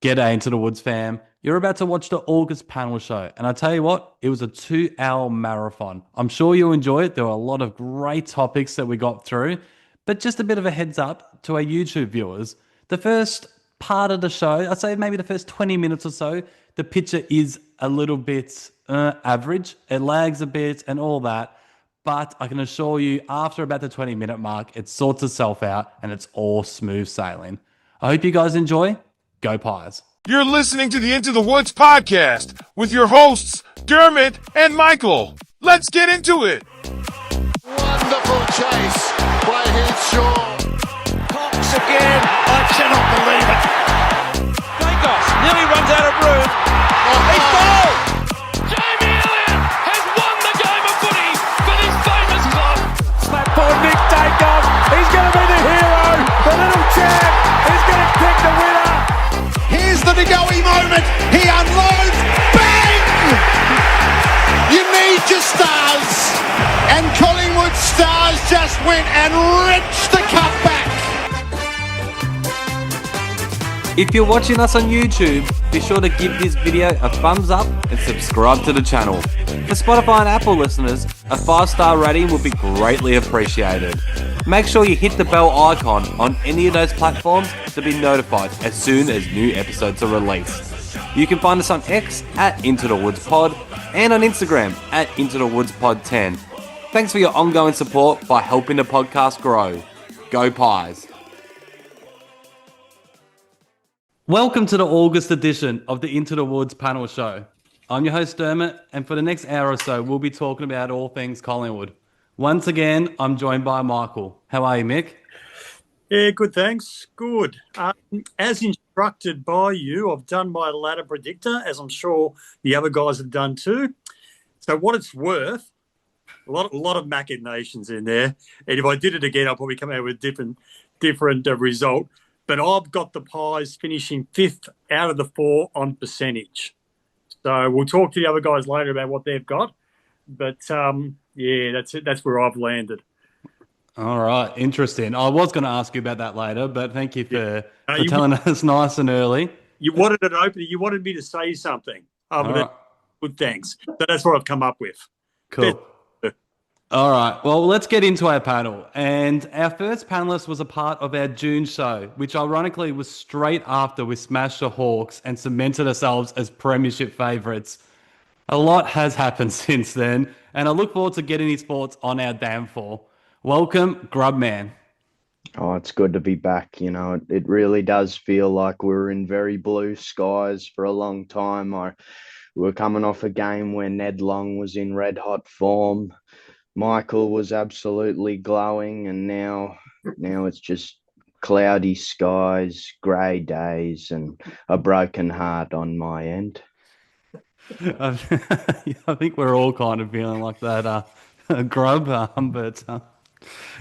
G'day Into the Woods fam. You're about to watch the August panel show, and I tell you what, it was a 2 hour marathon. I'm sure you'll enjoy it. There were a lot of great topics that we got through, but just a bit of a heads up to our YouTube viewers. The first part of the show, I'd say maybe the first 20 minutes or so, the picture is a little bit average. It lags a bit and all that, but I can assure you, after about the 20-minute mark, it sorts itself out and it's all smooth sailing. I hope you guys enjoy. Go Pies. You're listening to the Into the Woods podcast with your hosts, Dermot and Michael. Let's get into it. Wonderful chase by Heath Shaw. Cox again. I cannot believe it. Dacos nearly runs out of room. He's bowled. Jamie Elliott has won the game of footy for this famous club. Slap for Nick Dacos. He's going to be the hero. The little champ is going to pick the winner. Here's the Ngoe moment. He unloads. Bang! You need your stars. And Collingwood stars just went and wrenched the cup back. If you're watching us on YouTube, be sure to give this video a thumbs up and subscribe to the channel. For Spotify and Apple listeners, a 5-star rating would be greatly appreciated. Make sure you hit the bell icon on any of those platforms to be notified as soon as new episodes are released. You can find us on X at Into the Woods Pod and on Instagram at Into the Woods Pod 10. Thanks for your ongoing support by helping the podcast grow. Go Pies. Welcome to the August edition of the Into the Woods panel show. I'm your host Dermot, and for the next hour or so, we'll be talking about all things Collingwood. Once again, I'm joined by Michael. How are you, Mick? Yeah, good, thanks. Good. As instructed by you, I've done my ladder predictor, as I'm sure the other guys have done too. So what it's worth, a lot of machinations in there. And if I did it again, I'll probably come out with a different result. But I've got the Pies finishing 5th out of the 4 on percentage. So we'll talk to the other guys later about what they've got. But, yeah, that's it. That's where I've landed. All right, interesting. I was going to ask you about that later, but thank you for telling us nice and early. You wanted an opening. You wanted me to say something. Right. Good, thanks. So that's what I've come up with. Cool. All right, well, let's get into our panel. And our first panelist was a part of our June show, which ironically was straight after we smashed the Hawks and cemented ourselves as premiership favourites. A lot has happened since then, and I look forward to getting his thoughts on our downfall. Welcome, Grubman. Oh, it's good to be back. You know, it really does feel like we were in very blue skies for a long time. We were coming off a game where Ned Long was in red hot form. Michael was absolutely glowing, and now it's just cloudy skies, grey days, and a broken heart on my end. I think we're all kind of feeling like that, Grub,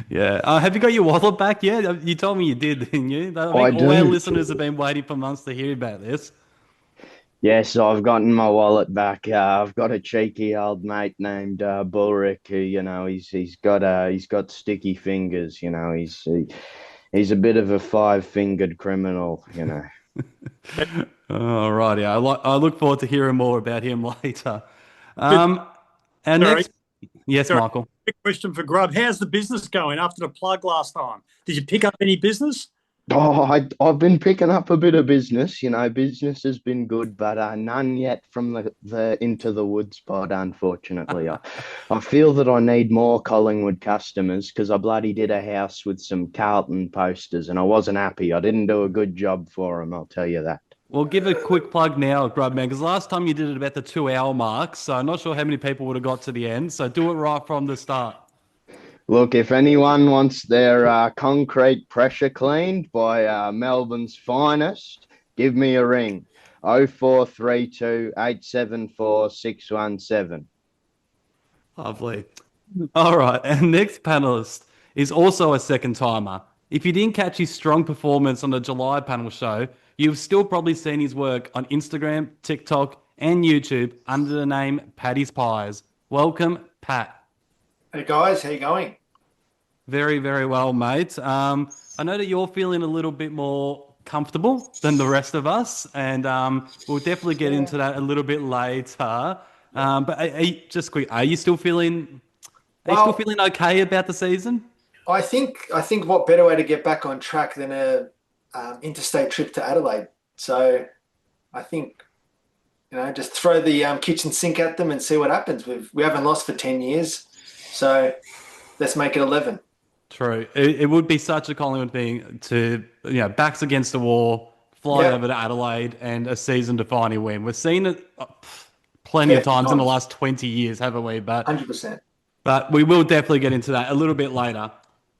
yeah. Have you got your wallet back yet? You told me you did, didn't you? I think all our listeners have been waiting for months to hear about this. Yes, I've gotten my wallet back. I've got a cheeky old mate named Bullrick, who, you know, he's got sticky fingers. You know, he's a bit of a 5-fingered criminal. You know. All right, yeah. I look forward to hearing more about him later. Yes, Sorry. Michael. Quick question for Grub. How's the business going after the plug last time? Did you pick up any business? Oh, I've been picking up a bit of business. You know, business has been good, but none yet from the Into the Woods pod, unfortunately. I feel that I need more Collingwood customers because I bloody did a house with some Carlton posters and I wasn't happy. I didn't do a good job for them, I'll tell you that. Well, give a quick plug now, Grubman, because last time you did it about the 2-hour mark, so I'm not sure how many people would have got to the end. So do it right from the start. Look, if anyone wants their concrete pressure cleaned by Melbourne's finest, give me a ring. 0432 874 617. Lovely. All right. Our next panelist is also a second timer. If you didn't catch his strong performance on the July panel show, you've still probably seen his work on Instagram, TikTok, and YouTube under the name Paddy's Pies. Welcome, Pat. Hey guys, how you going? Very, very well, mate. I know that you're feeling a little bit more comfortable than the rest of us, and we'll definitely get into that a little bit later. But just quick, are you still feeling? Are you still Well, feeling okay about the season? I think what better way to get back on track than a interstate trip to Adelaide? So I think just throw the kitchen sink at them and see what happens. We haven't lost for 10 years, so let's make it 11. True. It would be such a Collingwood thing to, backs against the wall, fly Yeah, over to Adelaide and a season-defining win. We've seen it plenty of yeah, times in the last 20 years, haven't we? 100%. But we will definitely get into that a little bit later.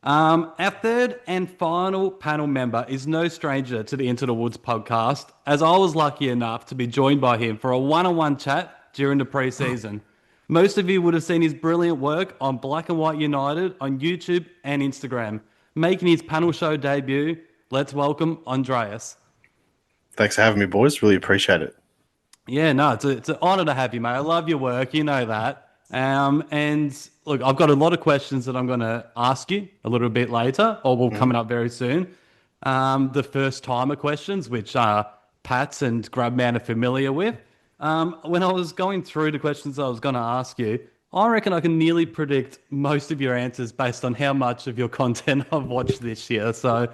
Our third and final panel member is no stranger to the Into the Woods podcast, as I was lucky enough to be joined by him for a one-on-one chat during the preseason. Most of you would have seen his brilliant work on Black and White United on YouTube and Instagram. Making his panel show debut, let's welcome Andreas. Thanks for having me, boys. Really appreciate it. Yeah, no, it's an honour to have you, mate. I love your work, you know that. And look, I've got a lot of questions that I'm going to ask you a little bit later, or will coming up very soon. The first timer questions, which Pats and Grubman are familiar with. When I was going through the questions I was going to ask you, I reckon I can nearly predict most of your answers based on how much of your content I've watched this year. So,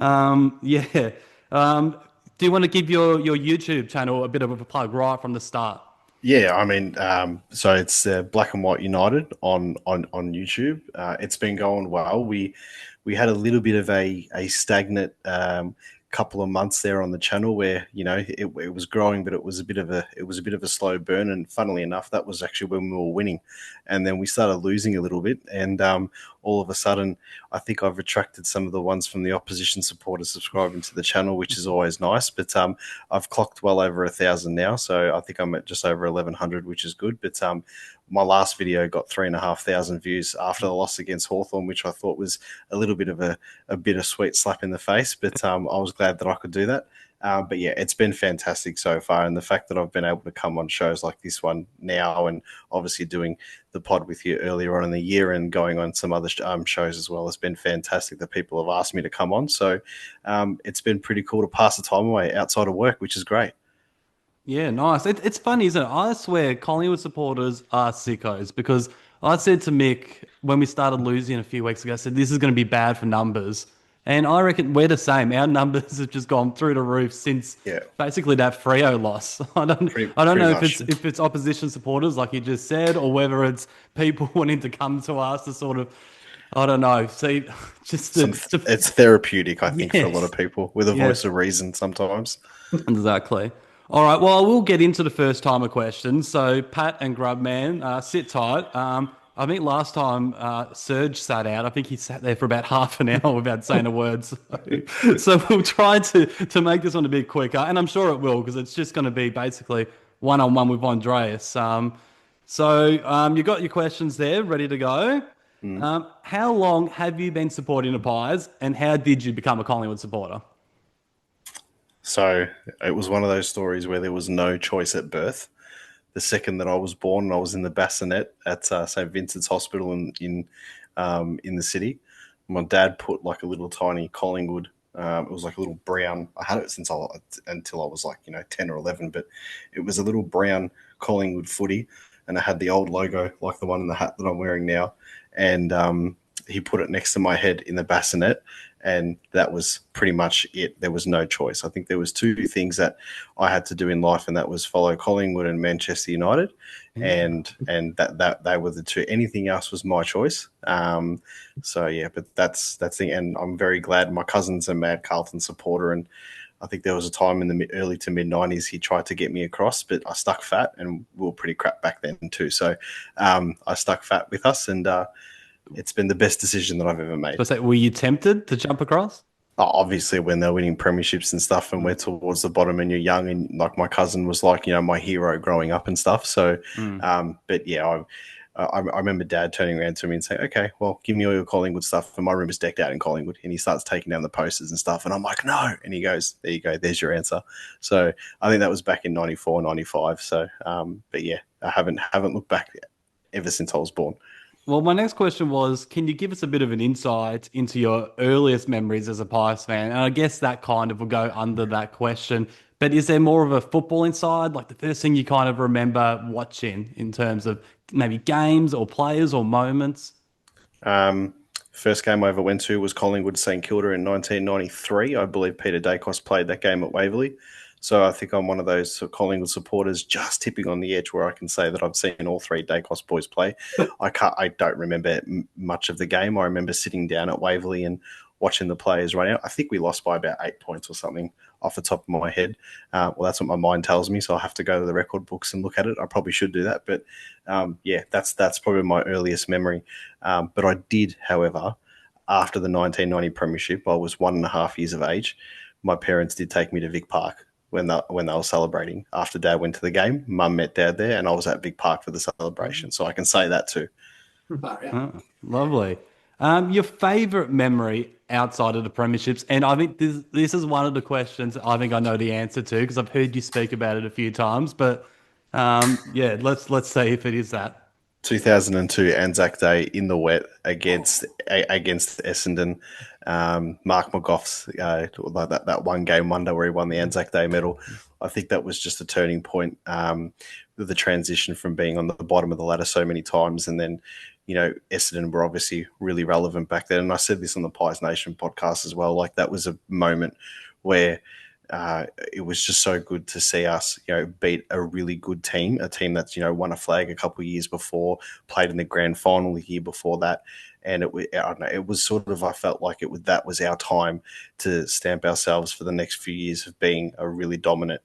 yeah. Do you want to give your YouTube channel a bit of a plug right from the start? Yeah, I mean, so it's Black and White United on YouTube. It's been going well. We had a little bit of a stagnant couple of months there on the channel where it was growing, but it was a bit of a slow burn. And funnily enough, that was actually when we were winning, and then we started losing a little bit. And all of a sudden, I think I've attracted some of the ones from the opposition supporters subscribing to the channel, which is always nice. But I've clocked well over 1,000 now, so I think I'm at just over 1,100, which is good. But my last video got 3,500 views after the loss against Hawthorn, which I thought was a little bit of a bittersweet slap in the face. But I was glad that I could do that. But yeah, it's been fantastic so far. And the fact that I've been able to come on shows like this one now, and obviously doing the pod with you earlier on in the year and going on some other shows as well, has been fantastic that people have asked me to come on. So it's been pretty cool to pass the time away outside of work, which is great. Yeah, nice. It's funny, isn't it? I swear Collingwood supporters are sickos, because I said to Mick when we started losing a few weeks ago, I said, this is going to be bad for numbers. And I reckon we're the same. Our numbers have just gone through the roof since basically that Freo loss. I don't know if it's opposition supporters, like you just said, or whether it's people wanting to come to us to sort of, I don't know. See, it's therapeutic, I think, for a lot of people, with a Yes. voice of reason sometimes. Exactly. All right. Well, we'll get into the first timer questions. So, Pat and Grubman, sit tight. I think last time Serge sat out, I think he sat there for about half an hour without saying a word. So we'll try to make this one a bit quicker, and I'm sure it will, because it's just going to be basically one-on-one with Andreas. You got your questions there ready to go. How long have you been supporting the Pies, and how did you become a Collingwood supporter? So it was one of those stories where there was no choice at birth. The second that I was born, I was in the bassinet at St. Vincent's Hospital in the city. My dad put like a little tiny Collingwood. It was like a little brown. I had it until I was like 10 or 11, but it was a little brown Collingwood footy, and it had the old logo like the one in the hat that I'm wearing now. And he put it next to my head in the bassinet, and that was pretty much it. There was no choice. I think there was two things that I had to do in life, and that was follow Collingwood and Manchester United, and that they were the two. Anything else was my choice. So yeah, but that's the, and I'm very glad my cousin's a mad Carlton supporter, and I think there was a time in the early to mid 90s he tried to get me across, but I stuck fat, and we were pretty crap back then too. So I stuck fat with us, and it's been the best decision that I've ever made. So, were you tempted to jump across? Obviously, when they're winning premierships and stuff, and we're towards the bottom, and you're young, and like my cousin was like, my hero growing up and stuff. So, but yeah, I remember Dad turning around to me and saying, "Okay, well, give me all your Collingwood stuff." And my room is decked out in Collingwood, and he starts taking down the posters and stuff, and I'm like, "No!" And he goes, "There you go. There's your answer." So I think that was back in 94, 95. So, but yeah, I haven't looked back ever since I was born. Well, my next question was, can you give us a bit of an insight into your earliest memories as a Pies fan? And I guess that kind of will go under that question. But is there more of a football inside, like the first thing you kind of remember watching in terms of maybe games or players or moments? First game I ever went to was Collingwood St Kilda in 1993. I believe Peter Dacos played that game at Waverley. So I think I'm one of those Collingwood supporters just tipping on the edge where I can say that I've seen all three Dacos boys play. I don't remember much of the game. I remember sitting down at Waverley and watching the players run out. I think we lost by about 8 points or something off the top of my head. Well, that's what my mind tells me, so I'll have to go to the record books and look at it. I probably should do that. But yeah, that's probably my earliest memory. But I did, however, after the 1990 Premiership, I was 1.5 years of age. My parents did take me to Vic Park when they were celebrating. After Dad went to the game, Mum met Dad there, and I was at Vic Park for the celebration. So I can say that too. Oh, yeah. Oh, lovely. Your favourite memory outside of the premierships, and I think this is one of the questions I think I know the answer to because I've heard you speak about it a few times. But yeah, let's see if it is that. 2002 Anzac Day in the wet against Essendon. Mark McGough's that one game wonder where he won the Anzac Day medal. I think that was just a turning point with the transition from being on the bottom of the ladder so many times, and then Essendon were obviously really relevant back then. And I said this on the Pies Nation podcast as well. Like that was a moment where it was just so good to see us, beat a really good team, a team that's, won a flag a couple of years before, played in the grand final the year before that. And I don't know, it was sort of, I felt like that was our time to stamp ourselves for the next few years of being a really dominant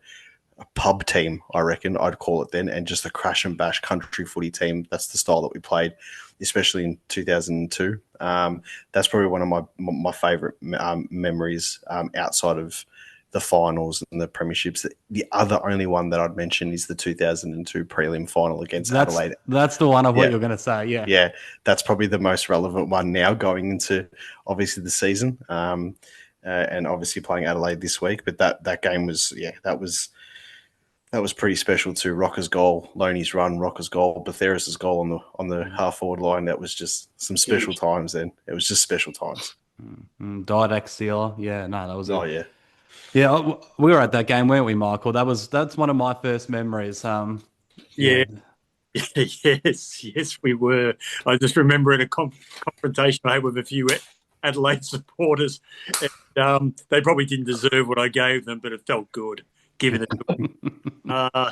pub team, I reckon I'd call it then, and just a crash and bash country footy team. That's the style that we played, especially in 2002. That's probably one of my favourite memories outside of the finals and the premierships. The other only one that I'd mention is the 2002 prelim final against Adelaide. That's the one of what you're going to say, yeah. Yeah, that's probably the most relevant one now going into, obviously, the season and obviously playing Adelaide this week. But that game was, that was pretty special too. Rocker's goal, Loney's run, Rocker's goal, Batheris's goal on the half-forward line. That was just some special times then. It was just special times. Didac Sealer. Yeah, no, that was Oh, yeah. Yeah, we were at that game, weren't we, Michael? That's one of my first memories. Yeah. Yes, we were. I just remember in a confrontation I had with a few Adelaide supporters. And, they probably didn't deserve what I gave them, but it felt good giving it to them.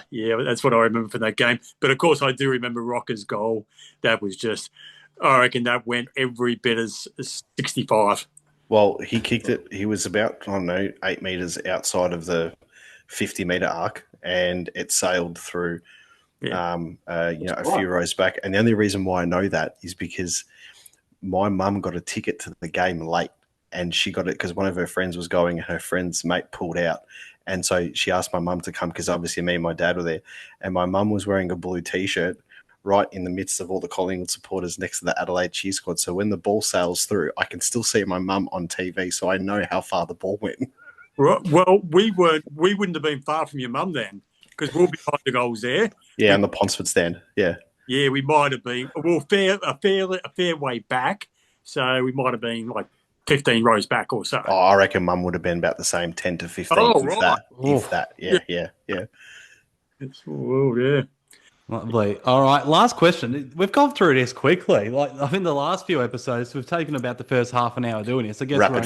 Yeah, that's what I remember from that game. But, of course, I do remember Rocker's goal. That was just, I reckon that went every bit as 65. Well, he kicked it. He was about, 8 meters outside of the 50-meter arc, and it sailed through, a few rows back. And the only reason why I know that is because my mum got a ticket to the game late, and she got it because one of her friends was going, and her friend's mate pulled out. And so she asked my mum to come because obviously me and my dad were there. And my mum was wearing a blue T-shirt right in the midst of all the Collingwood supporters next to the Adelaide cheer squad. So when the ball sails through, I can still see my mum on TV, so I know how far the ball went. Right. Well, we wouldn't have been far from your mum then, because we'll be behind the goals there. Yeah, on the Ponsford stand. Yeah. Yeah, we might have been. Well, a fair way back, so we might have been like 15 rows back or so. Oh, I reckon mum would have been about the same, 10 to 15. Oh, right. If that. Yeah. Oh, yeah. Lovely. All right, last question. We've gone through this quickly. Like I think the last few episodes, we've taken about the first half an hour doing this. I guess rapid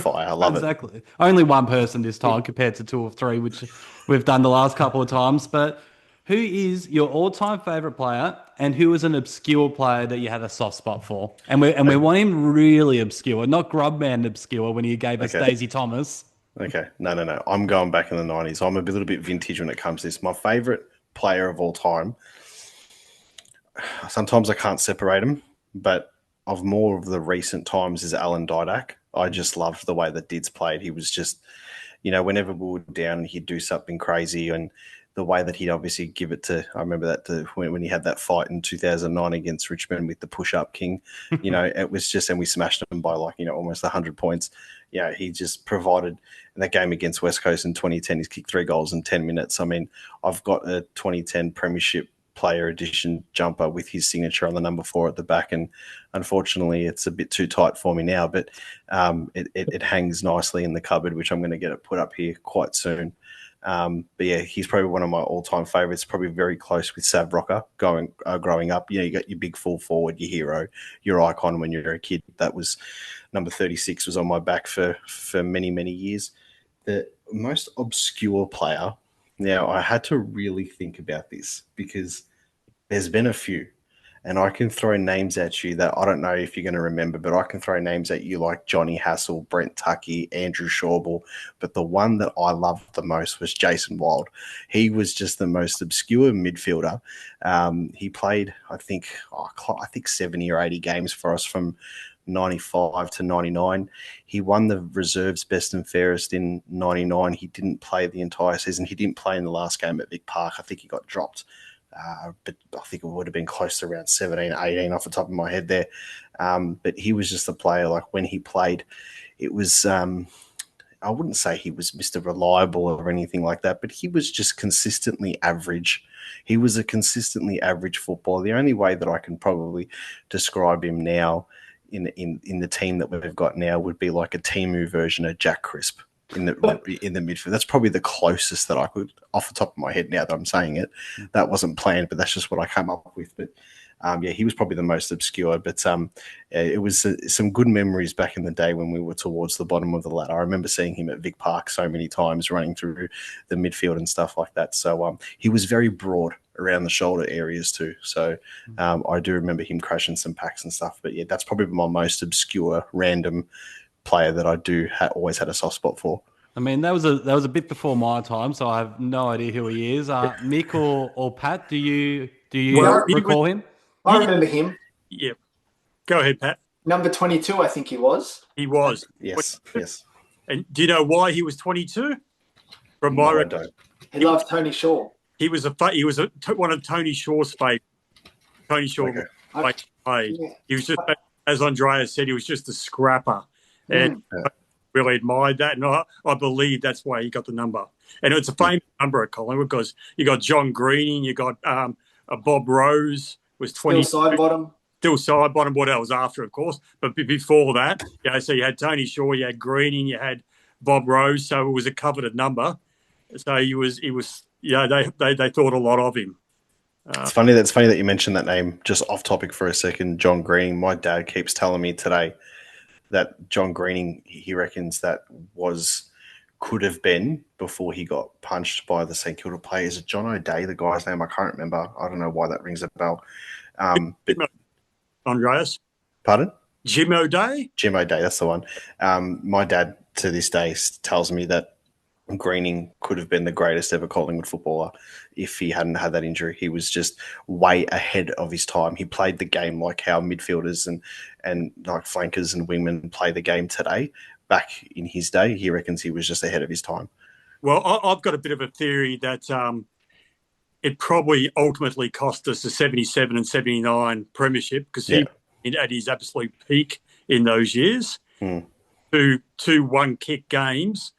fire. I love exactly. Only one person this time compared to 2 or 3, which we've done the last couple of times. But who is your all-time favourite player, and who is an obscure player that you had a soft spot for? And we want him really obscure, not Grubman obscure when he gave us Daisy Thomas. Okay, no. I'm going back in the 90s. I'm a little bit vintage when it comes to this. My favourite player of all time, sometimes I can't separate him, but of more of the recent times is Alan Didac. I just loved the way that Dids played. He was just, whenever we were down, he'd do something crazy, and the way that he'd obviously give it to, I remember that when he had that fight in 2009 against Richmond with the push-up king, it was just, and we smashed him by almost 100 points. He just provided. In that game against West Coast in 2010, he's kicked 3 goals in 10 minutes. I mean, I've got a 2010 Premiership player edition jumper with his signature on the number 4 at the back. And unfortunately, it's a bit too tight for me now, but it hangs nicely in the cupboard, which I'm going to get it put up here quite soon. But yeah, he's probably one of my all-time favorites. Probably very close with Sav Rocker growing up. You got your big full forward, your hero, your icon when you're a kid. That was number 36 was on my back for many, many years. The most obscure player. Now, I had to really think about this because there's been a few. And I can throw names at you that I don't know if you're going to remember, but I can throw names at you like Johnny Hassel, Brent Tuckey, Andrew Shawble. But the one that I loved the most was Jason Wild. He was just the most obscure midfielder. He played, I think 70 or 80 games for us from 95 to 99. He won the reserves best and fairest in 99. He didn't play the entire season. He didn't play in the last game at Vic Park. I think he got dropped. But I think it would have been close to around 17, 18 off the top of my head there. But he was just a player, like when he played, it was, I wouldn't say he was Mr. Reliable or anything like that, but he was just consistently average. He was a consistently average footballer. The only way that I can probably describe him now in the team that we've got now would be like a Timu version of Jack Crisp in the midfield. That's probably the closest that I could, off the top of my head now that I'm saying it. That wasn't planned, but that's just what I came up with. But yeah, he was probably the most obscure. But it was some good memories back in the day when we were towards the bottom of the ladder. I remember seeing him at Vic Park so many times running through the midfield and stuff like that. So he was very broad around the shoulder areas too. So I do remember him crashing some packs and stuff. But yeah, that's probably my most obscure, random player that I do always had a soft spot for. I mean, that was a bit before my time, so I have no idea who he is. Mick or Pat, do you recall him? I remember him. Yeah. Go ahead, Pat. Number 22, I think he was. He was. Yes. And do you know why he was 22? From my record, he loved Tony Shaw. He was one of Tony Shaw's favourites. Tony Shaw. Okay. He was just, as Andreas said, he was just a scrapper. And I really admired that. And I believe that's why he got the number. And it's a famous number at Collingwood because you got John Greening, you got Bob Rose was 20. Still side bottom. Still side bottom, what else after, of course. But before that, so you had Tony Shaw, you had Greening, you had Bob Rose. So it was a coveted number. So he was they thought a lot of him. It's funny that you mentioned that name. Just off topic for a second, John Greening. My dad keeps telling me today that John Greening, he reckons that could have been before he got punched by the St Kilda player. Is it John O'Day, the guy's name? I can't remember. I don't know why that rings a bell. But Andreas? Pardon? Jim O'Day? Jim O'Day, that's the one. My dad to this day tells me that Greening could have been the greatest ever Collingwood footballer if he hadn't had that injury. He was just way ahead of his time. He played the game like how midfielders and like flankers and wingmen play the game today. Back in his day, he reckons he was just ahead of his time. Well, I've got a bit of a theory that it probably ultimately cost us the 77 and 79 premiership because he at his absolute peak in those years. Two one-kick games.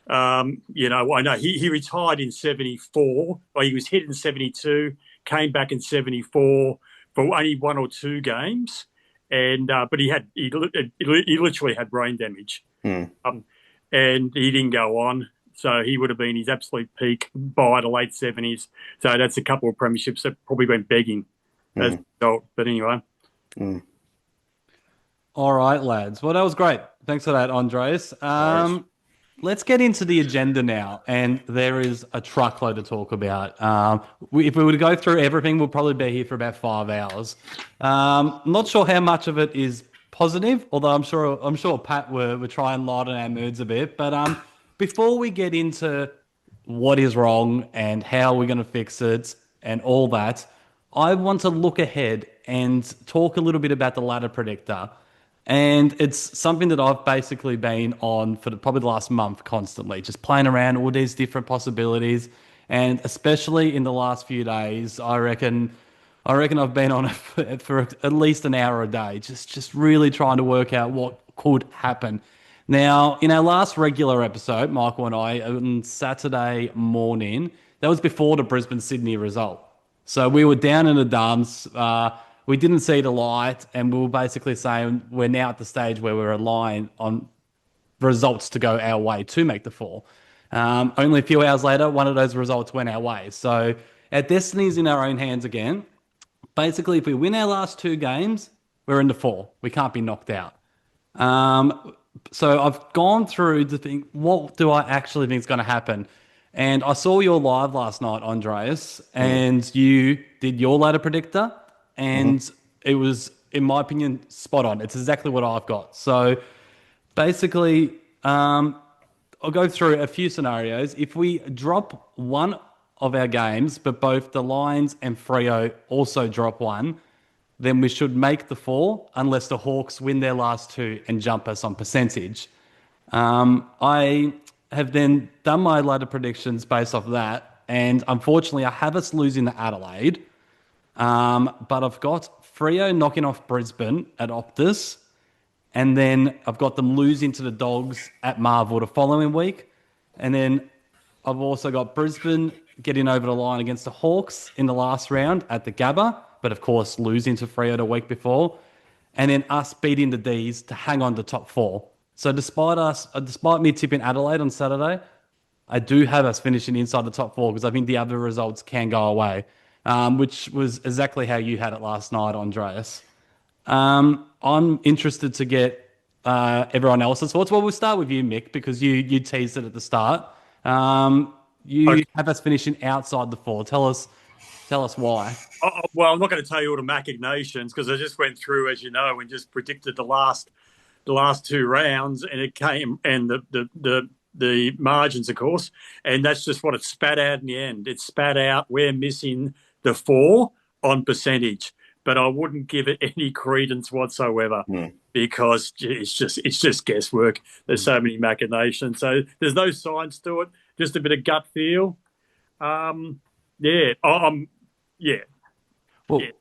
I know he retired in 74, or he was hit in 72, came back in 74 for only one or two games, and but he literally had brain damage, and he didn't go on. So he would have been his absolute peak by the late 70s. So that's a couple of premierships that probably went begging as a result. But anyway. All right, lads. Well, that was great. Thanks for that, Andreas. Let's get into the agenda now, and there is a truckload to talk about. If we were to go through everything, we'll probably be here for about 5 hours. Not sure how much of it is positive, although I'm sure Pat were trying to lighten our moods a bit. But before we get into what is wrong and how we're going to fix it and all that, I want to look ahead and talk a little bit about the ladder predictor. And it's something that I've basically been on for probably the last month constantly, just playing around all these different possibilities. And especially in the last few days, I reckon I've been on it for at least an hour a day, just really trying to work out what could happen. Now, in our last regular episode, Michael and I, on Saturday morning, that was before the Brisbane-Sydney result. So we were down in the dumps. We didn't see the light, and we were basically saying we're now at the stage where we're relying on results to go our way to make the four. Only a few hours later, one of those results went our way. So our destiny's in our own hands again. Basically, if we win our last two games, we're in the four. We can't be knocked out. So I've gone through to think, what do I actually think is going to happen? And I saw your live last night, Andreas, and you did your ladder predictor, and it was, in my opinion, spot on. It's exactly what I've got. So basically, I'll go through a few scenarios. If we drop one of our games, but both the Lions and Freo also drop one, then we should make the four unless the Hawks win their last two and jump us on percentage. I have then done my ladder predictions based off that, and unfortunately I have us losing to Adelaide, but I've got Freo knocking off Brisbane at Optus, and then I've got them losing to the Dogs at Marvel the following week, and then I've also got Brisbane getting over the line against the Hawks in the last round at the Gabba, but of course losing to Freo the week before, and then us beating the D's to hang on to top four. So despite me tipping Adelaide on Saturday, I do have us finishing inside the top four because I think the other results can go away, which was exactly how you had it last night, Andreas. I'm interested to get everyone else's thoughts. Well, we'll start with you, Mick, because you teased it at the start. You have us finishing outside the four. Tell us why. Well, I'm not going to tell you all the machinations because I just went through, as you know, and just predicted the last two rounds, and it came, and the margins, of course, and that's just what it spat out in the end. It spat out we're missing the four on percentage, but I wouldn't give it any credence whatsoever because it's just guesswork. There's so many machinations, so there's no science to it. Just a bit of gut feel. Well, there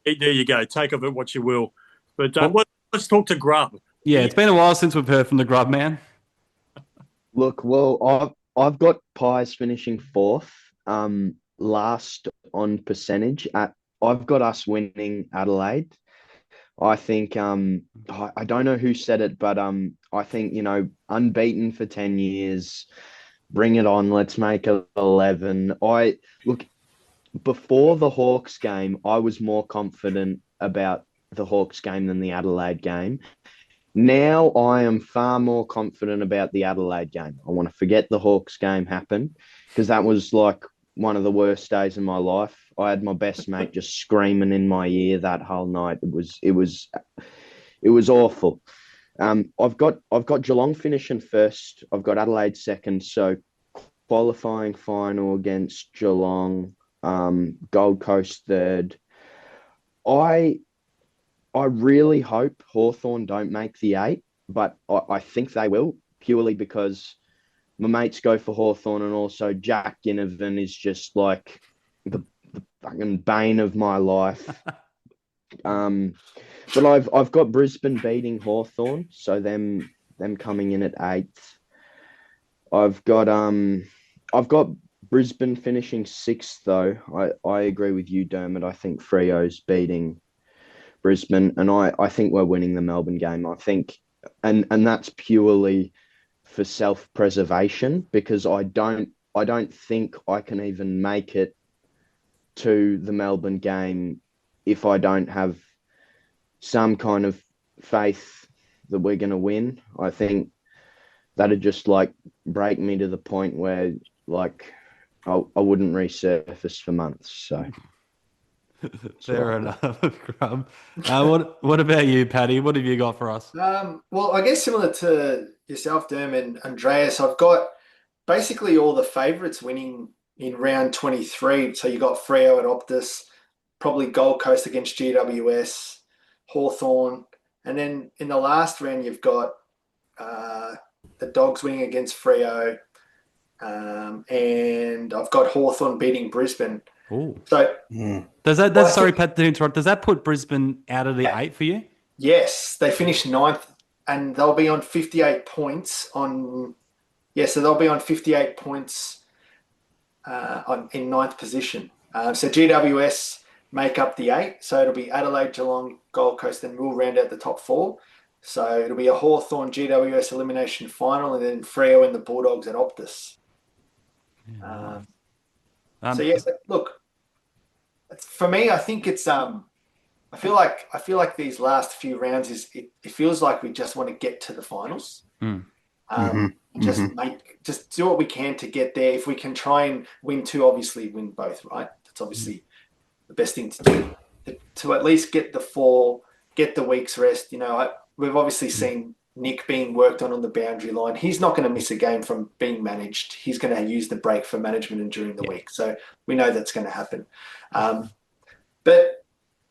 you go. Take of it what you will. But let's talk to Grub. Yeah, it's been a while since we've heard from the Grubman. Look, well, I've got Pies finishing fourth, last on percentage. I've got us winning Adelaide. I think I don't know who said it, but I think, unbeaten for 10 years. Bring it on. Let's make it 11. Before the Hawks game, I was more confident about the Hawks game than the Adelaide game. Now I am far more confident about the Adelaide game. I want to forget the Hawks game happened because that was like one of the worst days of my life. I had my best mate just screaming in my ear that whole night. It was awful. I've got Geelong finishing first. I've got Adelaide second. So qualifying final against Geelong, Gold Coast third. I really hope Hawthorn don't make the 8, but I think they will, purely because my mates go for Hawthorn, and also Jack Ginnivan is just like the fucking bane of my life. But I've got Brisbane beating Hawthorn, so them coming in at 8th. I've got Brisbane finishing 6th though. I agree with you, Dermot. I think Freo's beating Brisbane, and I think we're winning the Melbourne game. I think, and that's purely for self-preservation because I don't think I can even make it to the Melbourne game if I don't have some kind of faith that we're going to win. I think that'd just like break me to the point where like I wouldn't resurface for months. So. Fair enough, Grub. What about you, Paddy? What have you got for us? Well, I guess similar to yourself, Derm and Andreas, I've got basically all the favourites winning in round 23. So you got Freo at Optus, probably Gold Coast against GWS, Hawthorn, and then in the last round you've got the Dogs winning against Freo, and I've got Hawthorn beating Brisbane. Ooh. So does that? Sorry, Pat, to interrupt. Does that put Brisbane out of the 8 for you? Yes, they finished 9th, and they'll be on 58 points so they'll be on 58 points in 9th position. So GWS make up the 8. So it'll be Adelaide, Geelong, Gold Coast, and we'll round out the top 4. So it'll be a Hawthorn GWS elimination final, and then Freo and the Bulldogs at Optus. So yeah, look, for me, I think it's I feel like these last few rounds it feels like we just want to get to the finals. Just do what we can to get there. If we can try and win 2, obviously win both, right? That's obviously the best thing to do. To at least get the 4, get the week's rest. We've obviously seen Nick being worked on the boundary line. He's not going to miss a game from being managed. He's going to use the break for management and during the week. So we know that's going to happen. But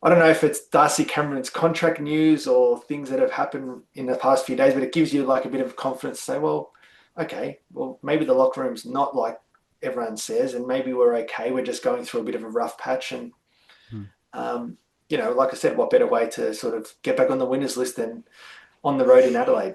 I don't know if it's Darcy Cameron's contract news or things that have happened in the past few days, but it gives you like a bit of confidence to say, well, okay, well, maybe the locker room's not like everyone says, and maybe we're okay. We're just going through a bit of a rough patch. And, like I said, what better way to sort of get back on the winners list than on the road in Adelaide?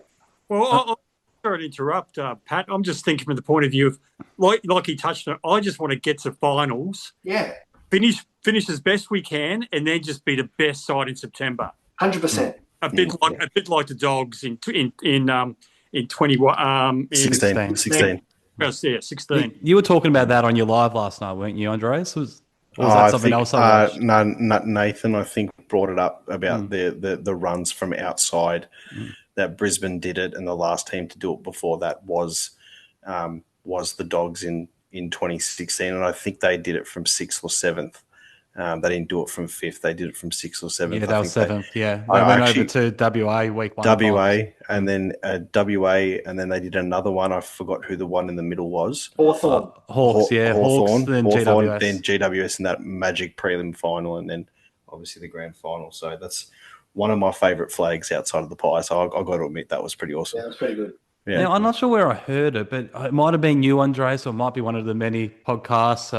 Well, I'm sorry to interrupt, Pat. I'm just thinking from the point of view of, like he touched on, I just want to get to finals. Yeah. Finish as best we can, and then just be the best side in September. 100%. A bit like the Dogs in 21 16. Yeah, 16. You were talking about that on your live last night, weren't you, Andreas? Was that something else I watched? No, Nathan, I think, brought it up about the runs from outside, that Brisbane did it, and the last team to do it before that was the Dogs in 2016, and I think they did it from 6th or 7th. They didn't do it from 5th. They did it from 6th or 7th. Yeah, that was 7th. They went over to WA week 1. WA, and then WA, and then they did another one. I forgot who the one in the middle was. Hawthorn. Hawks, Hawthorn, then GWS. Then GWS in that magic prelim final, and then obviously the grand final. So that's one of my favourite flags outside of the pie. So I've got to admit that was pretty awesome. Yeah, it was pretty good. Yeah. Now, I'm not sure where I heard it, but it might have been you, Andreas, or it might be one of the many podcasts,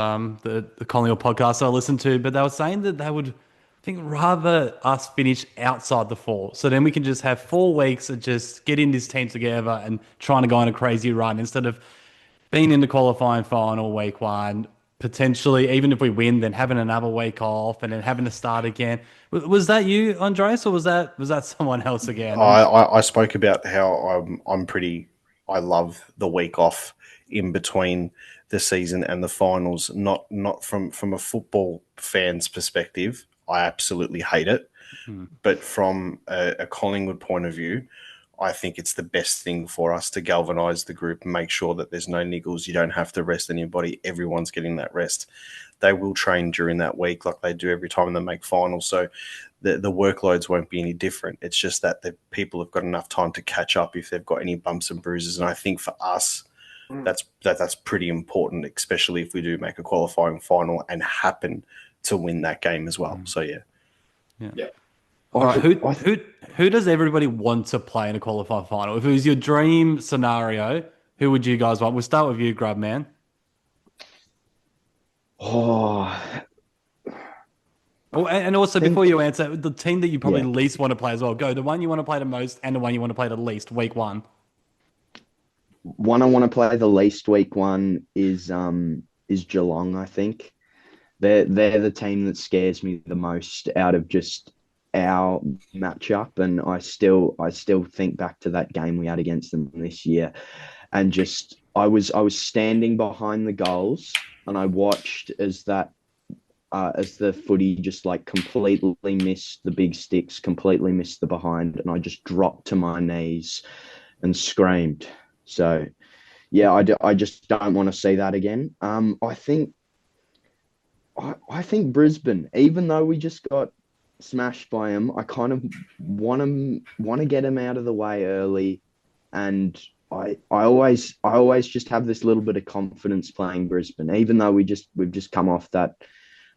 the Collingwood podcasts I listened to, but they were saying that they would, I think, rather us finish outside the 4. So then we can just have 4 weeks of just getting this team together and trying to go on a crazy run instead of being in the qualifying final week 1, potentially, even if we win, then having another week off and then having to start again. Was that you, Andreas, or was that someone else again? I spoke about how I love the week off in between the season and the finals. Not from a football fan's perspective, I absolutely hate it. But from a Collingwood point of view, I think it's the best thing for us to galvanise the group and make sure that there's no niggles. You don't have to rest anybody. Everyone's getting that rest. They will train during that week like they do every time they make finals. So the workloads won't be any different. It's just that the people have got enough time to catch up if they've got any bumps and bruises. And I think for us, that's pretty important, especially if we do make a qualifying final and happen to win that game as well. So, yeah. All right, who does everybody want to play in a qualifying final? If it was your dream scenario, who would you guys want? We'll start with you, Grubman. And also, before you answer, the team that you probably least want to play as well. Go the one you want to play the most and the one you want to play the least, week 1. One I want to play the least week 1 is Geelong, I think. They're the team that scares me the most out of just our matchup, and I still think back to that game we had against them this year, and just I was standing behind the goals and I watched as the footy just like completely missed the big sticks, completely missed the behind, and I just dropped to my knees and screamed. So yeah, I just don't want to see that again. I think Brisbane, even though we just got smashed by them, I kind of want to get them out of the way early, and I always just have this little bit of confidence playing Brisbane, even though we've just come off that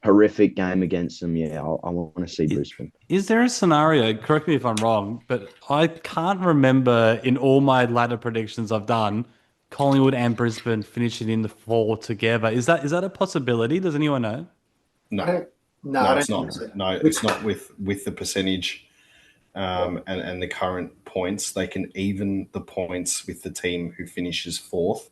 horrific game against them. Yeah, I want to see Brisbane. Is there a scenario, correct me if I'm wrong, but I can't remember in all my ladder predictions I've done, Collingwood and Brisbane finishing in the 4 together. Is that a possibility? Does anyone know? No, it's not. So. No, it's not with the percentage and the current points. They can even the points with the team who finishes 4th,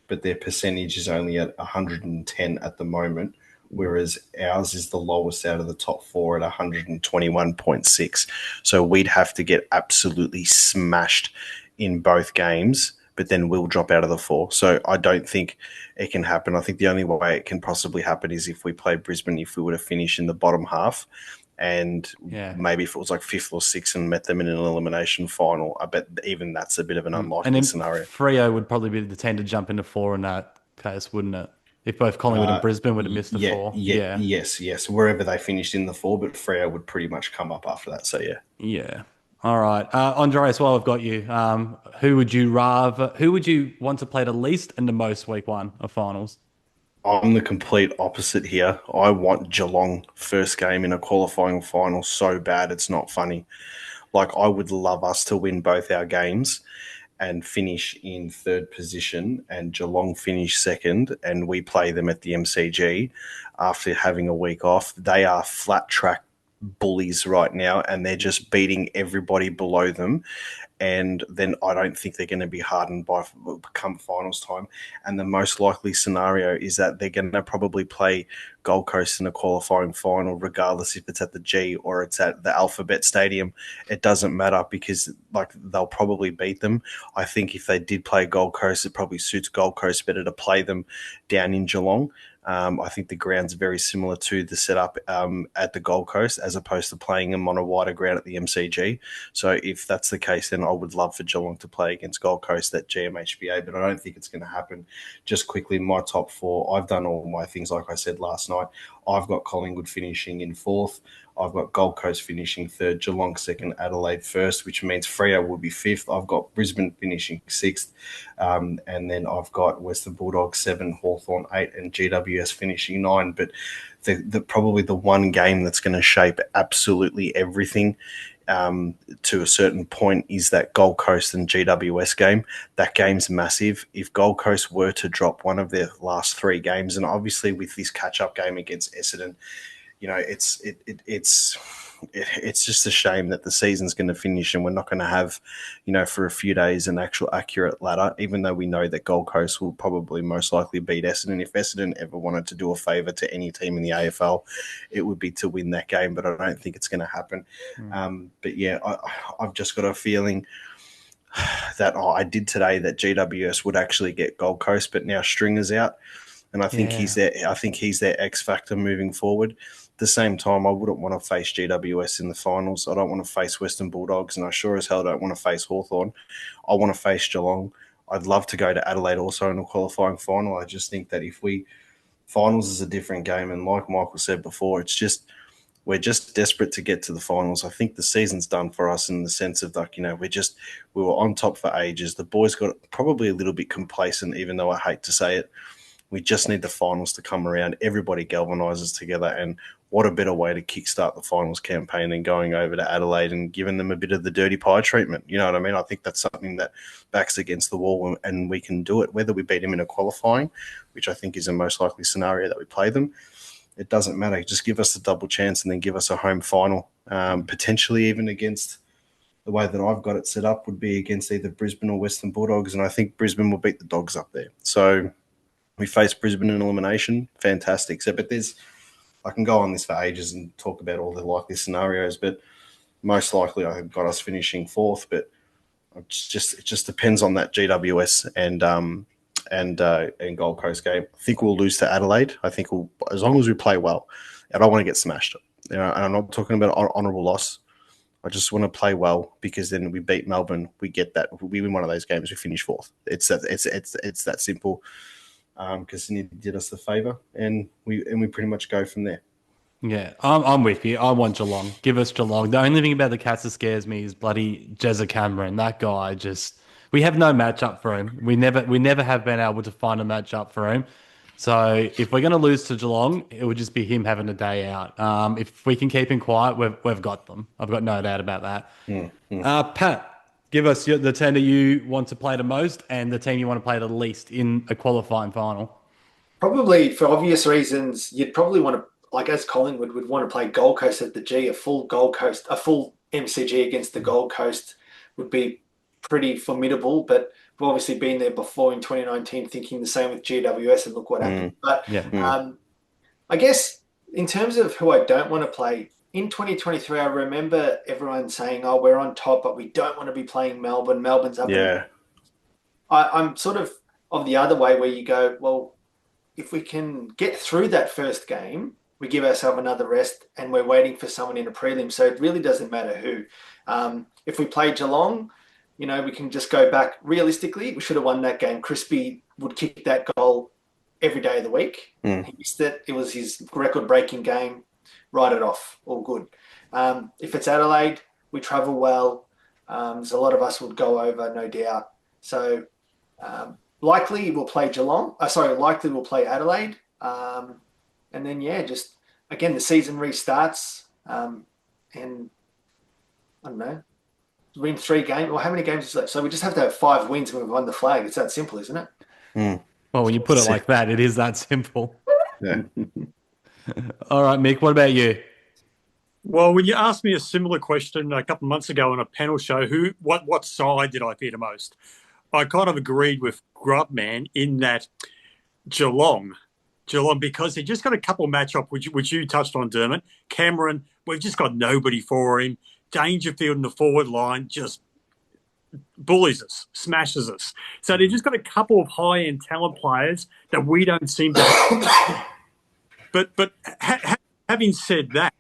but their percentage is only at 110 at the moment, whereas ours is the lowest out of the top four at 121.6. So we'd have to get absolutely smashed in both games, but then we'll drop out of the four. So I don't think it can happen. I think the only way it can possibly happen is if we play Brisbane, if we were to finish in the bottom half, and maybe if it was like fifth or sixth and met them in an elimination final. I bet even that's a bit of an unlikely scenario. Freo would probably be the team to jump into four in that case, wouldn't it? If both Collingwood and Brisbane would have missed the four. Yes. Wherever they finished in the four, but Freo would pretty much come up after that. So, yeah. Yeah. All right. Andreas, while I've got you, who would you want to play the least and the most week one of finals? I'm the complete opposite here. I want Geelong first game in a qualifying final so bad it's not funny. Like, I would love us to win both our games and finish in third position, and Geelong finish second, and we play them at the MCG after having a week off. They are flat track bullies right now, and they're just beating everybody below them. And then I don't think they're going to be hardened by come finals time. And the most likely scenario is that they're going to probably play Gold Coast in a qualifying final, regardless if it's at the G or it's at the Alphabet Stadium. It doesn't matter because they'll probably beat them. I think if they did play Gold Coast, it probably suits Gold Coast better to play them down in Geelong. I think the ground's very similar to the setup at the Gold Coast as opposed to playing them on a wider ground at the MCG. So if that's the case, then I would love for Geelong to play against Gold Coast at GMHBA, but I don't think it's going to happen. Just quickly, my top four, I've done all my things like I said last night. I've got Collingwood finishing in fourth. I've got Gold Coast finishing third, Geelong second, Adelaide first, which means Freo will be fifth. I've got Brisbane finishing sixth. And then I've got Western Bulldogs 7, Hawthorn 8, and GWS finishing 9. But probably the one game that's going to shape absolutely everything to a certain point is that Gold Coast and GWS game. That game's massive. If Gold Coast were to drop one of their last 3 games, and obviously with this catch-up game against Essendon, it's just a shame that the season's going to finish and we're not going to have, for a few days an actual accurate ladder, even though we know that Gold Coast will probably most likely beat Essendon. If Essendon ever wanted to do a favour to any team in the AFL, it would be to win that game, but I don't think it's going to happen. But yeah, I've just got a feeling that I did today that GWS would actually get Gold Coast, but now Stringer's out. And I think he's their X factor moving forward. At the same time, I wouldn't want to face GWS in the finals. I don't want to face Western Bulldogs, and I sure as hell don't want to face Hawthorn. I want to face Geelong. I'd love to go to Adelaide also in a qualifying final. I just think that finals is a different game, and like Michael said before, we're just desperate to get to the finals. I think the season's done for us in the sense of we were on top for ages. The boys got probably a little bit complacent, even though I hate to say it. We just need the finals to come around. Everybody galvanises together, and what a better way to kickstart the finals campaign than going over to Adelaide and giving them a bit of the dirty pie treatment. You know what I mean? I think that's something that backs against the wall, and we can do it. Whether we beat them in a qualifying, which I think is a most likely scenario that we play them, it doesn't matter. Just give us a double chance and then give us a home final, potentially even against the way that I've got it set up would be against either Brisbane or Western Bulldogs, and I think Brisbane will beat the Dogs up there. So we face Brisbane in elimination, fantastic. But I can go on this for ages and talk about all the likely scenarios, but most likely I've got us finishing fourth, but it just depends on that GWS and Gold Coast game. I think we'll lose to Adelaide. I think as long as we play well. I don't want to get smashed. And I'm not talking about an honourable loss. I just want to play well because then we beat Melbourne. We get that. We win one of those games. We finish fourth. It's that simple. Because he did us the favour, and we pretty much go from there. Yeah, I'm with you. I want Geelong. Give us Geelong. The only thing about the Cats that scares me is bloody Jezza Cameron. That guy we have no matchup for him. We never have been able to find a matchup for him. So if we're going to lose to Geelong, it would just be him having a day out. If we can keep him quiet, we've got them. I've got no doubt about that. Pat, give us the team that you want to play the most and the team you want to play the least in a qualifying final. Probably for obvious reasons, you'd probably want to, as Collingwood would want to play Gold Coast at the G, a full MCG against the Gold Coast would be pretty formidable. But we've obviously been there before in 2019, thinking the same with GWS, and look what happened. But I I guess in terms of who I don't want to play, in 2023, I remember everyone saying, oh, we're on top, but we don't want to be playing Melbourne. Melbourne's up. Yeah. I'm sort of the other way where you go, well, if we can get through that first game, we give ourselves another rest and we're waiting for someone in a prelim. So it really doesn't matter who. If we play Geelong, we can just go back. Realistically, we should have won that game. Crispy would kick that goal every day of the week. He missed it. It was his record-breaking game. Write it off. All good. If it's Adelaide, we travel well. There's a lot of us would go over, no doubt. So likely we'll play likely we'll play Adelaide. And then, just, again, the season restarts. And I don't know, win 3 games. Well, how many games is left? So we just have to have 5 wins when we've won the flag. It's that simple, isn't it? Well, when you put it like that, it is that simple. Yeah. All right, Mick, what about you? Well, when you asked me a similar question a couple of months ago on a panel show, what side did I fear the most? I kind of agreed with Grubman in that Geelong, because they just got a couple of matchup, which you touched on, Dermot. Cameron, we've just got nobody for him. Dangerfield in the forward line just bullies us, smashes us. So they've just got a couple of high-end talent players that we don't seem to have. But having said that,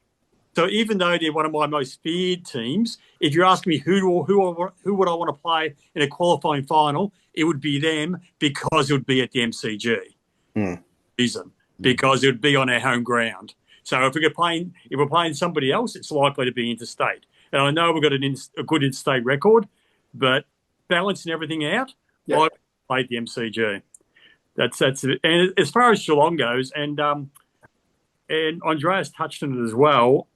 so even though they're one of my most feared teams, if you're asking me who would I want to play in a qualifying final, it would be them because it would be at the MCG. Reason because it would be on our home ground. So if we're playing somebody else, it's likely to be interstate. And I know we've got a good interstate record, but balancing everything out, I played the MCG. That's it. And as far as Geelong goes, and Andreas touched on it as well,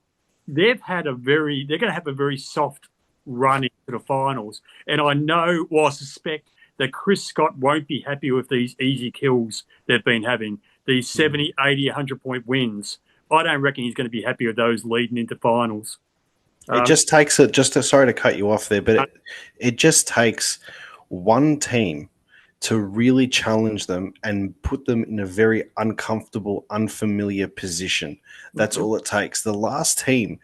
they're going to have a very soft run into the finals. And I suspect that Chris Scott won't be happy with these easy kills they've been having, these 70, 80, 100-point wins. I don't reckon he's going to be happy with those leading into finals. It just takes sorry to cut you off there, but it just takes one team to really challenge them and put them in a very uncomfortable, unfamiliar position. That's all it takes. The last team,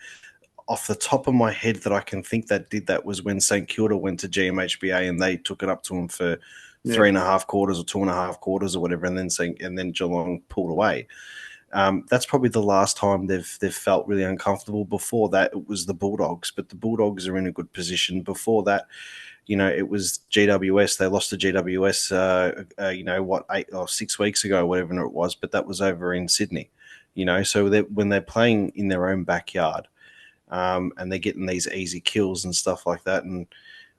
off the top of my head, that I can think that did that was when St Kilda went to GMHBA and they took it up to them for 3.5 quarters or 2.5 quarters or whatever, and then Geelong pulled away. That's probably the last time they've felt really uncomfortable. Before that, it was the Bulldogs, but the Bulldogs are in a good position. Before that, it was GWS. They lost to GWS, 8 or 6 weeks ago, whatever it was, but that was over in Sydney. So when they're playing in their own backyard, and they're getting these easy kills and stuff like that, and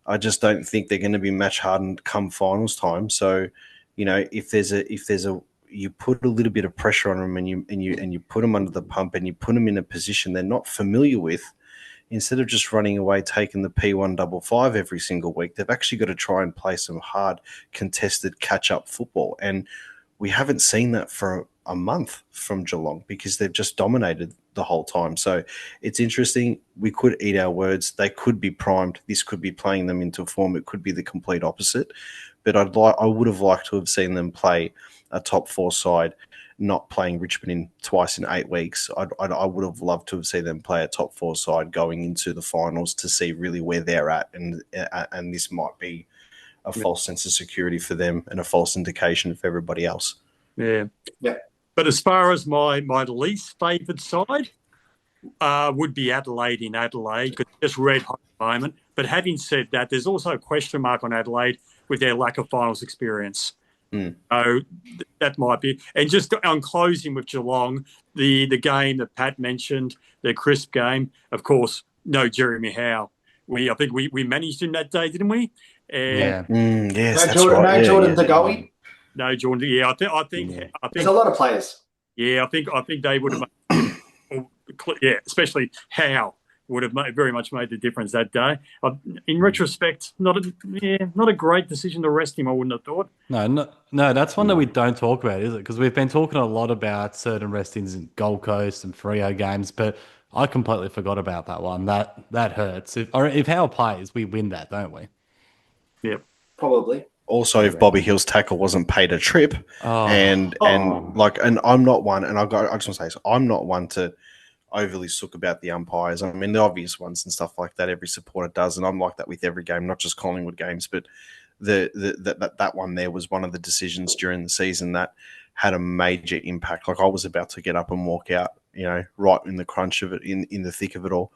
I just don't think they're going to be match hardened come finals time. So, if you put a little bit of pressure on them and you put them under the pump and you put them in a position they're not familiar with, instead of just running away, taking the P155 every single week, they've actually got to try and play some hard, contested catch-up football. And we haven't seen that for a month from Geelong because they've just dominated the whole time. So it's interesting. We could eat our words. They could be primed. This could be playing them into form. It could be the complete opposite. But I would have liked to have seen them play a top 4 side, not playing Richmond twice in 8 weeks. I would have loved to have seen them play a top 4 side going into the finals to see really where they're at, and this might be a false sense of security for them and a false indication for everybody else. Yeah. But as far as my least favoured side would be Adelaide in Adelaide, because it's just red hot at the moment. But having said that, there's also a question mark on Adelaide with their lack of finals experience. So that might be. And just on closing with Geelong, the game that Pat mentioned, the crisp game, of course, no Jeremy Howe. I think we managed him that day, didn't we? And yes, no Jordan, right. No Jordan Tagawi. No Jordan. Yeah, I think there's a lot of players. Yeah, I think they would have made, especially Howe would have very much made the difference that day. In retrospect, not a great decision to rest him, I wouldn't have thought. No, that's one that we don't talk about, is it? Because we've been talking a lot about certain restings in Gold Coast and Freo games, but I completely forgot about that one. That hurts. If Howe plays, we win that, don't we? Yeah, probably. Also, if Bobby Hill's tackle wasn't paid a trip, and I'm not one, and I just want to say, so I'm not one to overly sook about the umpires. I mean, the obvious ones and stuff like that, every supporter does, and I'm like that with every game, not just Collingwood games, but that one there was one of the decisions during the season that had a major impact. Like I was about to get up and walk out, right in the crunch of it, in the thick of it all.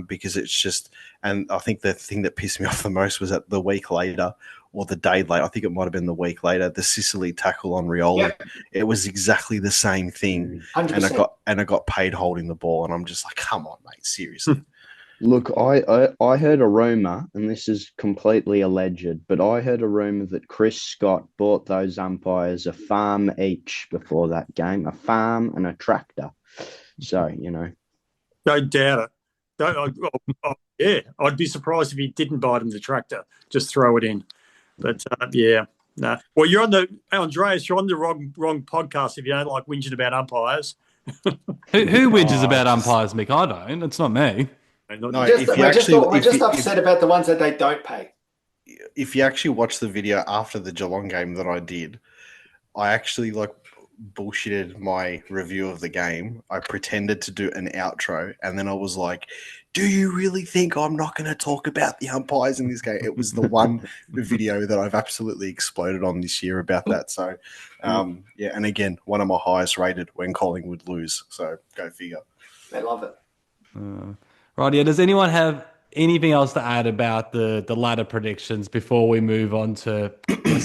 Because it's just, and I think the thing that pissed me off the most was that the week later or the day later, I think it might have been the week later, the Sicily tackle on Rioli. Yep. It was exactly the same thing. 100%. And I got paid holding the ball, and I'm just like, come on, mate, seriously. Look, I heard a rumour, and this is completely alleged, but I heard a rumour that Chris Scott bought those umpires a farm each before that game, a farm and a tractor. So, Don't doubt it. Yeah, I'd be surprised if he didn't buy them the tractor. Just throw it in. But yeah, no. Well, Andreas, you're on the wrong podcast if you don't like whinging about umpires. Who whinges about umpires, Mick? I don't. It's not me. We're just upset about the ones that they don't pay. If you actually watch the video after the Geelong game that I did, I actually bullshitted my review of the game. I pretended to do an outro, and then I was like, do you really think I'm not going to talk about the umpires in this game? It was the one video that I've absolutely exploded on this year about that. So, yeah, and again, one of my highest rated when Collingwood lose. So, go figure. They love it. Right, yeah. Does anyone have anything else to add about the ladder predictions before we move on to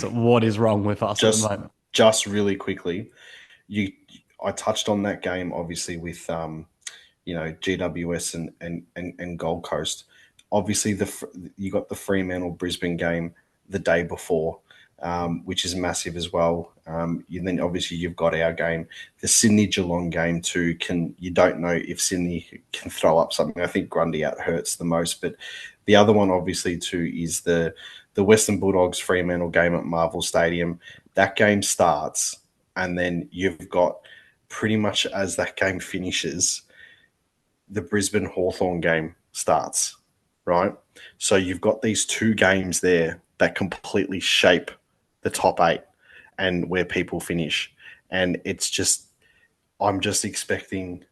what is wrong with us at the moment? Just really quickly, I touched on that game, obviously, with GWS and Gold Coast. Obviously, you got the Fremantle-Brisbane game the day before, which is massive as well. Then obviously you've got our game, the Sydney-Geelong game too. You don't know if Sydney can throw up something. I think Grundy out hurts the most, but the other one obviously too is the Western Bulldogs Fremantle game at Marvel Stadium. That game starts, and then you've got pretty much as that game finishes, the Brisbane Hawthorn game starts, right? So you've got these two games there that completely shape the top 8 and where people finish. And it's just, I'm just expecting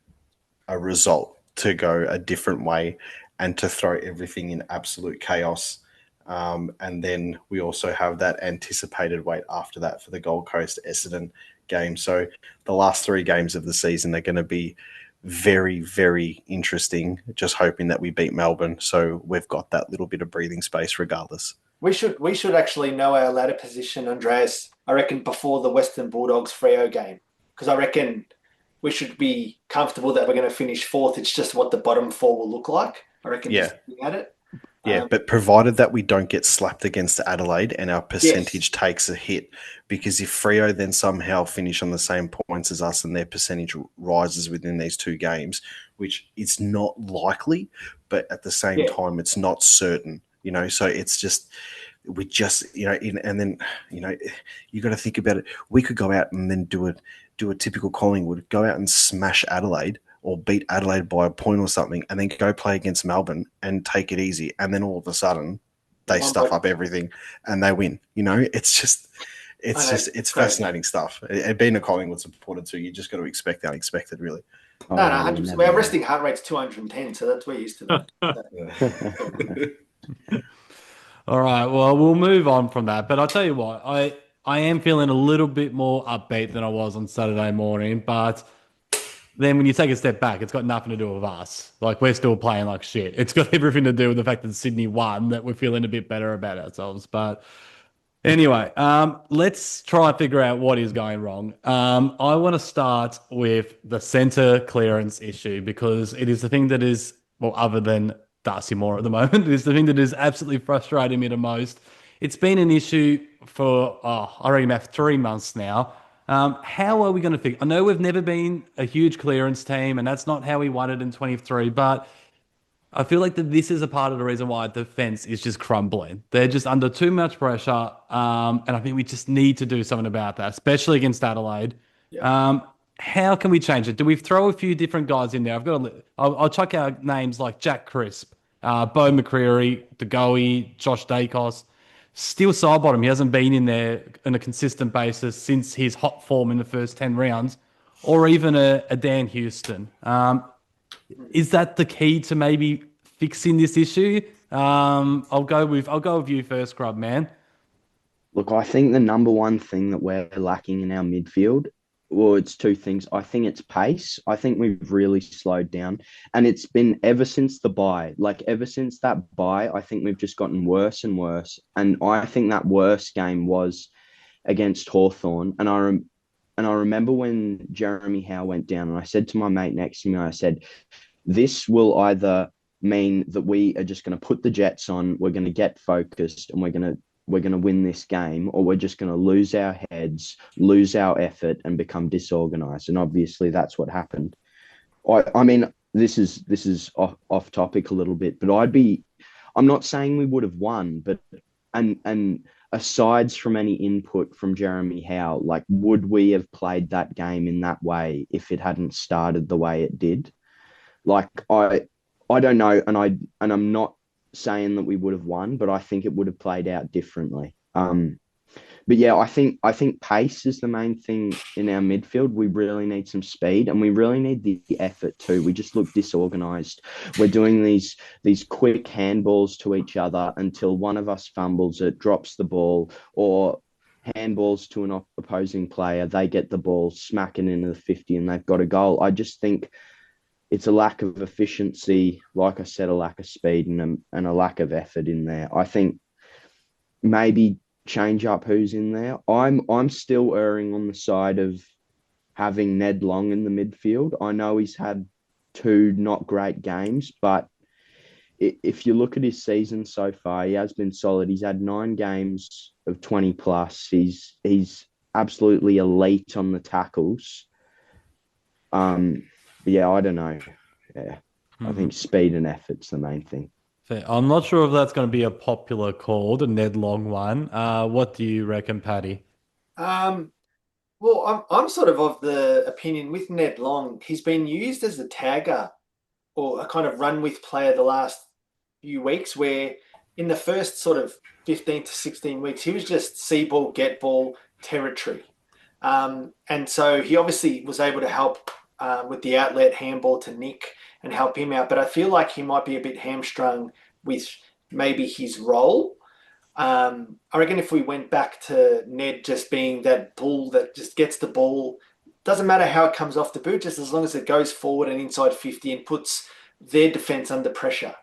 a result to go a different way and to throw everything in absolute chaos. And then we also have that anticipated wait after that for the Gold Coast Essendon game. So the last 3 games of the season are going to be very, very interesting. Just hoping that we beat Melbourne, so we've got that little bit of breathing space regardless. We should actually know our ladder position, Andreas, I reckon, before the Western Bulldogs Freo game, because I reckon we should be comfortable that we're going to finish 4th. It's just what the bottom 4 will look like, I reckon. Yeah. Just looking at it. Yeah, but provided that we don't get slapped against Adelaide and our percentage takes a hit, because if Freo then somehow finish on the same points as us and their percentage rises within these 2 games, which is not likely, but at the same time, it's not certain, so it's just, and then, you got to think about it. We could go out and then do a typical Collingwood, go out and smash Adelaide, or beat Adelaide by a point or something, and then go play against Melbourne and take it easy. And then all of a sudden they stuff up everything and they win. It's fascinating stuff. And being a Collingwood supporter too, you just got to expect the unexpected, really. No, 100%. Our resting heart rate's 210, so that's we're used to that. All right, well, we'll move on from that. But I'll tell you what, I am feeling a little bit more upbeat than I was on Saturday morning, but then when you take a step back, it's got nothing to do with us. We're still playing like shit. It's got everything to do with the fact that Sydney won, that we're feeling a bit better about ourselves. But anyway, let's try and figure out what is going wrong. I want to start with the centre clearance issue, because it is the thing that is, well, other than Darcy Moore at the moment, it is the thing that is absolutely frustrating me the most. It's been an issue for, I reckon about 3 months now. How are we going to fix? I know we've never been a huge clearance team, and that's not how we won it in 23, but I feel like that this is a part of the reason why the defense is just crumbling. They're just under too much pressure, and I think we just need to do something about that, especially against Adelaide. Yeah. How can we change it? Do we throw a few different guys in there? I'll chuck out names like Jack Crisp, Bo McCreary, DeGoey, Josh Dacos. still side bottom. He hasn't been in there on a consistent basis since his hot form in the first 10 rounds, or even a Dan Houston. Is that the key to maybe fixing this issue? I'll go with you first, Grub man. Look, I think the number one thing that we're lacking in our midfield, well, it's two things. I think it's pace. I think we've really slowed down. And it's been ever since the bye. Like, ever since that bye, I think we've just gotten worse and worse. And I think that worst game was against Hawthorn. And I remember when Jeremy Howe went down, and I said to my mate next to me, I said, this will either mean that we are just going to put the Jets on, we're going to get focused, and we're going to win this game, or we're just going to lose our heads, lose our effort, and become disorganized. And obviously that's what happened. I mean, this is off topic a little bit, but I'm not saying we would have won, but and asides from any input from Jeremy Howe, like, would we have played that game in that way if it hadn't started the way it did? Like, I don't know, and I'm not saying that we would have won, but I think it would have played out differently. But yeah, I think pace is the main thing in our midfield. We really need some speed, and we really need the effort too. We just look disorganized. We're doing these quick handballs to each other until one of us fumbles it, drops the ball, or handballs to an opposing player. They get the ball, smack it into the 50, and they've got a goal. I just think it's a lack of efficiency, like I said, a lack of speed and a lack of effort in there. I think maybe change up who's in there. I'm still erring on the side of having Ned Long in the midfield. I know he's had two not great games, but if you look at his season so far, he has been solid. He's had 9 games of 20 plus. He's absolutely elite on the tackles. Yeah, I don't know. Yeah, I think speed and effort's the main thing. Fair. I'm not sure if that's going to be a popular call, the Ned Long one. What do you reckon, Paddy? Well, I'm sort of the opinion with Ned Long, he's been used as a tagger or a kind of run with player the last few weeks, where in the first sort of 15 to 16 weeks, he was just see ball, get ball territory. And so he obviously was able to help with the outlet handball to Nick and help him out. But I feel like he might be a bit hamstrung with maybe his role. I reckon if we went back to Ned just being that bull that just gets the ball, doesn't matter how it comes off the boot, just as long as it goes forward and inside 50 and puts their defence under pressure.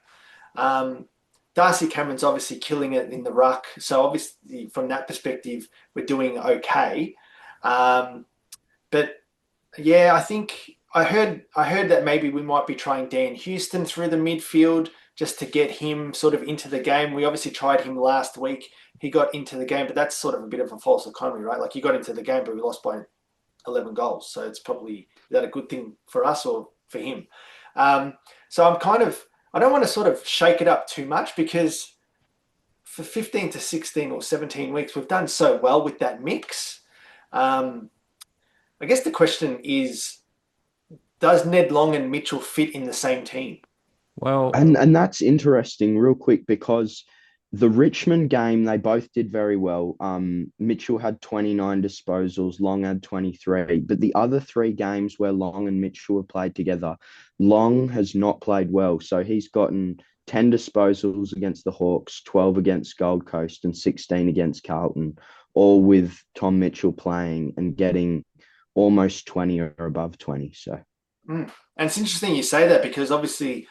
Darcy Cameron's obviously killing it in the ruck. So obviously from that perspective, we're doing okay. But yeah, I think I heard that maybe we might be trying Dan Houston through the midfield just to get him sort of into the game. We obviously tried him last week. He got into the game, but that's sort of a bit of a false economy, right? Like, he got into the game, but we lost by 11 goals. So it's probably, is that a good thing for us or for him? So I don't want to sort of shake it up too much, because for 15 to 16 or 17 weeks, we've done so well with that mix. I guess the question is, does Ned Long and Mitchell fit in the same team? Well, and that's interesting, real quick, because the Richmond game, they both did very well. Mitchell had 29 disposals, Long had 23. But the other 3 games where Long and Mitchell have played together, Long has not played well. So he's gotten 10 disposals against the Hawks, 12 against Gold Coast, and 16 against Carlton, all with Tom Mitchell playing and getting almost 20 or above 20. So, and it's interesting you say that, because obviously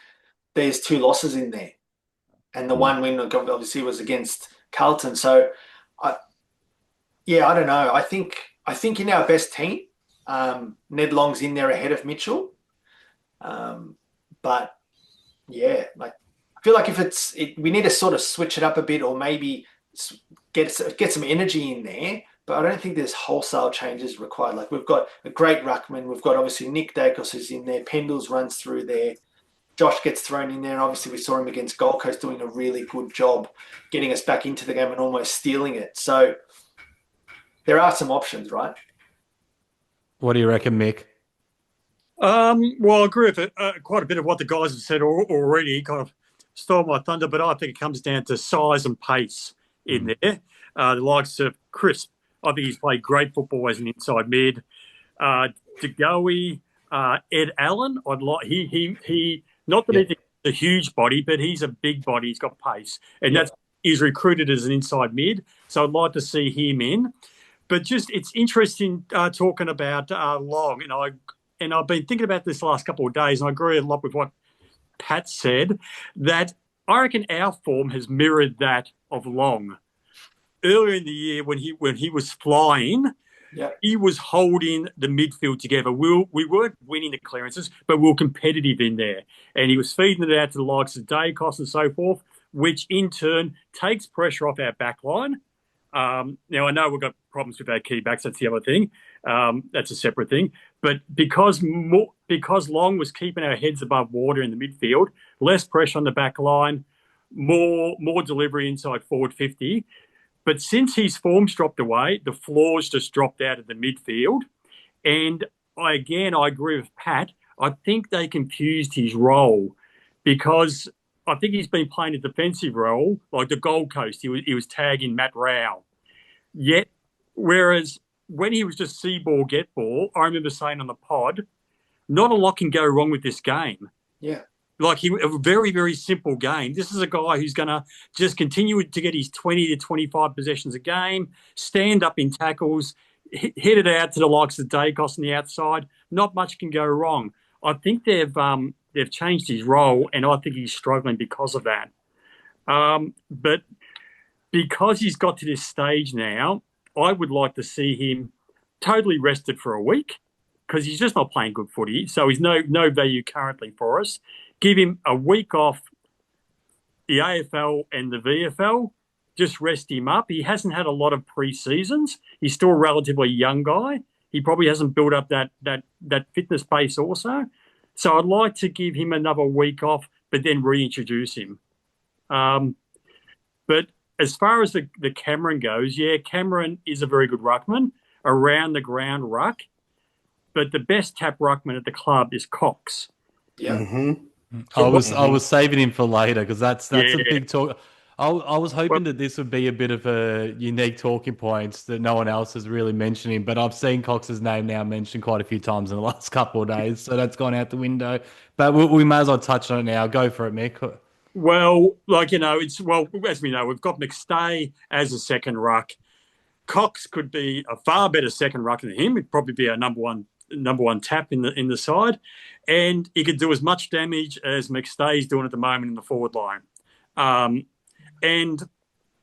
there's 2 losses in there, and the one win obviously was against Carlton. So, I don't know. I think in our best team, Ned Long's in there ahead of Mitchell. But yeah, like, I feel like if we need to sort of switch it up a bit, or maybe get some energy in there. But I don't think there's wholesale changes required. Like, we've got a great ruckman. We've got obviously Nick Dacos is in there. Pendles runs through there. Josh gets thrown in there. Obviously, we saw him against Gold Coast doing a really good job getting us back into the game and almost stealing it. So there are some options, right? what do you reckon, Mick? Well, I agree with it. Quite a bit of what the guys have said already kind of stole my thunder, but I think it comes down to size and pace in there. The likes of Crisp. I think he's played great football as an inside mid. DeGoey, Ed Allen. I'd like he. Not that he's a huge body, but he's a big body. He's got pace, and he's recruited as an inside mid. So I'd like to see him in. But just it's interesting talking about Long, and I've been thinking about this the last couple of days, and I agree a lot with what Pat said. That I reckon our form has mirrored that of Long. Earlier in the year, when he was flying, he was holding the midfield together. We weren't winning the clearances, but we were competitive in there, and he was feeding it out to the likes of Dacos and so forth, which in turn takes pressure off our back line. Now, I know we've got problems with our key backs. That's the other thing. That's a separate thing. But because Long was keeping our heads above water in the midfield, less pressure on the back line, more delivery inside forward 50. But since his form's dropped away, the floor's just dropped out of the midfield. And I agree with Pat. I think they confused his role because I think he's been playing a defensive role, like the Gold Coast. He was tagging Matt Rao. Yet, whereas when he was just see ball, get ball, I remember saying on the pod, not a lot can go wrong with this game. Yeah. Like a very, very simple game. This is a guy who's going to just continue to get his 20 to 25 possessions a game, stand up in tackles, hit it out to the likes of Dacos on the outside. Not much can go wrong. I think they've changed his role, and I think he's struggling because of that. But because he's got to this stage now, I would like to see him totally rested for a week because he's just not playing good footy. So he's no value currently for us. Give him a week off the AFL and the VFL. Just rest him up. He hasn't had a lot of pre-seasons. He's still a relatively young guy. He probably hasn't built up that fitness base also. So I'd like to give him another week off, but then reintroduce him. But as far as the Cameron goes, Cameron is a very good ruckman, around the ground ruck. But the best tap ruckman at the club is Cox. Yeah. Mm-hmm. I was saving him for later because that's a big talk. I was hoping that this would be a bit of a unique talking point that no one else has really mentioning, but I've seen Cox's name now mentioned quite a few times in the last couple of days, so that's gone out the window. But we may as well touch on it now. Go for it, Mick. Well, as we know, we've got McStay as a second ruck. Cox could be a far better second ruck than him. He'd probably be a number one tap in the side, and he could do as much damage as McStay's doing at the moment in the forward line. And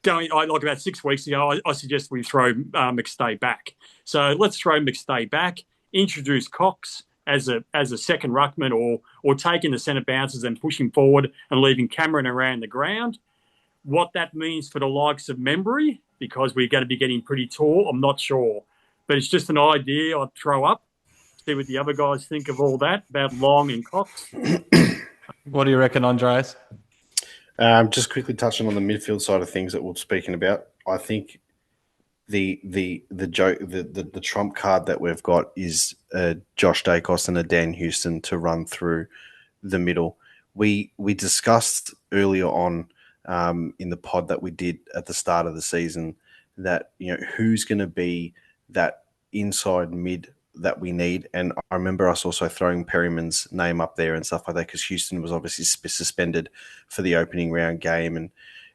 like about 6 weeks ago, I suggest we throw McStay back. So let's throw McStay back, introduce Cox as a second ruckman, or taking the centre bounces and pushing forward and leaving Cameron around the ground. What that means for the likes of Membry, because we're going to be getting pretty tall, I'm not sure. But it's just an idea I'd throw up. See what the other guys think of all that, about Long and Cox. What do you reckon, Andreas? Just quickly touching on the midfield side of things that we're speaking about, I think the trump card that we've got is Josh Dacos and a Dan Houston to run through the middle. We discussed earlier on in the pod that we did at the start of the season that who's going to be that inside mid that we need. And I remember us also throwing Perryman's name up there and stuff like that because Houston was obviously suspended for the opening round game. And,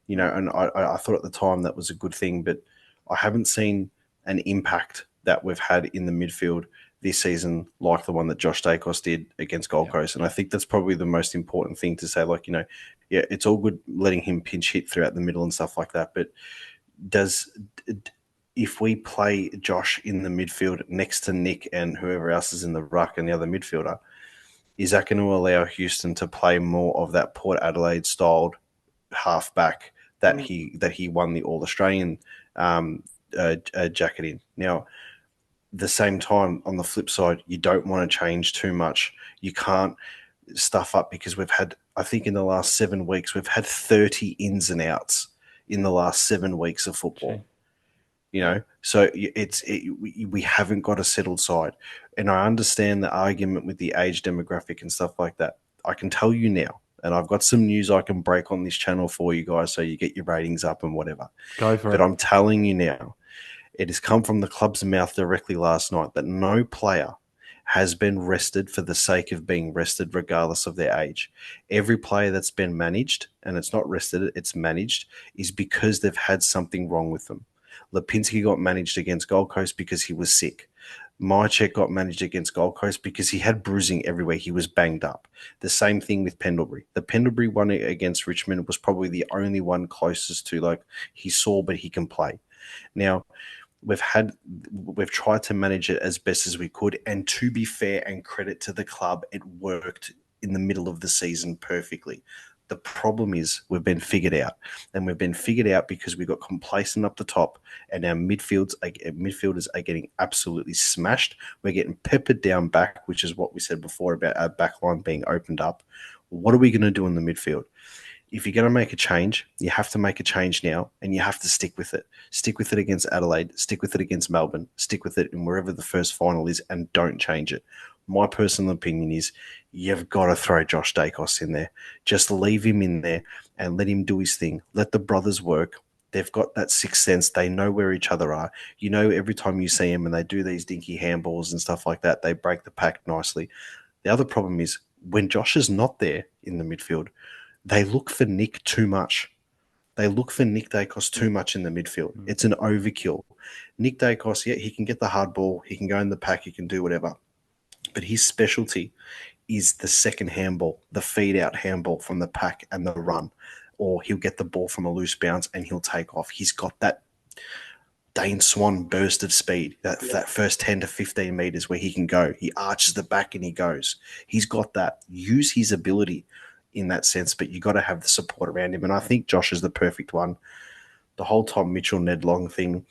and I thought at the time that was a good thing, but I haven't seen an impact that we've had in the midfield this season like the one that Josh Dacos did against Gold Coast. And I think that's probably the most important thing to say, it's all good letting him pinch hit throughout the middle and stuff like that. But if we play Josh in the midfield next to Nick and whoever else is in the ruck and the other midfielder, is that going to allow Houston to play more of that Port Adelaide styled halfback that he won the All Australian jacket in? Now, the same time, on the flip side, you don't want to change too much. You can't stuff up because we've had, I think in the last 7 weeks, we've had 30 ins and outs in the last 7 weeks of football. Okay. So we haven't got a settled side. And I understand the argument with the age demographic and stuff like that. I can tell you now, and I've got some news I can break on this channel for you guys so you get your ratings up and whatever. Go for But it. I'm telling you now, it has come from the club's mouth directly last night that no player has been rested for the sake of being rested regardless of their age. Every player that's been managed, and it's not rested, it's managed, is because they've had something wrong with them. Lipinski got managed against Gold Coast because he was sick. Mychek got managed against Gold Coast because he had bruising everywhere. He was banged up. The same thing with Pendlebury. The Pendlebury one against Richmond was probably the only one closest to like he's sore but he can play. Now, we've tried to manage it as best as we could, and to be fair and credit to the club, it worked in the middle of the season perfectly. The problem is we've been figured out, and we've been figured out because we got complacent up the top, and our midfielders are getting absolutely smashed. We're getting peppered down back, which is what we said before about our back line being opened up. What are we going to do in the midfield? If you're going to make a change, you have to make a change now, and you have to stick with it. Stick with it against Adelaide, stick with it against Melbourne, stick with it in wherever the first final is, and don't change it. My personal opinion is you've got to throw Josh Dacos in there. Just leave him in there and let him do his thing. Let the brothers work. They've got that sixth sense. They know where each other are. You know, every time you see them and they do these dinky handballs and stuff like that, they break the pack nicely. The other problem is when Josh is not there in the midfield, they look for Nick too much. They look for Nick Dacos too much in the midfield. It's an overkill. Nick Dacos, yeah, he can get the hard ball. He can go in the pack. He can do whatever. But his specialty is the second handball, the feed-out handball from the pack and the run. Or he'll get the ball from a loose bounce and he'll take off. He's got that Dane Swan burst of speed, that first 10 to 15 meters where he can go. He arches the back and he goes. He's got that. Use his ability in that sense, but you got to have the support around him. And I think Josh is the perfect one. The whole Tom Mitchell, Ned Long thing,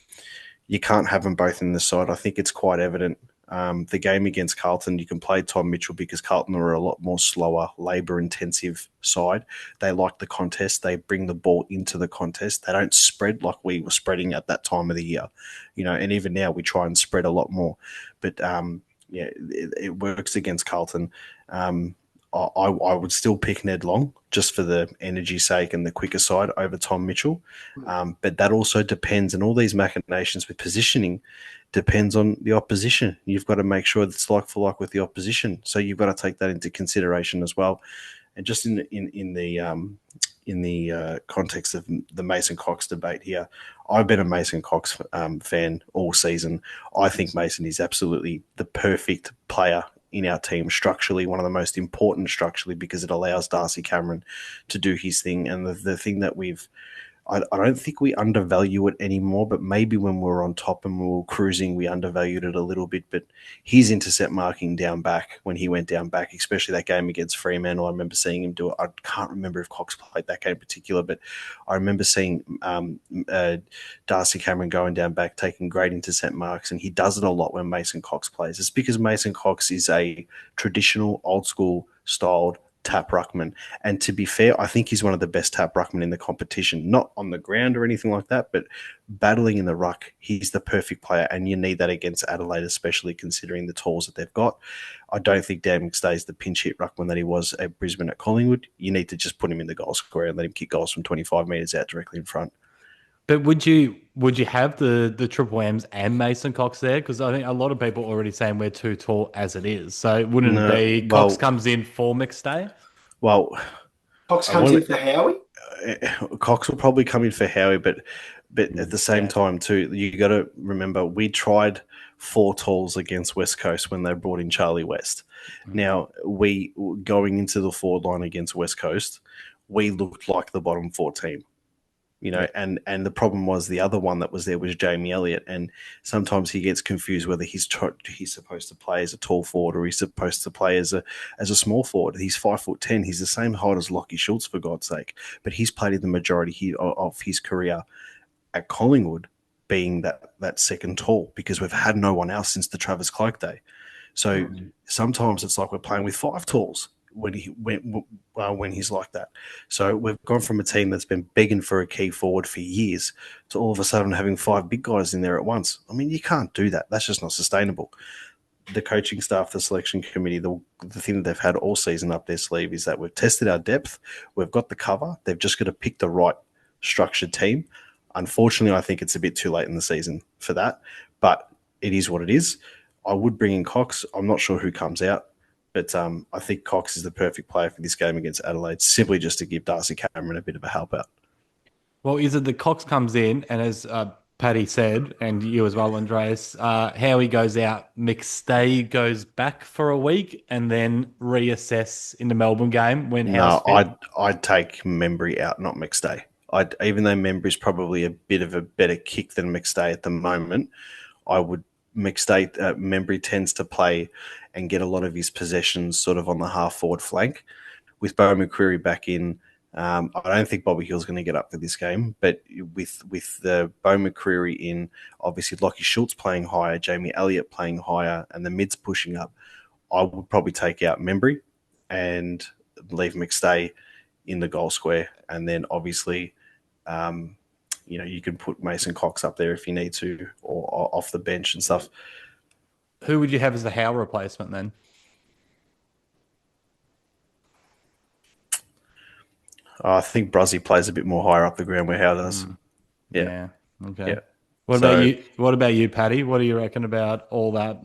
you can't have them both in the side. I think it's quite evident. The game against Carlton, you can play Tom Mitchell because Carlton are a lot more slower, labour-intensive side. They like the contest. They bring the ball into the contest. They don't spread like we were spreading at that time of the year. You know, and even now we try and spread a lot more. But, it works against Carlton. I would still pick Ned Long just for the energy sake and the quicker side over Tom Mitchell. But that also depends, and all these machinations with positioning depends on the opposition. You've got to make sure that it's like for like with the opposition. So you've got to take that into consideration as well. And just in the context of the Mason Cox debate here, I've been a Mason Cox fan all season. I think Mason is absolutely the perfect player in our team structurally, one of the most important structurally, because it allows Darcy Cameron to do his thing. And the thing that I don't think we undervalue it anymore, but maybe when we were on top and we were cruising, we undervalued it a little bit. But his intercept marking down back, when he went down back, especially that game against Fremantle, I remember seeing him do it. I can't remember if Cox played that game in particular, but I remember seeing Darcy Cameron going down back, taking great intercept marks, and he does it a lot when Mason Cox plays. It's because Mason Cox is a traditional, old-school styled tap ruckman, and to be fair, I think he's one of the best tap ruckmen in the competition. Not on the ground or anything like that, but battling in the ruck, he's the perfect player, and you need that against Adelaide, especially considering the tools that they've got. I don't think Dan McStay's the pinch hit ruckman that he was at Brisbane at Collingwood. You need to just put him in the goal square and let him kick goals from 25 metres out directly in front. But would you have the Triple M's and Mason Cox there? Because I think a lot of people are already saying we're too tall as it is. So wouldn't it be Cox comes in for McStay? Well, Cox comes in for Howie? Cox will probably come in for Howie, but at the same time too, you got to remember we tried 4 talls against West Coast when they brought in Charlie West. Now, we going into the forward line against West Coast, we looked like the bottom 4 team. You know, and the problem was the other one that was there was Jamie Elliott, and sometimes he gets confused whether he's supposed to play as a tall forward or he's supposed to play as a small forward. He's 5'10". He's the same height as Lockie Schultz, for God's sake, but he's played in the majority of his career at Collingwood being that second tall, because we've had no one else since the Travis Cloak day. So sometimes it's like we're playing with 5 talls when he's like that. So we've gone from a team that's been begging for a key forward for years to all of a sudden having 5 big guys in there at once. I mean, you can't do that. That's just not sustainable. the coaching staff, the selection committee, the thing that they've had all season up their sleeve is that we've tested our depth, we've got the cover, they've just got to pick the right structured team. Unfortunately, I think it's a bit too late in the season for that, but it is what it is. I would bring in Cox. I'm not sure who comes out, but I think Cox is the perfect player for this game against Adelaide, simply just to give Darcy Cameron a bit of a help out. Well, is it the Cox comes in, and as Paddy said, and you as well, Andreas, Howie goes out, McStay goes back for a week, and then reassess in the Melbourne game when Howe's fit? I'd take Membry out, not McStay. Even though Membry's probably a bit of a better kick than McStay at the moment, I would Membry tends to play and get a lot of his possessions sort of on the half forward flank. With Bo McCreary back in, I don't think Bobby Hill's going to get up for this game, but with the Bo McCreary in, obviously Lockie Schultz playing higher, Jamie Elliott playing higher, and the mids pushing up, I would probably take out Membry and leave McStay in the goal square, and then obviously, you can put Mason Cox up there if you need to, or off the bench and stuff. Who would you have as the Howe replacement then? I think Bruzzy plays a bit more higher up the ground where Howe does. Yeah. Okay. Yeah. What about you, Paddy? What do you reckon about all that?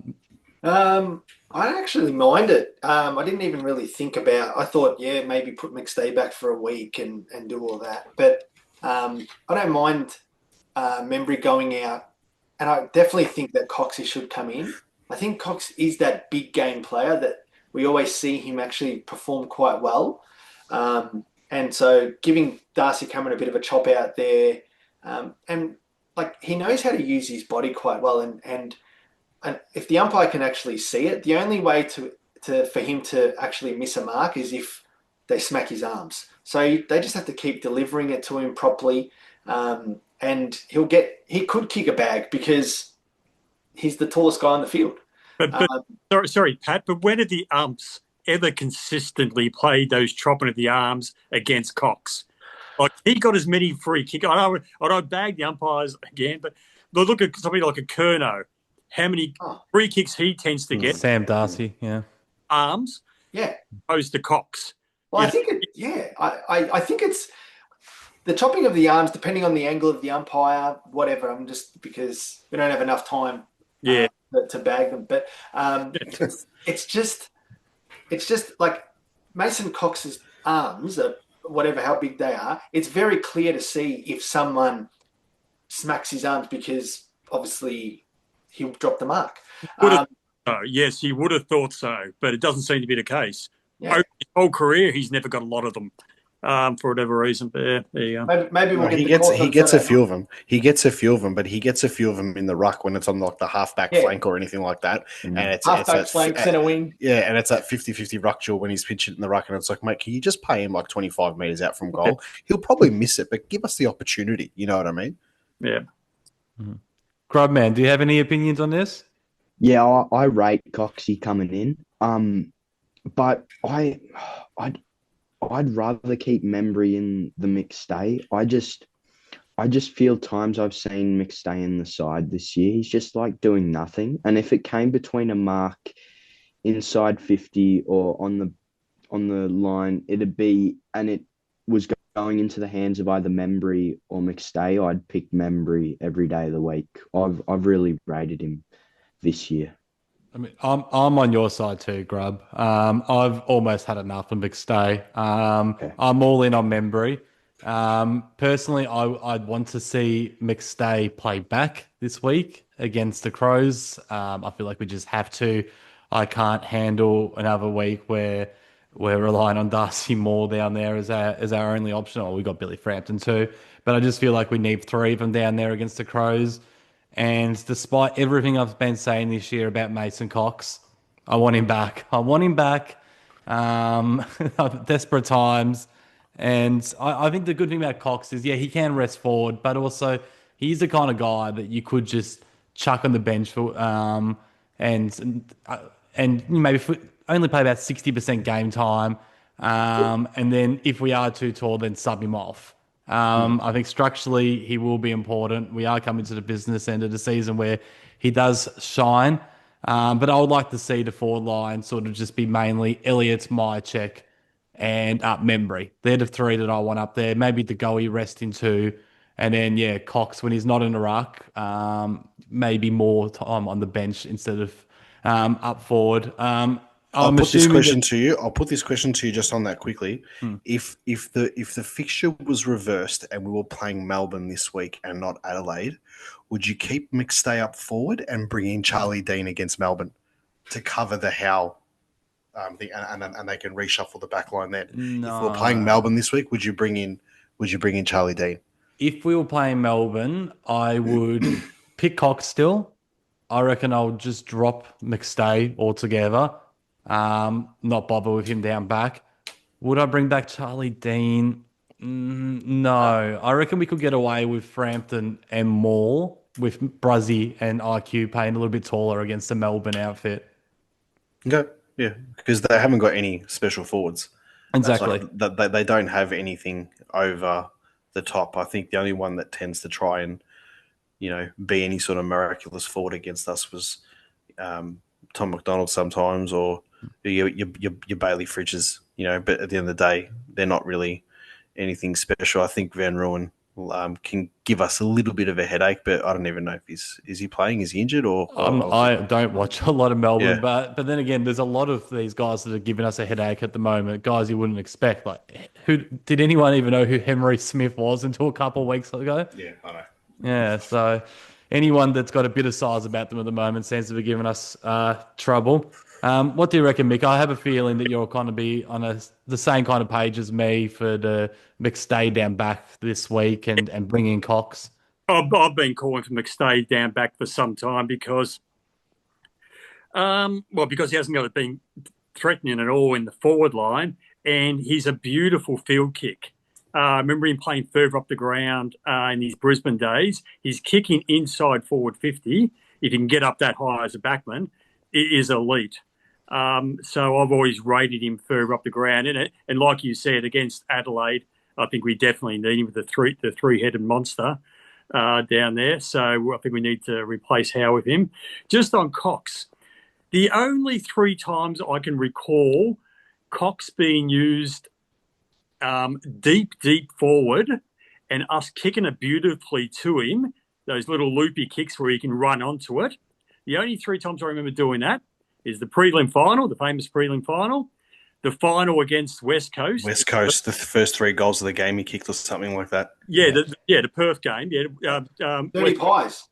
I actually mind it. I didn't even really think about. I thought, maybe put McStay back for a week and do all that. But I don't mind Membry going out, and I definitely think that Coxie should come in. I think Cox is that big game player that we always see him actually perform quite well. And so giving Darcy Cameron a bit of a chop out there, and like he knows how to use his body quite well, and if the umpire can actually see it, the only way for him to actually miss a mark is if they smack his arms. So they just have to keep delivering it to him properly, and he could kick a bag because he's the tallest guy on the field. But sorry, Pat, but when did the umps ever consistently played those chopping of the arms against Cox? Like he got as many free kicks. I don't bag the umpires again, but look at somebody like a Curnow. How many free kicks he tends to get? Sam Darcy, yeah. Arms, opposed to Cox. Well, I think I think it's the chopping of the arms, depending on the angle of the umpire, whatever. I'm just because we don't have enough time, to bag them. But it's just like Mason Cox's arms, whatever how big they are. It's very clear to see if someone smacks his arms because obviously he'll drop the mark. Yes, he would have thought so, but it doesn't seem to be the case. Yeah. His whole career, he's never got a lot of them for whatever reason. But there you go. Maybe we'll he gets a few of them. He gets a few of them, but he gets a few of them in the ruck when it's on like the halfback flank or anything like that. And it's halfback flank, centre wing. Yeah, and it's that 50-50 ruck duel when he's pitching in the ruck, and it's like, mate, can you just pay him like 25 metres out from goal? He'll probably miss it, but give us the opportunity. You know what I mean? Yeah. Mm-hmm. Grubman, do you have any opinions on this? Yeah, I rate Coxie coming in. But I'd rather keep Membry in the McStay. I just feel times I've seen McStay in the side this year, he's just like doing nothing. And if it came between a mark inside 50 or on the line, it was going into the hands of either Membry or McStay, I'd pick Membry every day of the week. I've really rated him this year. I mean, I'm on your side too, Grub. I've almost had enough of McStay. I'm all in on Membry. Personally, I'd want to see McStay play back this week against the Crows. I feel like we just have to. I can't handle another week where we're relying on Darcy Moore down there as our only option. Or we've got Billy Frampton too. But I just feel like we need three of them down there against the Crows. And despite everything I've been saying this year about Mason Cox, I want him back. Desperate times. And I think the good thing about Cox is, he can rest forward, but also he's the kind of guy that you could just chuck on the bench for, and maybe only play about 60% game time. And then if we are too tall, then sub him off. I think structurally he will be important. We are coming to the business end of the season where he does shine. But I would like to see the forward line sort of just be mainly Elliott, Myercheck, and Membry. They're the three that I want up there. Maybe the goalie rest in two. And then, yeah, Cox, when he's not in the ruck, maybe more time on the bench instead of up forward. I'll I'm put this assuming question to you. I'll put this question to you just on that quickly. If the fixture was reversed and we were playing Melbourne this week and not Adelaide, would you keep McStay up forward and bring in Charlie Dean against Melbourne to cover the Howe thing, and they can reshuffle the back line then? No. If we're playing Melbourne this week, would you bring in Charlie Dean? If we were playing Melbourne, I would pick Cox still. I reckon I'll just drop McStay altogether. Not bother with him down back. Would I bring back Charlie Dean? No. I reckon we could get away with Frampton and Moore with Bruzzy and IQ playing a little bit taller against the Melbourne outfit. Okay, yeah, because they haven't got any special forwards. Exactly. They don't have anything over the top. I think the only one that tends to try and, be any sort of miraculous forward against us was Tom McDonald sometimes, or your Bailey Fridges, but at the end of the day, they're not really anything special. I think Van Rooyen can give us a little bit of a headache, but I don't even know if is he playing? Is he injured? I don't watch a lot of Melbourne, Yeah. but then again, there's a lot of these guys that are giving us a headache at the moment. Guys you wouldn't expect. Like, who did anyone even know who Henry Smith was until a couple of weeks ago? Yeah, I know. Yeah, so anyone that's got a bit of size about them at the moment seems to be giving us trouble. What do you reckon, Mick? I have a feeling that you'll kind of be on the same kind of page as me for the McStay down back this week and bring in Cox. I've been calling for McStay down back for some time because he hasn't been threatening at all in the forward line, and he's a beautiful field kick. I remember him playing further up the ground in his Brisbane days. He's kicking inside forward 50. If he can get up that high as a backman, it is elite. So I've always rated him further up the ground in it. And like you said, against Adelaide, I think we definitely need him with the three-headed monster down there. So I think we need to replace Howe with him. Just on Cox, the only 3 times I can recall Cox being used deep forward and us kicking it beautifully to him, those little loopy kicks where he can run onto it. The only 3 times I remember doing that is the prelim final, the famous prelim final, the final against West Coast. West Coast, the first 3 goals of the game he kicked or something like that. Yeah, the Perth game. Yeah, Dirty Pies.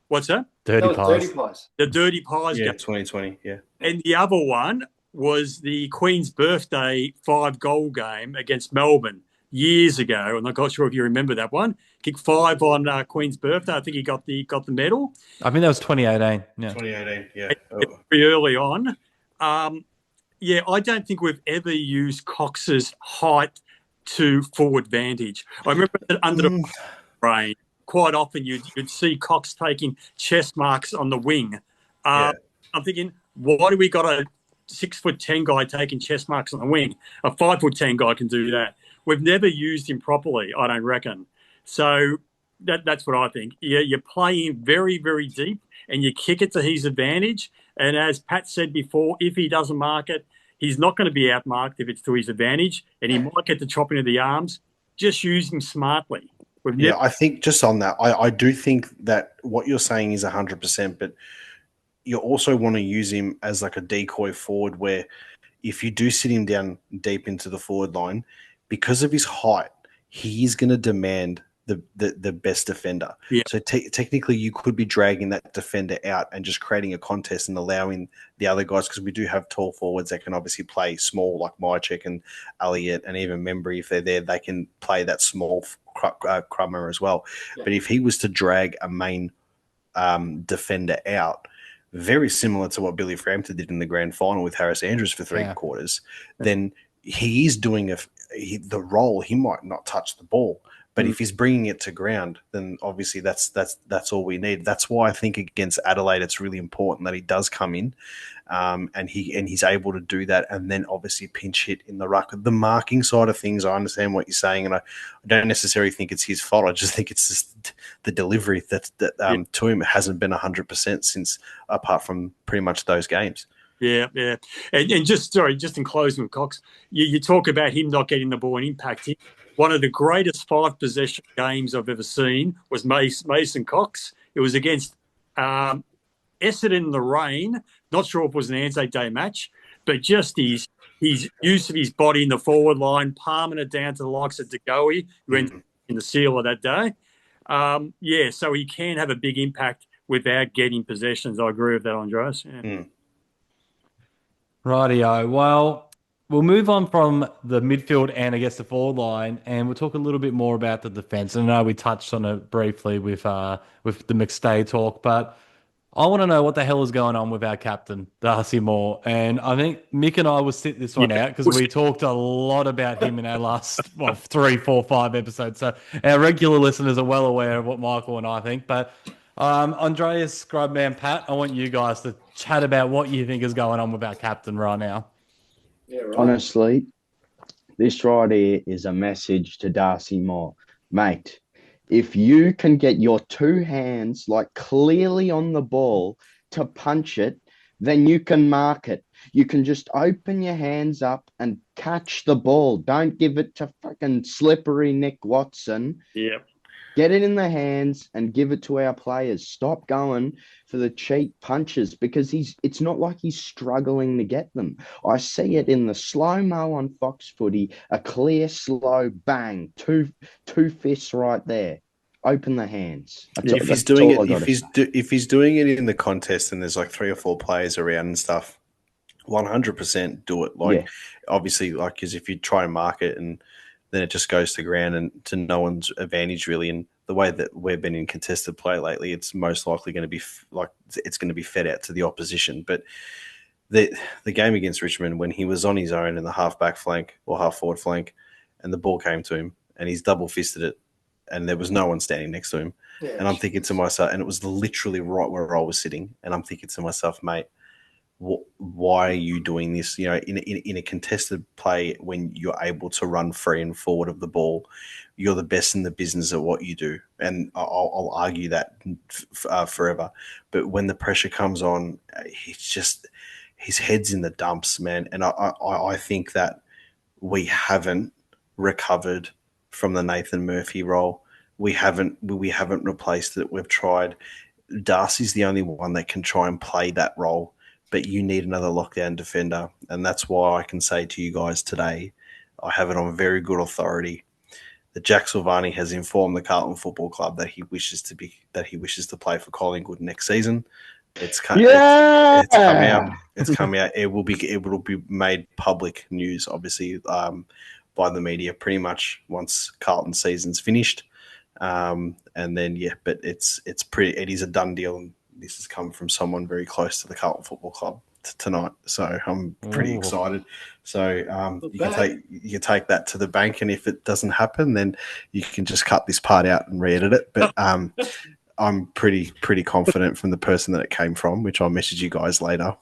What's that? Dirty That was Pies. Dirty Pies. The Dirty Pies Yeah, game. 2020, yeah. And the other one was the Queen's Birthday 5-goal game against Melbourne years ago. And I'm not sure if you remember that one. Kicked 5 on Queen's Birthday. I think he got the medal. I think that was 2018. Yeah. 2018, yeah. Pretty early on. I don't think we've ever used Cox's height to full advantage. I remember that under the brain, quite often you'd see Cox taking chest marks on the wing. I'm thinking, why do we got a 6'10" guy taking chest marks on the wing? A 5'10" guy can do that. We've never used him properly, I don't reckon. So that's what I think. Yeah, you play him very, very deep and you kick it to his advantage. And as Pat said before, if he doesn't mark it, he's not going to be outmarked if it's to his advantage, and he might get the chopping of the arms. Just use him smartly. I think just on that, I do think that what you're saying is 100%, but you also want to use him as like a decoy forward where if you do sit him down deep into the forward line, because of his height, he is going to demand the best defender. Yeah. So technically you could be dragging that defender out and just creating a contest and allowing the other guys, because we do have tall forwards that can obviously play small, like Myercheck and Elliott, and even Membry, if they're there, they can play that small crummer as well. Yeah. But if he was to drag a main defender out, very similar to what Billy Frampton did in the grand final with Harris Andrews for 3 quarters, then he is doing the role. He might not touch the ball, But if he's bringing it to ground, then obviously that's all we need. That's why I think against Adelaide, it's really important that he does come in, and he's able to do that, and then obviously pinch hit in the ruck. The marking side of things, I understand what you're saying, and I don't necessarily think it's his fault. I just think it's just the delivery that to him hasn't been 100% since, apart from pretty much those games. Yeah. And just in closing with Cox, you talk about him not getting the ball and impacting. One of the greatest 5-possession games I've ever seen was Mason Cox. It was against Essendon in the rain. Not sure if it was an Anzac Day match, but just his use of his body in the forward line, palming it down to the likes of De Goey, who went in the sealer that day. So he can have a big impact without getting possessions. I agree with that, Andreas. Yeah. Rightio. Well, we'll move on from the midfield and I guess the forward line, and we'll talk a little bit more about the defence. And I know we touched on it briefly with the McStay talk, but I want to know what the hell is going on with our captain, Darcy Moore. And I think Mick and I will sit this one out because we talked a lot about him in our last 3, 4, 5 episodes. So our regular listeners are well aware of what Michael and I think. But Andreas, Grubman, Pat, I want you guys to chat about what you think is going on with our captain right now. Yeah, right. Honestly, this right here is a message to Darcy Moore. Mate, if you can get your 2 hands like clearly on the ball to punch it, then you can mark it. You can just open your hands up and catch the ball. Don't give it to fucking slippery Nick Watson. Yep. Get it in the hands and give it to our players. Stop going for the cheap punches because it's not like he's struggling to get them. I see it in the slow-mo on Fox Footy, a clear, slow bang, two fists right there. Open the hands. If he's doing it in the contest and there's like 3 or 4 players around and stuff, 100% do it. Obviously, because if you try and mark it and then it just goes to ground and to no one's advantage really. And the way that we've been in contested play lately, it's most likely going to be it's going to be fed out to the opposition. But the game against Richmond, when he was on his own in the half-back flank or half-forward flank and the ball came to him and he's double-fisted it and there was no one standing next to him. Yeah. And I'm thinking to myself, and it was literally right where I was sitting, and I'm thinking to myself, mate, why are you doing this? In a contested play, when you're able to run free and forward of the ball, you're the best in the business at what you do. And I'll argue that forever. But when the pressure comes on, his head's in the dumps, man. And I think that we haven't recovered from the Nathan Murphy role. We haven't replaced it. We've tried. Darcy's the only one that can try and play that role. But you need another lockdown defender. And that's why I can say to you guys today, I have it on very good authority, that Jack Silvani has informed the Carlton Football Club that he wishes to play for Collingwood next season. It's come out. It's come out. It will be made public news, obviously, by the media pretty much once Carlton season's finished. And then but it is a done deal. And this has come from someone very close to the Carlton Football Club tonight, so I'm pretty excited. So you can take that to the bank, and if it doesn't happen, then you can just cut this part out and re-edit it. But I'm pretty confident from the person that it came from, which I'll message you guys later.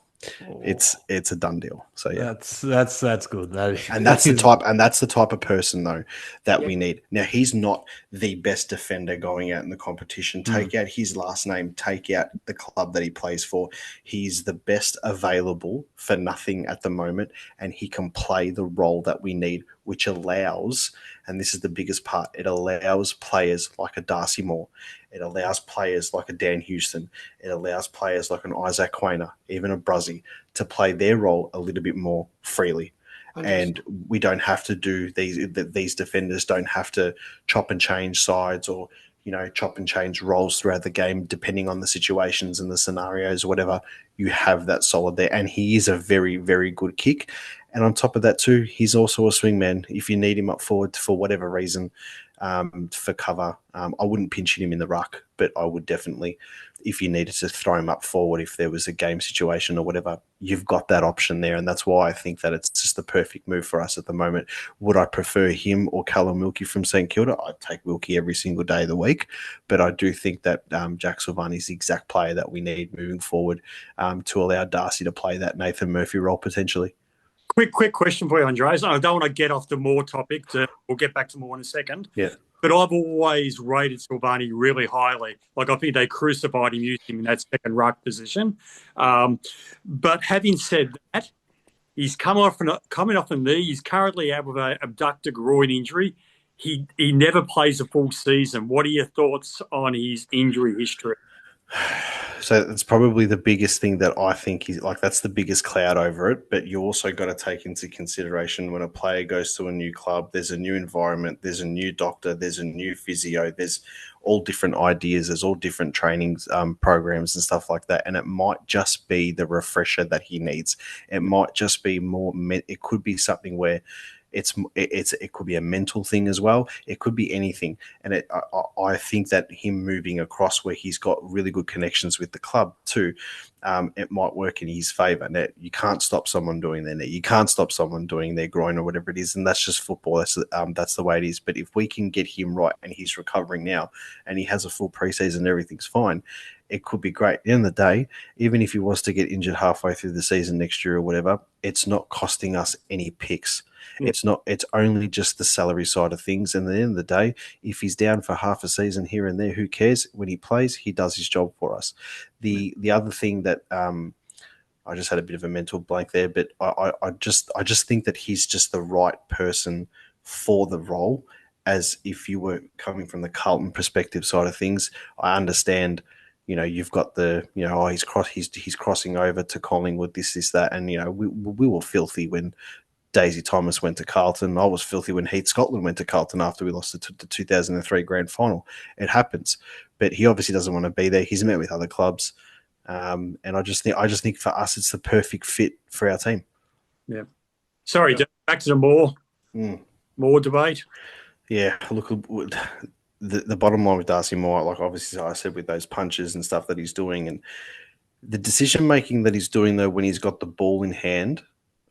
It's a done deal. So yeah, that's good. That's the type of person though that we need. Now he's not the best defender going out in the competition. Take out his last name. Take out the club that he plays for. He's the best available for nothing at the moment, and he can play the role that we need, which allows, and this is the biggest part, it allows players like a Darcy Moore. It allows players like a Dan Houston. It allows players like an Isaac Quainer, even a Bruzzy, to play their role a little bit more freely. And we don't have to do these defenders don't have to chop and change sides or, chop and change roles throughout the game, depending on the situations and the scenarios, whatever. You have that solid there. And he is a very, very good kick. And on top of that too, he's also a swingman. If you need him up forward for whatever reason, for cover. I wouldn't pinch him in the ruck, but I would definitely, if you needed to throw him up forward, if there was a game situation or whatever, you've got that option there. And that's why I think that it's just the perfect move for us at the moment. Would I prefer him or Callum Wilkie from St Kilda? I'd take Wilkie every single day of the week. But I do think that Jack Silvani is the exact player that we need moving forward to allow Darcy to play that Nathan Murphy role potentially. Quick question for you, Andreas. I don't want to get off the Moore topic. We'll get back to Moore in a second. Yeah. But I've always rated Silvani really highly. Like, I think they crucified him using him in that second ruck position. But having said that, he's coming off a knee. He's currently out with an abductor groin injury. He never plays a full season. What are your thoughts on his injury history? So it's probably the biggest thing that I think is like, that's the biggest cloud over it. But you also got to take into consideration when a player goes to a new club, there's a new environment, there's a new doctor, there's a new physio, there's all different ideas, there's all different trainings, programs and stuff like that. And it might just be the refresher that he needs. It might just be more, it could be something where it could be a mental thing as well. It could be anything. And I think that him moving across where he's got really good connections with the club too, it might work in his favour. Now, you can't stop someone doing their knee. You can't stop someone doing their groin or whatever it is. And that's just football. That's the way it is. But if we can get him right and he's recovering now and he has a full preseason and everything's fine, it could be great. At the end of the day, even if he was to get injured halfway through the season next year or whatever, it's not costing us any picks. Yeah. It's only just the salary side of things. And at the end of the day, if he's down for half a season here and there, who cares? When he plays, he does his job for us. The other thing that I just had a bit of a mental blank there, but I just think that he's just the right person for the role. As if you were coming from the Carlton perspective side of things, I understand. You know, you've got the, you know, he's crossing over to Collingwood, this, that. And, you know, we were filthy when Daisy Thomas went to Carlton. I was filthy when Heath Scotland went to Carlton after we lost the 2003 grand final. It happens. But he obviously doesn't want to be there. He's met with other clubs. And I just think for us, it's the perfect fit for our team. Yeah. Sorry, back to the Moore debate. Yeah, look, the bottom line with Darcy Moore, like obviously I said, with those punches and stuff that he's doing and the decision making that he's doing though when he's got the ball in hand,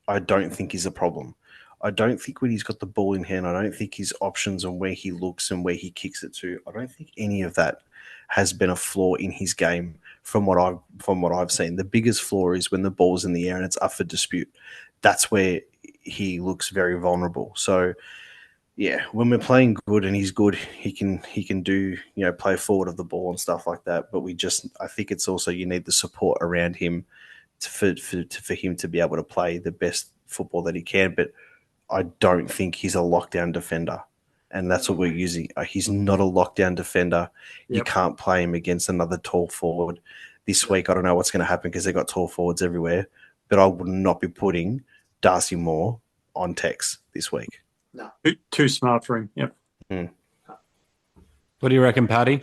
I don't think is a problem. I don't think when he's got the ball in hand, I don't think his options and where he looks and where he kicks it to, I don't think any of that has been a flaw in his game from what I've seen. The biggest flaw is when the ball's in the air and it's up for dispute. That's where he looks very vulnerable. So yeah, when we're playing good and he's good, he can do, you know, play forward of the ball and stuff like that. But I think it's also you need the support around him for him to be able to play the best football that he can. But I don't think he's a lockdown defender, and that's what we're using. He's not a lockdown defender. Yep. You can't play him against another tall forward. This week, I don't know what's going to happen because they've got tall forwards everywhere. But I would not be putting Darcy Moore on Tex this week. No, too smart for him. Yep. What do you reckon, Paddy?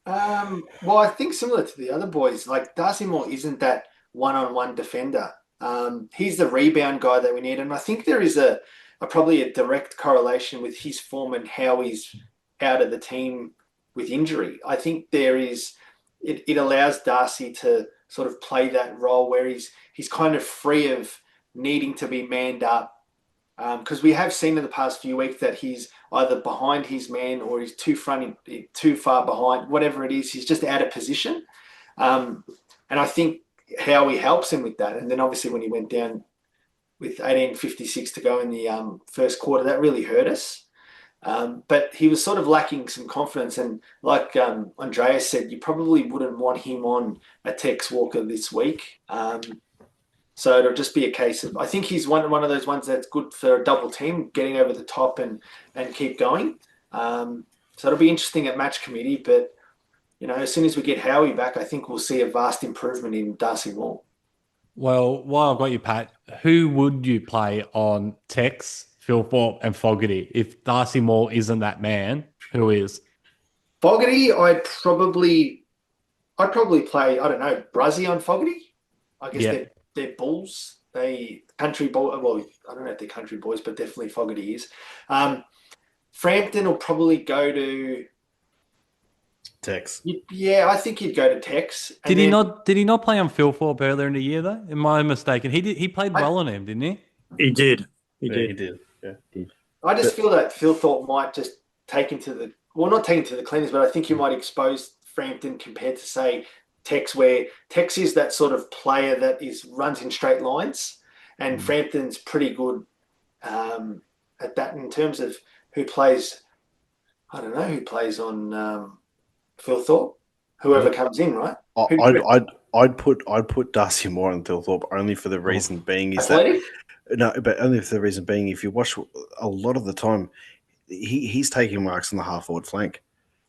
Well, I think similar to the other boys, like Darcy Moore isn't that one-on-one defender. He's the rebound guy that we need, and I think there is probably a direct correlation with his form and how he's out of the team with injury. I think there is. It allows Darcy to sort of play that role where he's kind of free of needing to be manned up. Because we have seen in the past few weeks that he's either behind his man or he's too far behind, whatever it is, he's just out of position. And I think Howie helps him with that. And then obviously when he went down with 18:56 to go in the first quarter, that really hurt us. But he was sort of lacking some confidence. And like Andreas said, you probably wouldn't want him on a Tex Walker this week. So it'll just be a case of, I think he's one of those ones that's good for a double team, getting over the top and keep going. So it'll be interesting at match committee, but you know, as soon as we get Howie back, I think we'll see a vast improvement in Darcy Moore. Well, while I've got you, Pat, who would you play on Tex, Phil Thorpe and Fogarty? If Darcy Moore isn't that man, who is? Fogarty, I'd probably play, I don't know, Bruzzy on Fogarty. I guess they're Bulls. They country boy. Well, I don't know if they're country boys, but definitely Fogarty is. Frampton will probably go to. Tex. Yeah, I think he'd go to Tex. And Did he then- not? Did he not play on Phil Thorpe earlier in the year though? Am I mistaken? He did. He played well on him, didn't he? He did. He Yeah, did. he did. Yeah. I just feel that Phil Thorpe might just take him to the not take him to the cleaners, but I think he might expose Frampton compared to say Tex, where Tex is that sort of player that runs in straight lines, and Frampton's pretty good at that in terms of who plays. I don't know who plays on Phil Thorpe. Whoever comes in, right? I'd put Darcy Moore on Thorpe only for the reason being is Athletic? but only for the reason being, if you watch a lot of the time, he's taking marks on the half forward flank.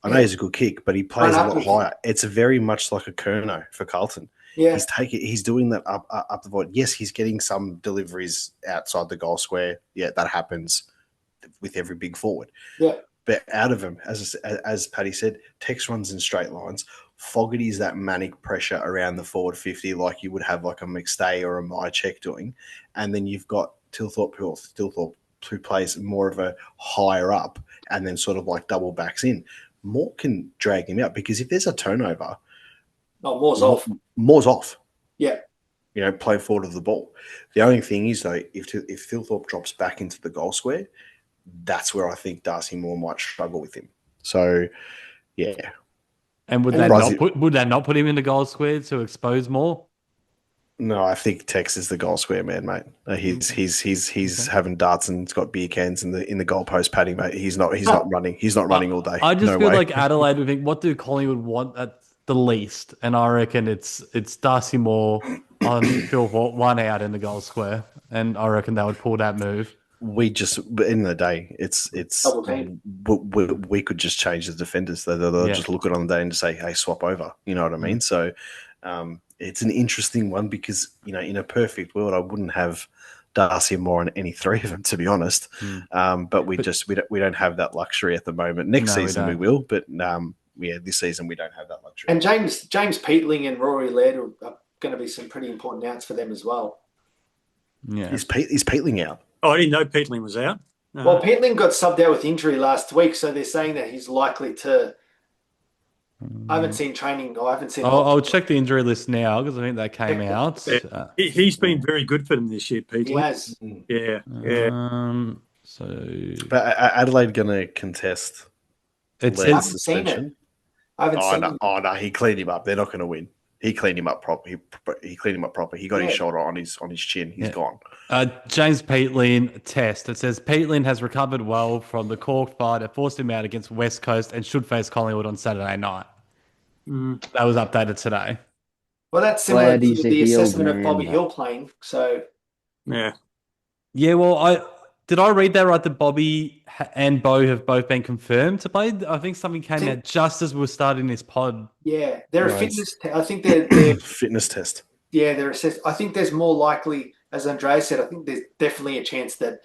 I know he's a good kick, but he plays a lot higher. It's very much like a Kerno for Carlton. Yeah. He's doing that up the void. Yes, he's getting some deliveries outside the goal square. Yeah, that happens with every big forward. Yeah. But out of him, as Paddy said, Tex runs in straight lines. Fogarty's that manic pressure around the forward 50 like you would have like a McStay or a Mycheck doing. And then you've got Tilthorpe who plays more of a higher up and then sort of like double backs in. Moore can drag him out because if there's a turnover, Moore's off. Moore's off. Yeah. Play forward of the ball. The only thing is though, if Tilthorpe drops back into the goal square, that's where I think Darcy Moore might struggle with him. So, yeah. And would that not put him in the goal square to expose more? No, I think Tex is the goal square man, mate. He's having darts and he's got beer cans in the goalpost padding, mate. He's not running. He's not running all day. I just No feel way. like Adelaide would think, what do Collingwood want at the least? And I reckon it's Darcy Moore on Phil Thorpe, one out in the goal square, and I reckon they would pull that move. We just, but in the day, it's we could just change the defenders. They'll just look at it on the day and just say, "Hey, swap over." You know what I mean? So, it's an interesting one because in a perfect world, I wouldn't have Darcy and Moore on any three of them, to be honest. But we don't have that luxury at the moment. Next season we will, but this season we don't have that luxury. And James Peatling and Rory Laird are going to be some pretty important outs for them as well. Yeah, is Peatling out? Oh, I didn't know Peatling was out. Well, Peatling got subbed out with injury last week, so they're saying that he's likely to. I haven't seen training. I haven't seen. I'll check the injury list now because I think that came out. He's been very good for them this year, Peatling. He has. Yeah. But Adelaide going to contest. I haven't seen it. No, he cleaned him up. They're not going to win. He cleaned him up proper. He cleaned him up proper. He got his shoulder on his chin. He's gone. James Peatling test. It says Peatling has recovered well from the cork fight that forced him out against West Coast and should face Collingwood on Saturday night. That was updated today. Well, that's similar to the assessment of Bobby Hill playing. So, yeah. Well, did I read that right? That Bobby and Bo have both been confirmed to play. I think something came out just as we were starting this pod. Yeah, they're a fitness. I think they're fitness test. Yeah, they're assessed. I think there's more likely, as Andreas said. I think there's definitely a chance that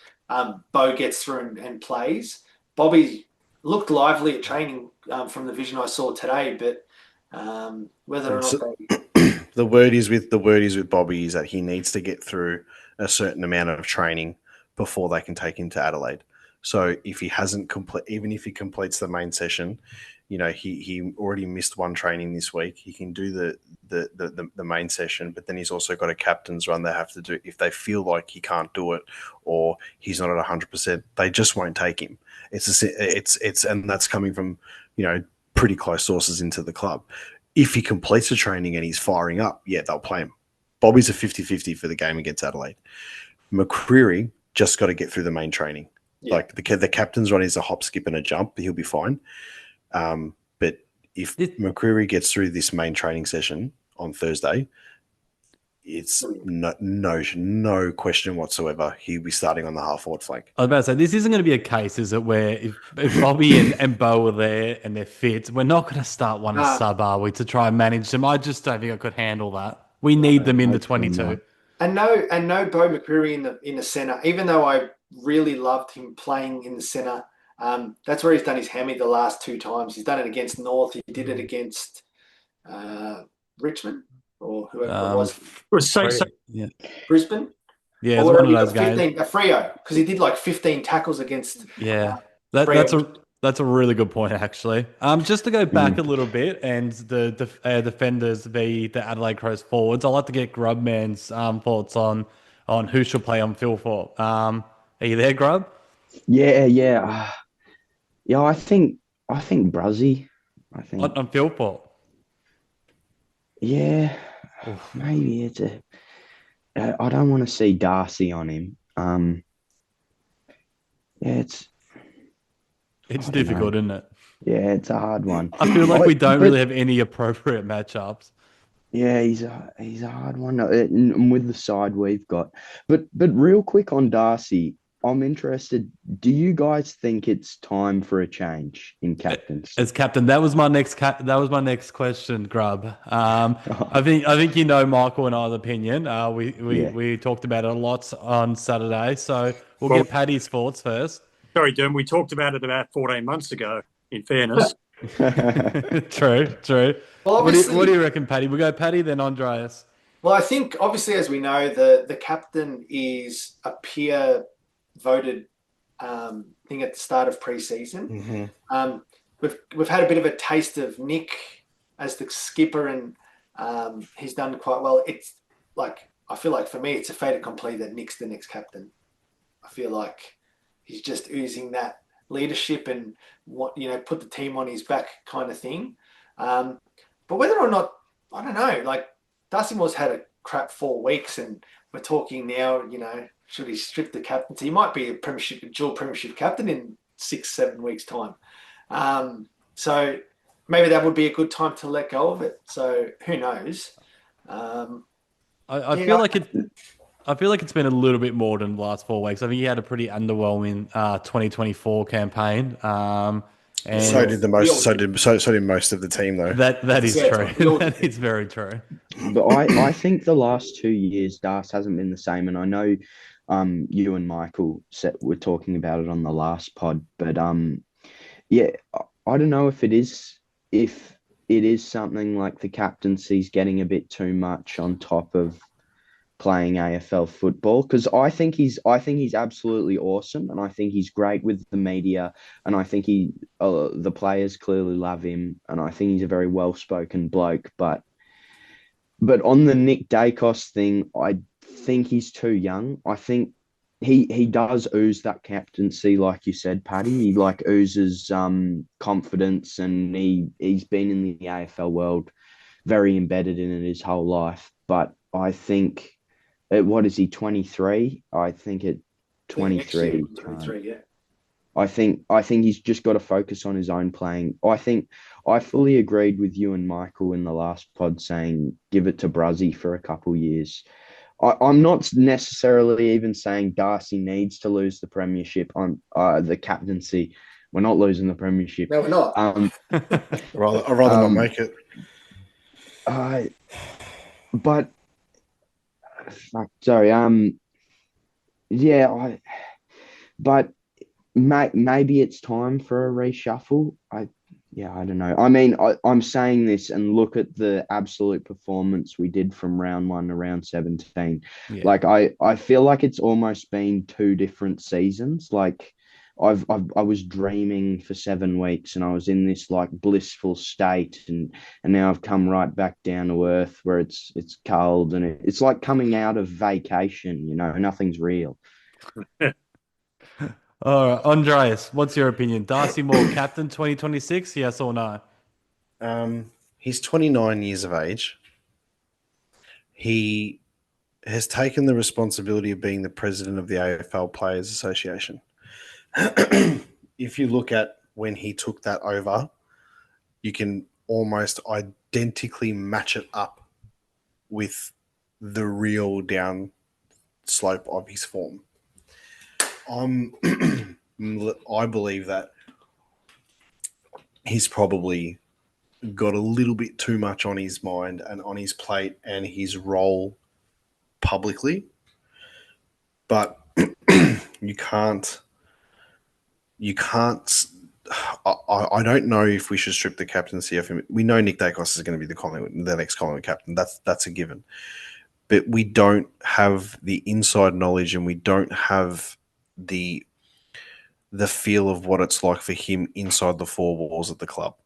Bo gets through and plays. Bobby looked lively at training from the vision I saw today, but whether or not the word is with Bobby is that he needs to get through a certain amount of training before they can take him to Adelaide. So if he hasn't even if he completes the main session, he already missed one training this week. He can do the main session, but then he's also got a captain's run they have to do. If they feel like he can't do it or he's not at 100%, they just won't take him. And that's coming from pretty close sources into the club. If he completes the training and he's firing up, they'll play him. Bobby's a 50-50 for the game against Adelaide. McCreary just got to get through the main training. Yeah. Like the captain's run is a hop, skip, and a jump. He'll be fine. But if McCreary gets through this main training session on Thursday, it's no question whatsoever. He'll be starting on the half forward flank. I was about to say, this isn't going to be a case, is it, where if Bobby and Bo are there and they're fit, we're not going to start one as sub, are we, to try and manage them? I just don't think I could handle that. We need them in the 22. And no Bo McCreary in the centre, even though I really loved him playing in the centre. That's where he's done his hammy the last two times. He's done it against North. He did it against Richmond or whoever it was. Brisbane. Yeah, it's one of those games. A Freo, because he did like 15 tackles against That's a really good point, actually. Just to go back a little bit, and the defenders the Adelaide Crows forwards, I'd like to get Grubman's thoughts on who should play on Phil for. Are you there, Grub? Yeah. Yeah, I think Bruzzy. I think On Phil for? yeah, maybe I don't want to see Darcy on him. Yeah, It's I don't know. difficult, isn't it? Yeah, it's a hard one. I feel like we don't But really have any appropriate matchups. yeah, he's a hard one, and with the side we've got. But real quick on Darcy, I'm interested. Do you guys think it's time for a change in captaincy? As captain, that was my next question, Grub. I think Michael and I's opinion. Yeah. We talked about it a lot on Saturday, so we'll Well- get Paddy's thoughts first. Sorry, Derm, we talked about it about 14 months ago, in fairness. True. Well, What do you reckon, Paddy? We'll go Paddy, then Andreas. Well, I think obviously, as we know, the captain is a peer voted thing at the start of pre-season. We've had a bit of a taste of Nick as the skipper, and he's done quite well. It's like, I feel like for me, it's a fait accompli that Nick's the next captain. I feel like he's just oozing that leadership and put the team on his back kind of thing. But whether or not, I don't know, like Darcy Moore's had a crap 4 weeks, and we're talking now, should he strip the captaincy? He might be a dual premiership captain in 6-7 weeks time. So maybe that would be a good time to let go of it. So who knows? I feel like it's been a little bit more than the last 4 weeks. I think he had a pretty underwhelming 2024 campaign. And So did most of the team, though. that is Yeah, true. That is very true. But I think the last 2 years, Das hasn't been the same. And I know you and Michael were talking about it on the last pod. But yeah, I don't know if it is something like the captaincy's getting a bit too much on top of playing AFL football, because I think he's absolutely awesome, and I think he's great with the media, and I think the players clearly love him, and I think he's a very well-spoken bloke. But on the Nick Dacos thing, I think he's too young. I think he does ooze that captaincy, like you said, Paddy. He like oozes confidence, and he's been in the AFL world, very embedded in it his whole life. But I think, what is he, 23? I think at 23. 23, yeah. I think he's just got to focus on his own playing. I fully agreed with you and Michael in the last pod saying give it to Bruzzy for a couple years. I'm not necessarily even saying Darcy needs to lose the premiership on the captaincy. We're not losing the premiership. No, we're not. I'd rather not make it. But sorry. Yeah. But maybe it's time for a reshuffle. I don't know. I mean, I'm saying this, and look at the absolute performance we did from round 1 to round 17. Yeah. Like I feel like it's almost been 2 different seasons. Like I was dreaming for 7 weeks, and I was in this like blissful state, and now I've come right back down to earth where it's cold, and it's like coming out of vacation. Nothing's real. All right, Andreas, what's your opinion? Darcy Moore, captain 2026, yes or no? He's 29 years of age. He has taken the responsibility of being the president of the AFL Players Association. If you look at when he took that over, you can almost identically match it up with the real down slope of his form. I believe that he's probably got a little bit too much on his mind and on his plate and his role publicly, but you can't. I don't know if we should strip the captaincy of him. We know Nick Dacos is going to be the next Collingwood captain. That's a given. But we don't have the inside knowledge, and we don't have the the feel of what it's like for him inside the four walls of the club.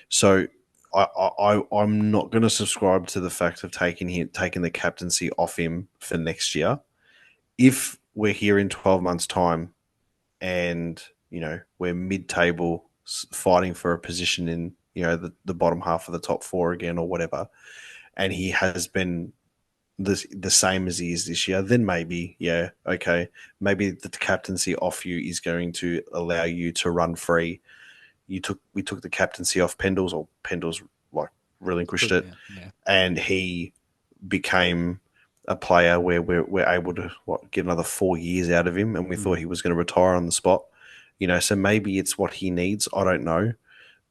So I'm not going to subscribe to the fact of taking the captaincy off him for next year. If we're here in 12 months' time and, we're mid-table fighting for a position in, the bottom half of the top four again or whatever, and he has been the same as he is this year, then maybe, maybe the captaincy off you is going to allow you to run free. We took the captaincy off Pendles, or Pendles relinquished it, and he became a player where we're able to get another 4 years out of him, and we thought he was going to retire on the spot. So maybe it's what he needs. I don't know,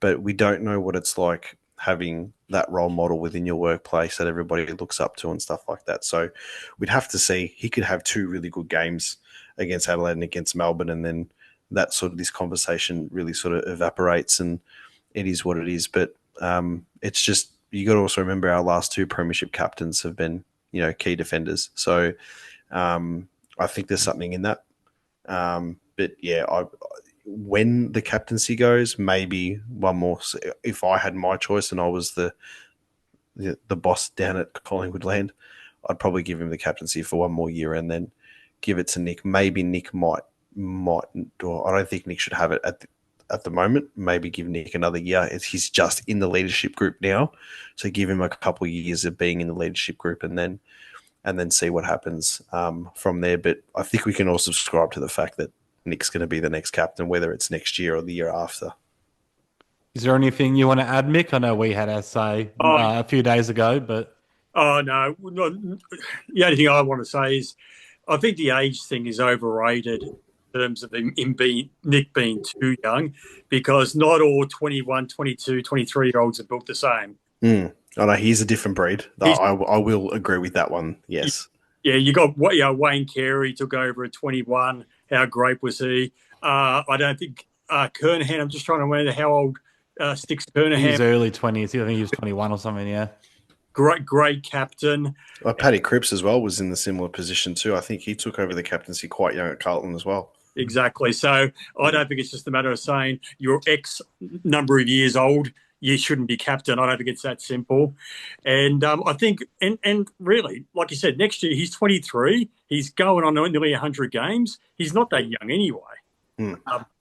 but we don't know what it's like having that role model within your workplace that everybody looks up to and stuff like that. So we'd have to see. He could have 2 really good games against Adelaide and against Melbourne, and then this conversation really sort of evaporates, and it is what it is. But it's just, you got to also remember our last 2 premiership captains have been, key defenders. So I think there's something in that. But yeah, when the captaincy goes, maybe one more. If I had my choice and I was the boss down at Collingwood Land, I'd probably give him the captaincy for 1 more year and then give it to Nick. Maybe Nick might. Or I don't think Nick should have it at the moment. Maybe give Nick another year. He's just in the leadership group now, so give him a couple of years of being in the leadership group, and then see what happens from there. But I think we can all subscribe to the fact that Nick's going to be the next captain, whether it's next year or the year after. Is there anything you want to add, Mick? I know we had our say a few days ago, but... Oh, no. The only thing I want to say is I think the age thing is overrated in terms of Nick being too young, because not all 21, 22, 23-year-olds are built the same. Oh, no, he's a different breed. I will agree with that one, yes. Yeah, you got Wayne Carey took over at 21. How great was he? I don't think Kernahan, I'm just trying to remember how old Sticks Kernahan. He's early 20s. I think he was 21 or something, yeah. Great captain. Paddy Cripps as well was in the similar position too. I think he took over the captaincy quite young at Carlton as well. Exactly. So I don't think it's just a matter of saying you're X number of years old, you shouldn't be captain. I don't think it's that simple. And I think, and really, like you said, next year he's 23. He's going on nearly 100 games. He's not that young anyway.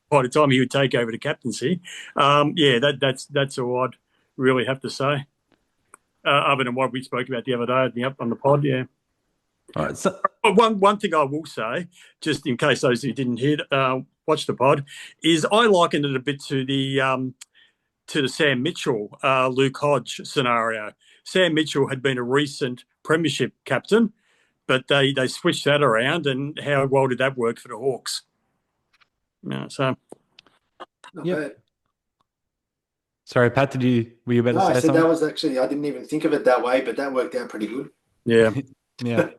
By the time he would take over the captaincy. That's all I'd really have to say. Other than what we spoke about the other day on the pod, yeah. All right. So one thing I will say, just in case those who didn't watch the pod, is I likened it a bit to the Sam Mitchell, Luke Hodge scenario. Sam Mitchell had been a recent premiership captain, but they switched that around, and how well did that work for the Hawks? No, so yep. Sorry, Pat, were you about to say I said something? that was actually, I didn't even think of it that way, but that worked out pretty good. Yeah. Yeah.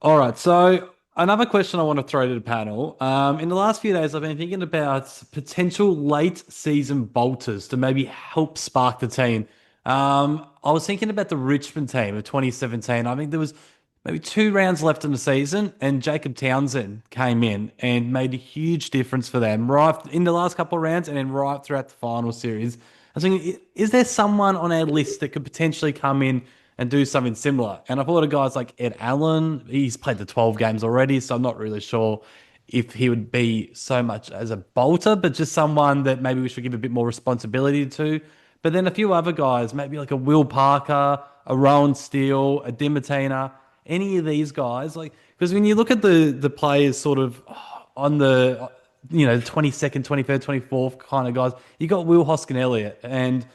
All right. So another question I want to throw to the panel. In the last few days, I've been thinking about potential late season bolters to maybe help spark the team. I was thinking about the Richmond team of 2017. I think there was maybe 2 rounds left in the season, and Jacob Townsend came in and made a huge difference for them right in the last couple of rounds and then right throughout the final series. I was thinking, is there someone on our list that could potentially come in and do something similar? And I thought of guys like Ed Allen. He's played the 12 games already, so I'm not really sure if he would be so much as a bolter, but just someone that maybe we should give a bit more responsibility to. But then a few other guys, maybe like a Will Parker, a Rowan Steele, a Dimatina, any of these guys, because when you look at the players sort of on the 22nd, 23rd, 24th kind of guys, you got Will Hoskin-Elliott, and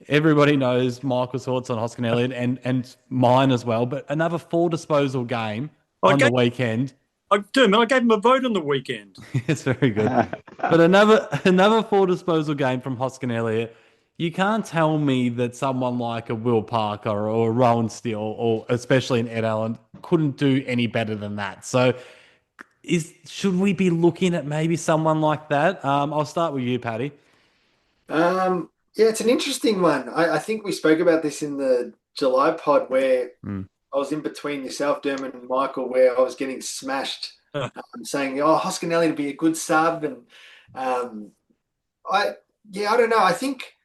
everybody knows Michael's thoughts on Hoskin-Elliott and mine as well. But another 4 disposal game on the weekend. I gave him a vote on the weekend. It's very good. But another 4 disposal game from Hoskin-Elliott. You can't tell me that someone like a Will Parker or a Rowan Steele, or especially an Ed Allen, couldn't do any better than that. So should we be looking at maybe someone like that? I'll start with you, Paddy. Yeah, it's an interesting one. I think we spoke about this in the July pod where I was in between yourself, Dermot, and Michael, where I was getting smashed saying, "Oh, Hoskinelli would be a good sub," and I don't know. I think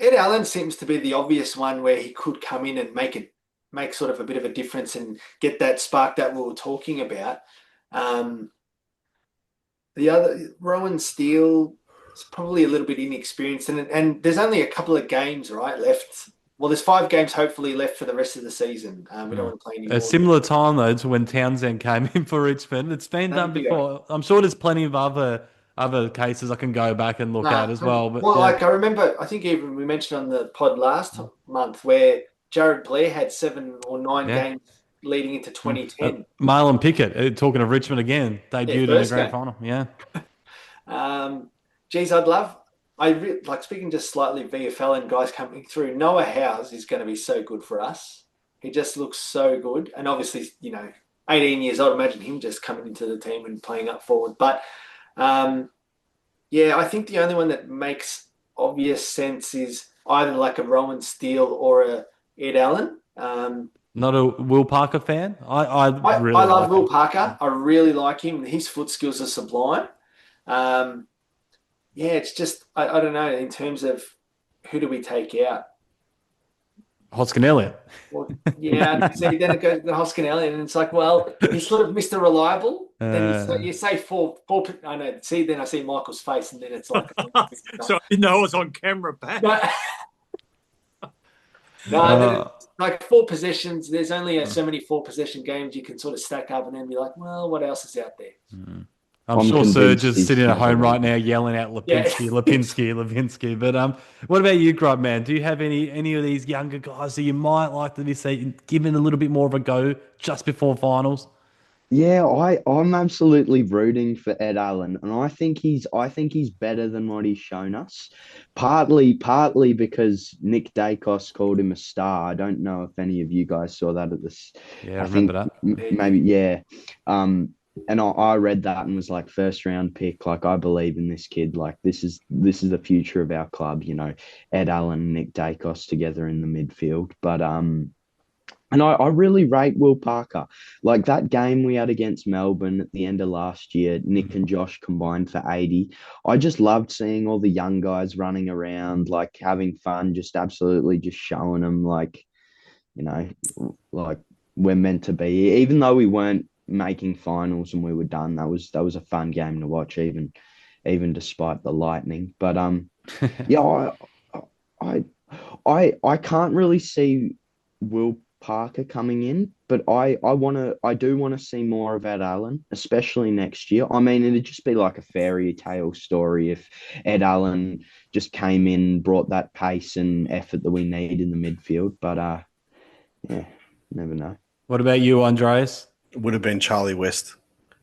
Ed Allen seems to be the obvious one where he could come in and make sort of a bit of a difference and get that spark that we were talking about. The other, Rowan Steele, is probably a little bit inexperienced, and there's only a couple of games left. Well, there's 5 games hopefully left for the rest of the season. We don't want to play any A more. similar time though to when Townsend came in for Richmond. It's been done before. I'm sure there's plenty of other cases I can go back and look at as well. But well, yeah. like I remember, I think even we mentioned on the pod last month where Jared Blair had 7 or 9 games leading into 2010. Marlon Pickett, talking of Richmond again, debuted in a grand final. Yeah. Geez, like speaking just slightly VFL and guys coming through. Noah Howes is going to be so good for us. He just looks so good, and obviously, 18 years old. Imagine him just coming into the team and playing up forward. But I think the only one that makes obvious sense is either like a Rowan Steele or a Ed Allen. Not a Will Parker fan. I really love like Will him. Parker. I really like him. His foot skills are sublime. It's just I don't know in terms of who do we take out. Hoskinelli. Well, see, then it goes to Hoskinelli, and it's like, well, he's sort of Mr. Reliable. Then you say four. I know. See, then I see Michael's face, and then it's like, so I didn't know I was on camera back. No, like 4 possessions. There's only so many 4 possession games you can sort of stack up, and then be like, well, what else is out there? I'm sure Serge is sitting at home right now yelling out Lipinski. But what about you, Grubman? Do you have any of these younger guys that you might like to be given a little bit more of a go just before finals? Yeah, I'm absolutely rooting for Ed Allen, and I think he's better than what he's shown us. Partly because Nick Dacos called him a star. I don't know if any of you guys saw that at this. Yeah, I remember that. Maybe, yeah. And I read that and was like, first round pick. Like, I believe in this kid. Like, this is the future of our club. Ed Allen, Nick Dacos together in the midfield. But and I really rate Will Parker. Like that game we had against Melbourne at the end of last year, Nick and Josh combined for 80. I just loved seeing all the young guys running around, like having fun, just absolutely just showing them like we're meant to be. Even though we weren't making finals and we were done, that was a fun game to watch, even despite the lightning. But I can't really see Will Parker coming in, but I do want to see more of Ed Allen, especially next year. I mean, it'd just be like a fairy tale story if Ed Allen just came in, brought that pace and effort that we need in the midfield. But never know. What about you, Andreas? It would have been Charlie West.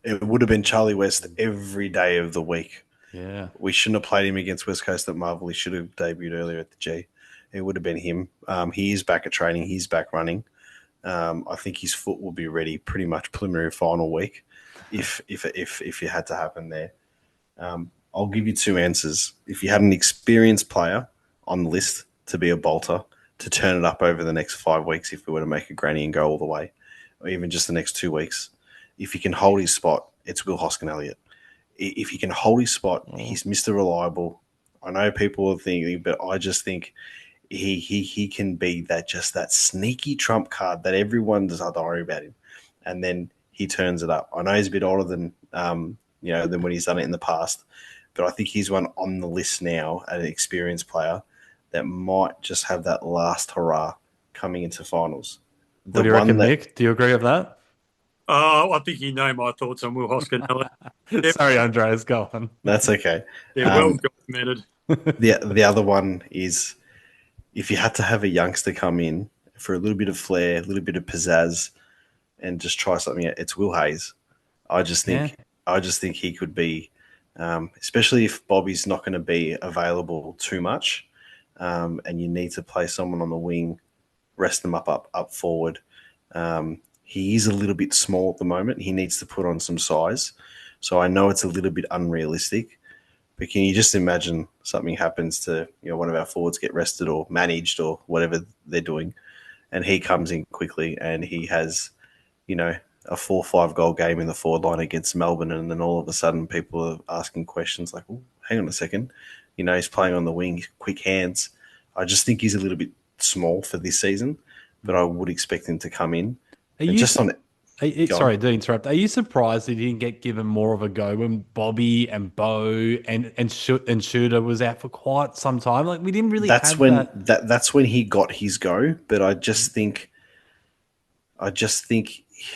It would have been Charlie West every day of the week. Yeah. We shouldn't have played him against West Coast at Marvel. He should have debuted earlier at the G. It would have been him. He is back at training. He's back running. I think his foot will be ready pretty much preliminary final week if it had to happen there. I'll give you 2 answers. If you had an experienced player on the list to be a bolter, to turn it up over the next 5 weeks if we were to make a granny and go all the way, or even just the next 2 weeks, if he can hold his spot, it's Will Hoskin-Elliott. If he can hold his spot, he's Mr. Reliable. I know people are thinking, but I just think he can be that sneaky trump card that everyone does not worry about him, and then he turns it up. I know he's a bit older than than when he's done it in the past, but I think he's one on the list now, an experienced player that might just have that last hurrah coming into finals. What do you reckon, Nick? Do you agree with that? I think you know my thoughts on Will Hoskin-Elliott. Sorry, Andreas, go on. That's okay. Yeah, well documented. The other one is, if you had to have a youngster come in for a little bit of flair, a little bit of pizzazz, and just try something out, it's Will Hayes. I just think he could be, especially if Bobby's not going to be available too much, and you need to play someone on the wing, rest them up forward. He is a little bit small at the moment. He needs to put on some size. So I know it's a little bit unrealistic, but can you just imagine something happens to one of our forwards get rested or managed or whatever they're doing, and he comes in quickly and he has a 4-5 goal game in the forward line against Melbourne, and then all of a sudden people are asking questions like, oh, hang on a second, he's playing on the wing, quick hands. I just think he's a little bit small for this season, but I would expect him to come in. Are And you, just on sorry to interrupt. Are you surprised that he didn't get given more of a go when Bobby and Bo and Shooter was out for quite some time? Like, we didn't really that's have when that. that's when he got his go, but I just think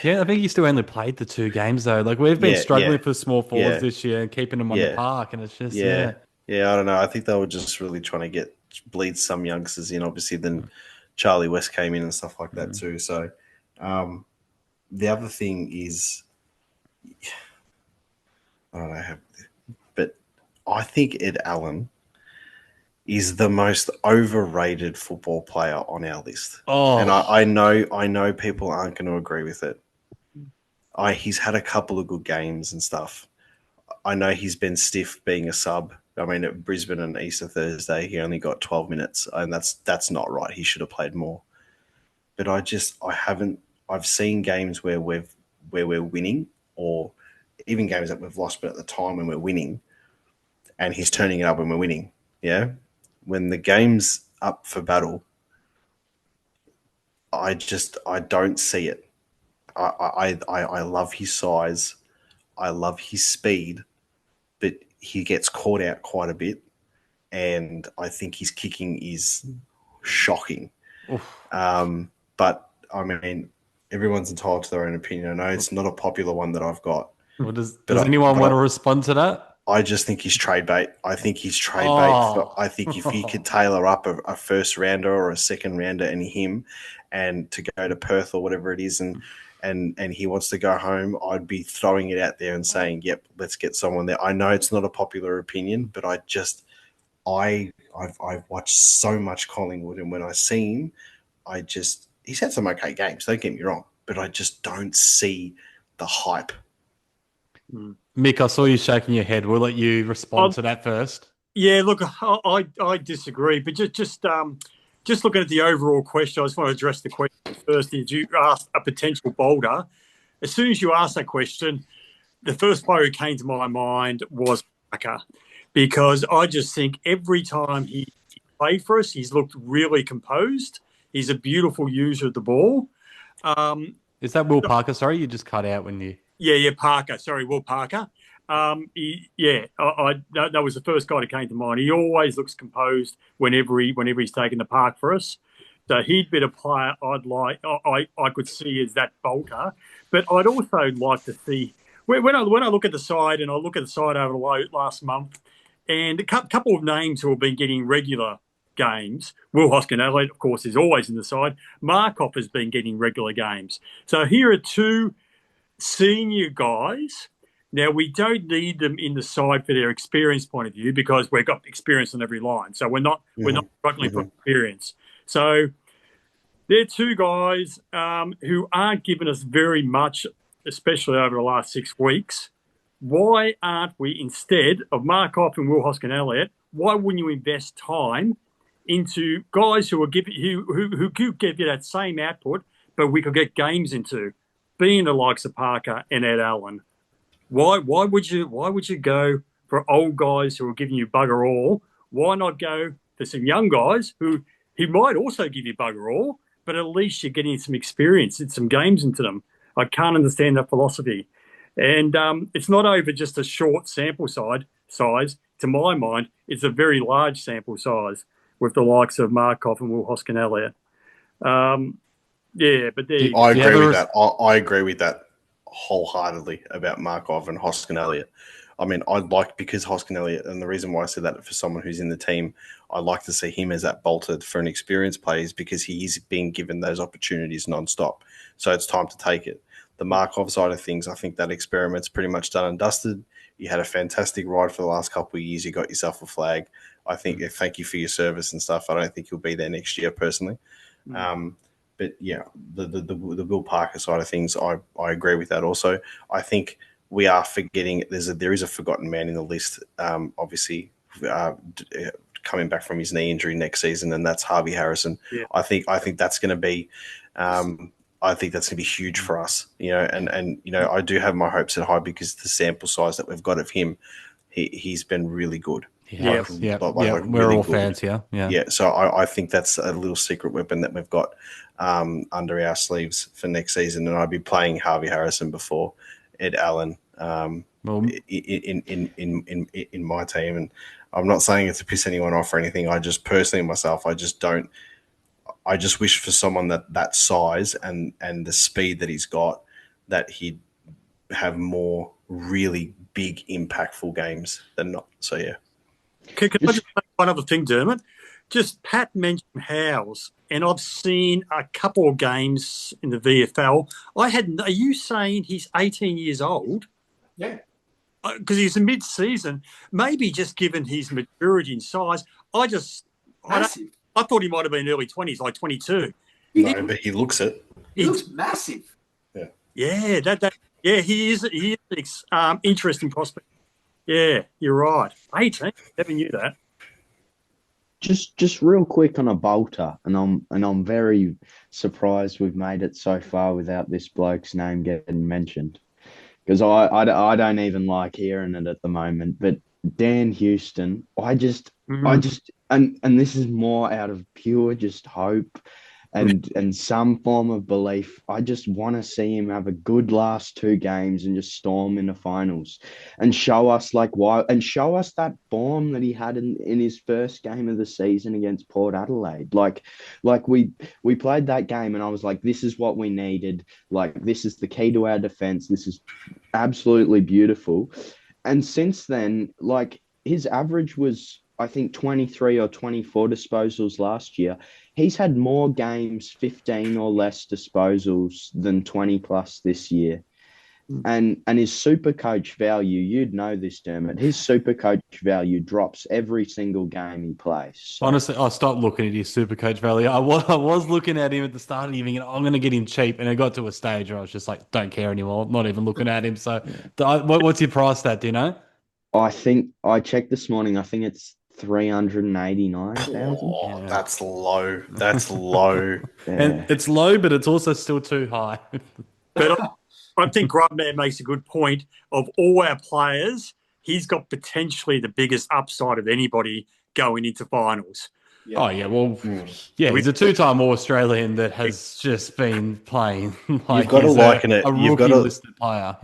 Yeah, I think he still only played the 2 games though. Like, we've been yeah, struggling for small forwards yeah, this year and keeping them on the yeah, park, and it's just yeah, yeah. I don't know. I think they were just really trying to bleed some youngsters in. Obviously, then Charlie West came in and stuff like that too. So the other thing is, I don't know, but I think Ed Allen is the most overrated football player on our list. And Oh, I know people aren't going to agree with it. He's had a couple of good games and stuff. I know he's been stiff being a sub. I mean, at Brisbane and Easter Thursday, he only got 12 minutes, and that's not right. He should have played more. But I've seen games where we're winning, or even games that we've lost, but at the time when we're winning, and he's turning it up when we're winning. Yeah. When the game's up for battle, I don't see it. I love his size. I love his speed, but he gets caught out quite a bit. And I think his kicking is shocking. But I mean, everyone's entitled to their own opinion. I know it's not a popular one that I've got. well, does anyone want to respond to that? I just think he's trade bait. I think he's trade bait. I think if he could tailor up a first rounder or a second rounder and him, and to go to Perth or whatever it is, and he wants to go home, I'd be throwing it out there and saying, "Yep, let's get someone there." I know it's not a popular opinion, but I've watched so much Collingwood, and when I see him, he's had some okay games. Don't get me wrong, but I just don't see the hype. Mick, I saw you shaking your head. We'll let you respond to that first. Yeah, look, I disagree, but just looking at the overall question, I just want to address the question first. Did you ask a potential bowler? As soon as you asked that question, the first player who came to my mind was Parker, because I just think every time he played for us, he's looked really composed. He's a beautiful user of the ball. Is that Will Parker? Sorry, you just cut out when you... Yeah, Parker. Sorry, Will Parker. That was the first guy that came to mind. He always looks composed whenever he's taken the park for us. So he'd be a player I could see as that bolter. But I'd also like to see when I look at the side, and I look at the side over the last month, and a couple of names who have been getting regular games. Will Hoskin-Elliott, of course, is always in the side. Markov has been getting regular games. So here are two senior guys. Now, we don't need them in the side for their experience point of view, because we've got experience on every line. So we're not struggling for experience. So they're two guys who aren't giving us very much, especially over the last 6 weeks. Why aren't we, instead of Markov and Will Hoskin-Elliott, why wouldn't you invest time into guys who could give you that same output, but we could get games into, being the likes of Parker and Ed Allen? Why would you go for old guys who are giving you bugger all? Why not go for some young guys who he might also give you bugger all, but at least you're getting some experience and some games into them? I can't understand that philosophy. And it's not over just a short sample size. To my mind, it's a very large sample size with the likes of Markov and Will Hoskin-Elliott. But I agree with that. I agree with that wholeheartedly about Markov and Hoskin-Elliott. I mean, because Hoskin-Elliott, and the reason why I said that for someone who's in the team, I like to see him as that bolted for an experienced player, is because he is being given those opportunities non-stop. So it's time to take it. The Markov side of things, I think that experiment's pretty much done and dusted. You had a fantastic ride for the last couple of years. You got yourself a flag. I think thank you for your service and stuff. I don't think you'll be there next year personally. But yeah, the Will Parker side of things, I agree with that also. I think we are forgetting there is a forgotten man in the list, obviously coming back from his knee injury next season, and that's Harvey Harrison. Yeah. I think that's going to be I think that's going to be huge for us, and I do have my hopes at high because the sample size that we've got of him, he's been really good. Yeah, Like we're really all good. fans here. Yeah. So I think that's a little secret weapon that we've got under our sleeves for next season, and I'd be playing Harvey Harrison before Ed Allen Well, in my team, and I'm not saying it to piss anyone off or anything. I just personally myself, I just wish for someone that size and the speed that he's got, that he'd have more really big, impactful games than not. So, yeah. Can I just say one other thing, Dermot? Just Pat mentioned Howes, and I've seen a couple of games in the VFL. Are you saying he's 18 years old? Yeah. Because he's a mid-season. Maybe just given his maturity and size, Massive. I thought he might have been early 20s, like 22. No, but he looks it. He looks massive. Yeah, he is an interesting prospect. Yeah, you're right. 18, never knew that. Just real quick on a bolter, and I'm very surprised we've made it so far without this bloke's name getting mentioned, because I don't even like hearing it at the moment. But Dan Houston, I just and this is more out of pure just hope and some form of belief. I just want to see him have a good last two games and just storm in the finals and show us show us that form that he had in his first game of the season against Port Adelaide. Like we played that game and I was like, this is what we needed. Like, this is the key to our defense. This is absolutely beautiful. And since then, like, his average was, I think, 23 or 24 disposals last year. He's had more games, 15 or less disposals than 20 plus this year. And his super coach value, you'd know this, Dermot, his super coach value drops every single game he plays. So. Honestly, I stopped looking at his super coach value. I was looking at him at the start of the evening, and I'm going to get him cheap. And it got to a stage where I was just like, don't care anymore. I'm not even looking at him. So what's your price at, do you know? I think I checked this morning. I think it's 389,000. Oh, that's low. That's low. And it's low, but it's also still too high. But I think Grubman makes a good point. Of all our players, he's got potentially the biggest upside of anybody going into finals. Yeah. Oh, yeah. Well, he's a two-time All-Australian that has just been playing like you've got to liken it. A rookie-listed player.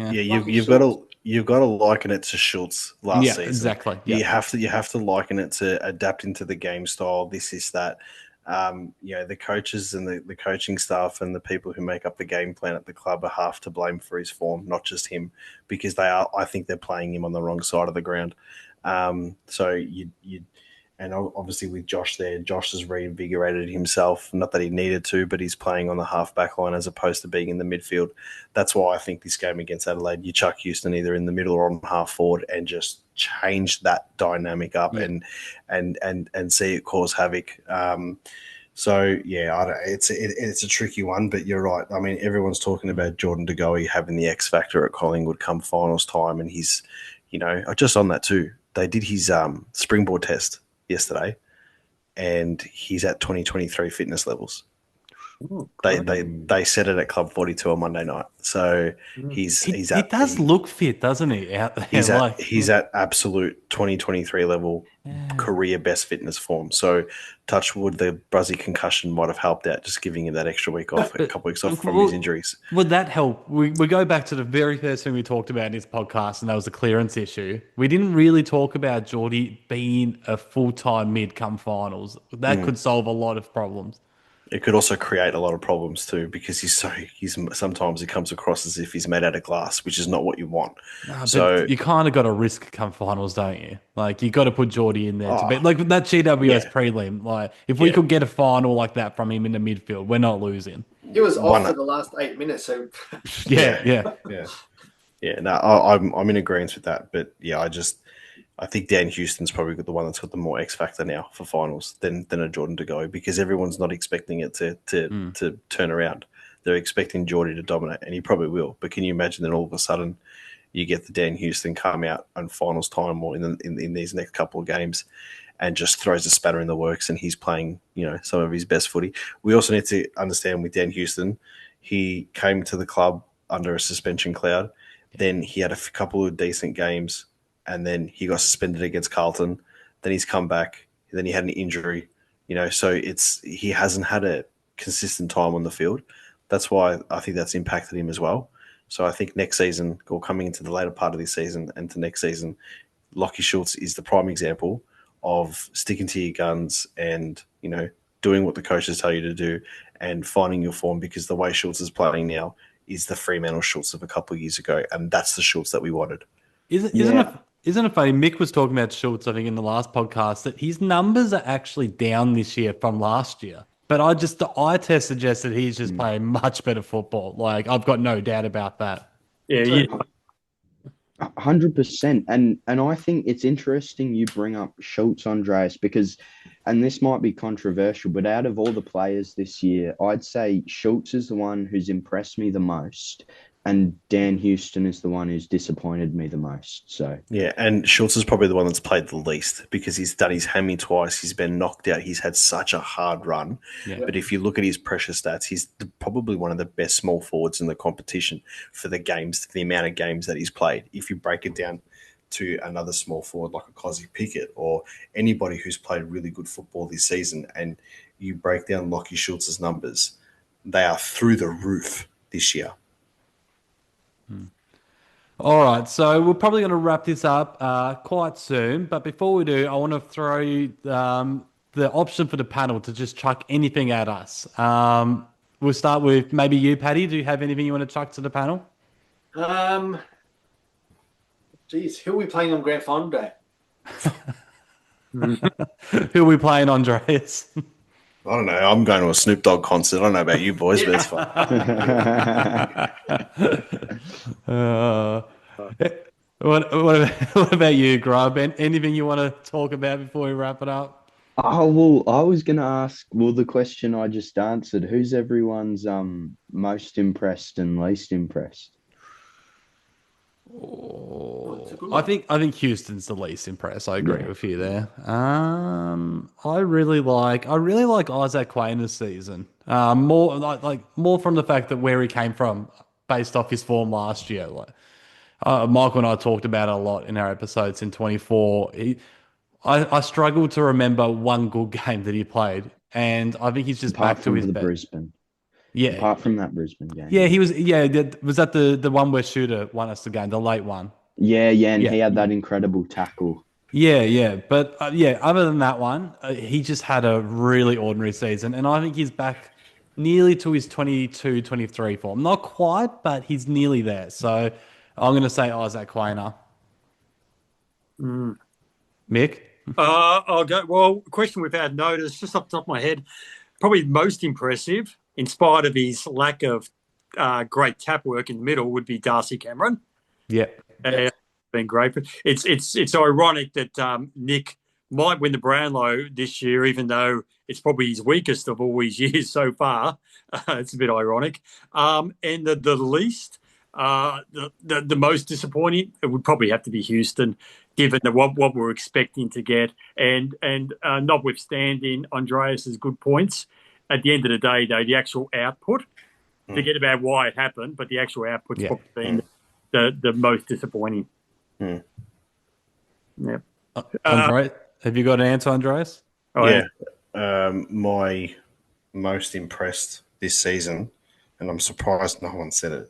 You've got to liken it to Schultz last season. Exactly. You have to liken it to adapt into the game style. This is that. The coaches and the coaching staff and the people who make up the game plan at the club are half to blame for his form, not just him, because I think they're playing him on the wrong side of the ground. And obviously with Josh there, Josh has reinvigorated himself. Not that he needed to, but he's playing on the half-back line as opposed to being in the midfield. That's why I think this game against Adelaide, you chuck Houston either in the middle or on half-forward and just change that dynamic up and see it cause havoc. It's a tricky one, but you're right. I mean, everyone's talking about Jordan De Goey having the X factor at Collingwood come finals time, and he's, just on that too. They did his springboard test yesterday, and he's at 2023 fitness levels. Ooh, they set it at Club 42 on Monday night, so he does look fit, doesn't he? Out there, he's at absolute 2023 level, career best fitness form. So, touch wood, the Brazzy concussion might have helped out, just giving him that extra week off, a couple weeks off from his injuries. Would that help? We go back to the very first thing we talked about in this podcast, and that was the clearance issue. We didn't really talk about Geordie being a full-time mid come finals. That could solve a lot of problems. It could also create a lot of problems too, because he's sometimes he comes across as if he's made out of glass, which is not what you want. So you kind of got to risk come finals, don't you? Like, you got to put Geordie in there to be like that GWS prelim. Like, if we could get a final like that from him in the midfield, we're not losing. He was off for the last 8 minutes, so yeah. No, I'm in agreement with that, but I think Dan Houston's probably the one that's got the more X factor now for finals than a Jordan De Goey, because everyone's not expecting it to turn around. They're expecting Geordie to dominate, and he probably will. But can you imagine that all of a sudden you get the Dan Houston come out on finals time or in these next couple of games and just throws a spanner in the works, and he's playing some of his best footy. We also need to understand with Dan Houston, he came to the club under a suspension cloud. Then he had a couple of decent games, and then he got suspended against Carlton. Then he's come back. Then he had an injury. So he hasn't had a consistent time on the field. That's why I think that's impacted him as well. So I think next season, or coming into the later part of this season and to next season, Lockie Schultz is the prime example of sticking to your guns and, doing what the coaches tell you to do and finding your form, because the way Schultz is playing now is the Fremantle Schultz of a couple of years ago, and that's the Schultz that we wanted. Isn't it funny? Mick was talking about Schultz, I think, in the last podcast, that his numbers are actually down this year from last year. But the eye test suggests that he's just playing much better football. Like, I've got no doubt about that. Yeah, 100%. And I think it's interesting you bring up Schultz, Andreas, because, and this might be controversial, but out of all the players this year, I'd say Schultz is the one who's impressed me the most, and Dan Houston is the one who's disappointed me the most. So yeah, and Schultz is probably the one that's played the least, because he's done his hammy twice. He's been knocked out. He's had such a hard run. Yeah. But if you look at his pressure stats, he's probably one of the best small forwards in the competition for the amount of games that he's played. If you break it down to another small forward like a Cozzy Pickett or anybody who's played really good football this season, and you break down Lockie Schultz's numbers, they are through the roof this year. All right, so we're probably going to wrap this up quite soon. But before we do, I want to throw the option for the panel to just chuck anything at us. We'll start with maybe you, Paddy. Do you have anything you want to chuck to the panel? Geez, who are we playing on Grand Final Day? Who are we playing, Andreas? I don't know. I'm going to a Snoop Dogg concert. I don't know about you boys, but it's fun. What about you, Grub? Anything you want to talk about before we wrap it up? Oh, well, I was going to ask, the question I just answered, who's everyone's most impressed and least impressed? I think Houston's the least impressed. I agree with you there. I really like Isaac Quain this season. More from the fact that where he came from, based off his form last year. Michael and I talked about it a lot in our episodes in 24. I struggled to remember one good game that he played, and I think he's just back to his best. Brisbane. Yeah. Apart from that Brisbane game. Yeah, he was. Yeah, was that the one where Shooter won us the game, the late one? Yeah, and he had that incredible tackle. Yeah. But other than that one, he just had a really ordinary season, and I think he's back nearly to his 22, 23 form. Not quite, but he's nearly there. So I'm going to say Isaac Quainer. Mick? I'll go. Well, question without notice, just off the top of my head, probably most impressive, in spite of his lack of great tap work in the middle, would be Darcy Cameron. Yeah. Been great. But it's ironic that Nick might win the Brownlow this year, even though it's probably his weakest of all his years so far. It's a bit ironic. And the least, the most disappointing, it would probably have to be Houston, given what we're expecting to get, and notwithstanding Andreas's good points. At the end of the day, though, the actual output, forget about why it happened, but the actual output's probably been the most disappointing. Yeah. Andreas, have you got an answer, Andreas? My most impressed this season, and I'm surprised no one said it,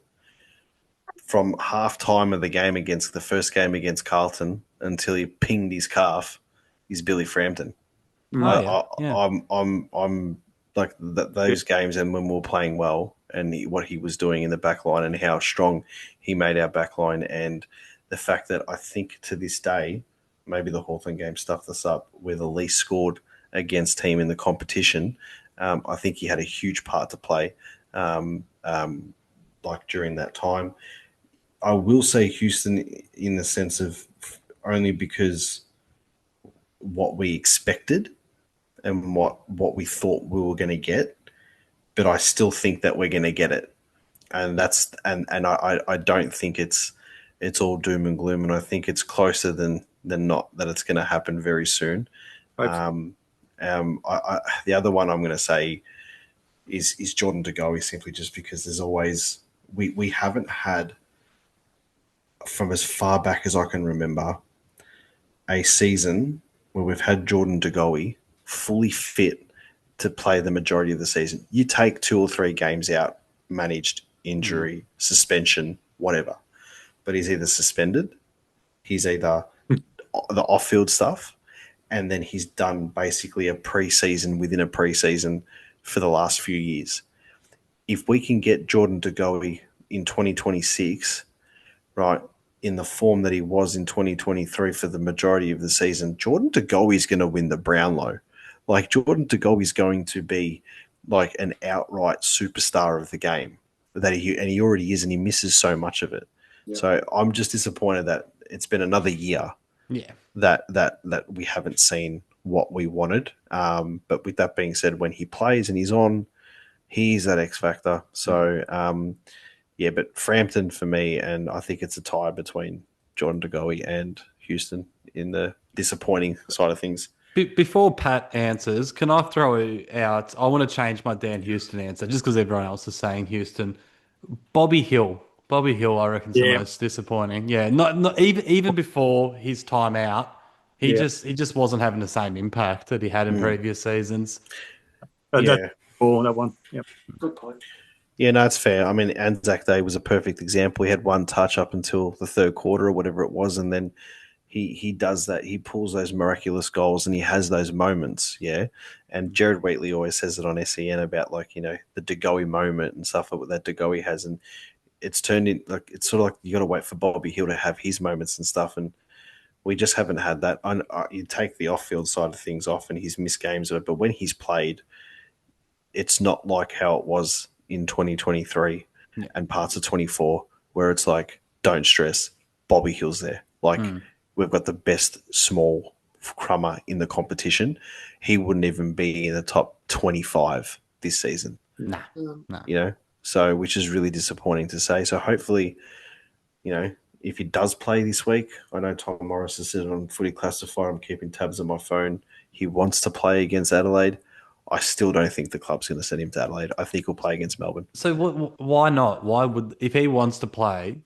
from half time of the first game against Carlton until he pinged his calf, is Billy Frampton. I'm like those games, and when we were playing well, and what he was doing in the back line and how strong he made our back line, and the fact that I think to this day, maybe the Hawthorn game stuffed us up, we're the least scored against team in the competition. I think he had a huge part to play during that time. I will say Houston in the sense of only because what we expected and what we thought we were going to get, but I still think that we're going to get it, and I don't think it's all doom and gloom, and I think it's closer than not that it's going to happen very soon. The other one I'm going to say is Jordan De Goey, simply just because there's always we haven't had, from as far back as I can remember, a season where we've had Jordan De Goey fully fit to play the majority of the season. You take 2 or 3 games out, managed injury, suspension, whatever, but he's either suspended, he's either the off-field stuff, and then he's done basically a preseason within a preseason for the last few years. If we can get Jordan De Goey in 2026, right, in the form that he was in 2023 for the majority of the season, Jordan De Goey is going to win the Brownlow. Like, Jordan De Goey is going to be like an outright superstar of the game and he already is, and he misses so much of it. Yeah. So I'm just disappointed that it's been another year. Yeah. That we haven't seen what we wanted. But with that being said, when he plays and he's on, he's that X factor. So but Frampton for me, and I think it's a tie between Jordan De Goey and Houston in the disappointing side of things. Before Pat answers, can I throw out, I want to change my Dan Houston answer just because everyone else is saying Houston. Bobby Hill, I reckon, is the most disappointing. Yeah, not even before his time out, he just wasn't having the same impact that he had in previous seasons. That one. Yep. Good point. Yeah, no, it's fair. I mean, Anzac Day was a perfect example. He had one touch up until the third quarter or whatever it was, and then he does that. He pulls those miraculous goals, and he has those moments, yeah. And Jared Wheatley always says it on SEN about, like, you know, the De Goey moment and stuff that De Goey has, and it's turned in, like, it's sort of like you got to wait for Bobby Hill to have his moments and stuff, and we just haven't had that. You take the off-field side of things off, and he's missed games of it, but when he's played, it's not like how it was in 2023 and parts of 24, where it's like, don't stress, Bobby Hill's there. Like, we've got the best small crummer in the competition. He wouldn't even be in the top 25 this season. Nah. You know, so, which is really disappointing to say. So hopefully, you know, if he does play this week, I know Tom Morris has said on Footy Classifier, I'm keeping tabs on my phone, he wants to play against Adelaide. I still don't think the club's going to send him to Adelaide. I think he'll play against Melbourne. So why not? Why would, if he wants to play,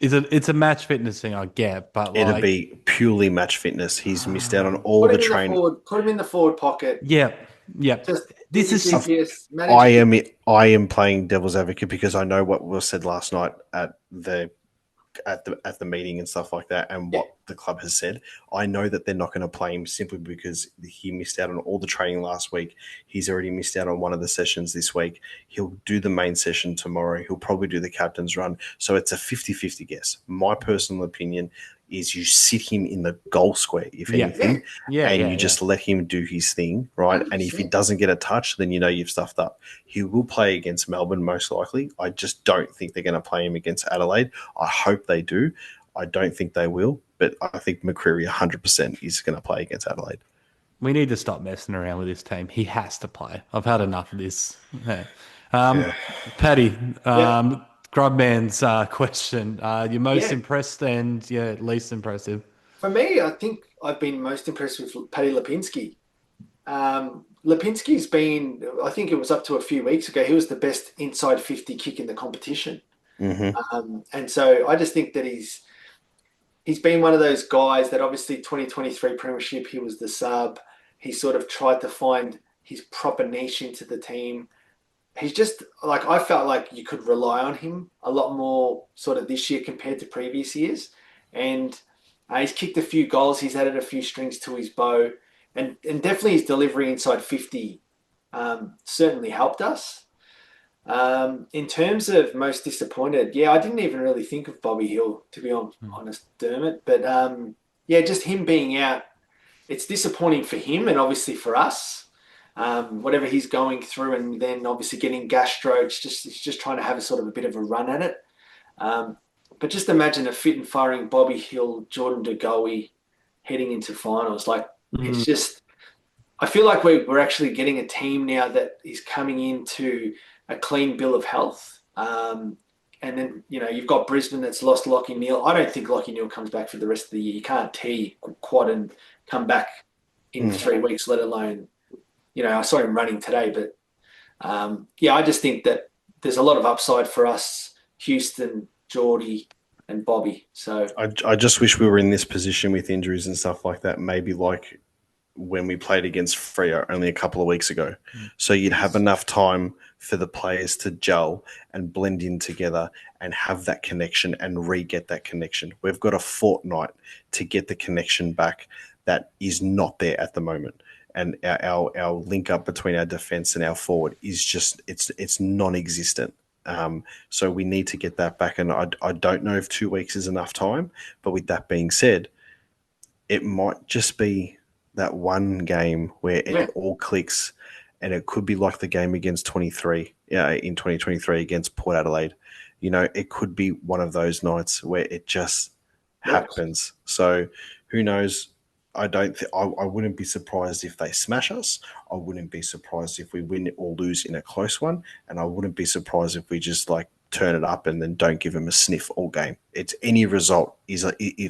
it's a match fitness thing, I get, but it'll be purely match fitness. He's missed out on all the training. Put him in the forward pocket. Yeah. Just this is. I am playing devil's advocate because I know what was said last night at the meeting and stuff like that, and what the club has said. I know that they're not going to play him simply because he missed out on all the training last week. He's already missed out on one of the sessions this week. He'll do the main session tomorrow. He'll probably do the captain's run. So it's a 50-50 guess. My personal opinion is you sit him in the goal square, if anything, and you just let him do his thing, right? 100%. And if he doesn't get a touch, then you know you've stuffed up. He will play against Melbourne, most likely. I just don't think they're going to play him against Adelaide. I hope they do. I don't think they will, but I think McCreary 100% is going to play against Adelaide. We need to stop messing around with this team. He has to play. I've had enough of this. Paddy, Grubman's question. You're most impressed and least impressive. For me, I think I've been most impressed with Paddy Lipinski. Lipinski's been, I think it was up to a few weeks ago, he was the best inside 50 kick in the competition. Mm-hmm. And so I just think that he's been one of those guys that obviously 2023 premiership, he was the sub. He sort of tried to find his proper niche into the team. He's just, like, I felt like you could rely on him a lot more sort of this year compared to previous years. And he's kicked a few goals. He's added a few strings to his bow. And definitely his delivery inside 50 certainly helped us. In terms of most disappointed, I didn't even really think of Bobby Hill, to be honest, Dermot. But, just him being out, it's disappointing for him and obviously for us. Whatever he's going through, and then obviously getting gastro, he's just trying to have a sort of a bit of a run at it. But just imagine a fit and firing Bobby Hill, Jordan De Goey heading into finals. Like, it's just, I feel like we're actually getting a team now that is coming into a clean bill of health. And then, you've got Brisbane that's lost Lachie Neale. I don't think Lachie Neale comes back for the rest of the year. You can't tee quad and come back in 3 weeks, let alone, I saw him running today, but I just think that there's a lot of upside for us, Houston, Geordie, and Bobby. So I just wish we were in this position with injuries and stuff like that. Maybe like when we played against Freo only a couple of weeks ago. So you'd have enough time for the players to gel and blend in together and have that connection and re-get that connection. We've got a fortnight to get the connection back that is not there at the moment. And our link up between our defense and our forward is just it's non-existent. So we need to get that back. And I don't know if 2 weeks is enough time. But with that being said, it might just be that one game where it all clicks, and it could be like the game against 23 in 2023 against Port Adelaide. It could be one of those nights where it just happens. So who knows? I wouldn't be surprised if they smash us. I wouldn't be surprised if we win or lose in a close one, and I wouldn't be surprised if we just like turn it up and then don't give them a sniff all game. It's any result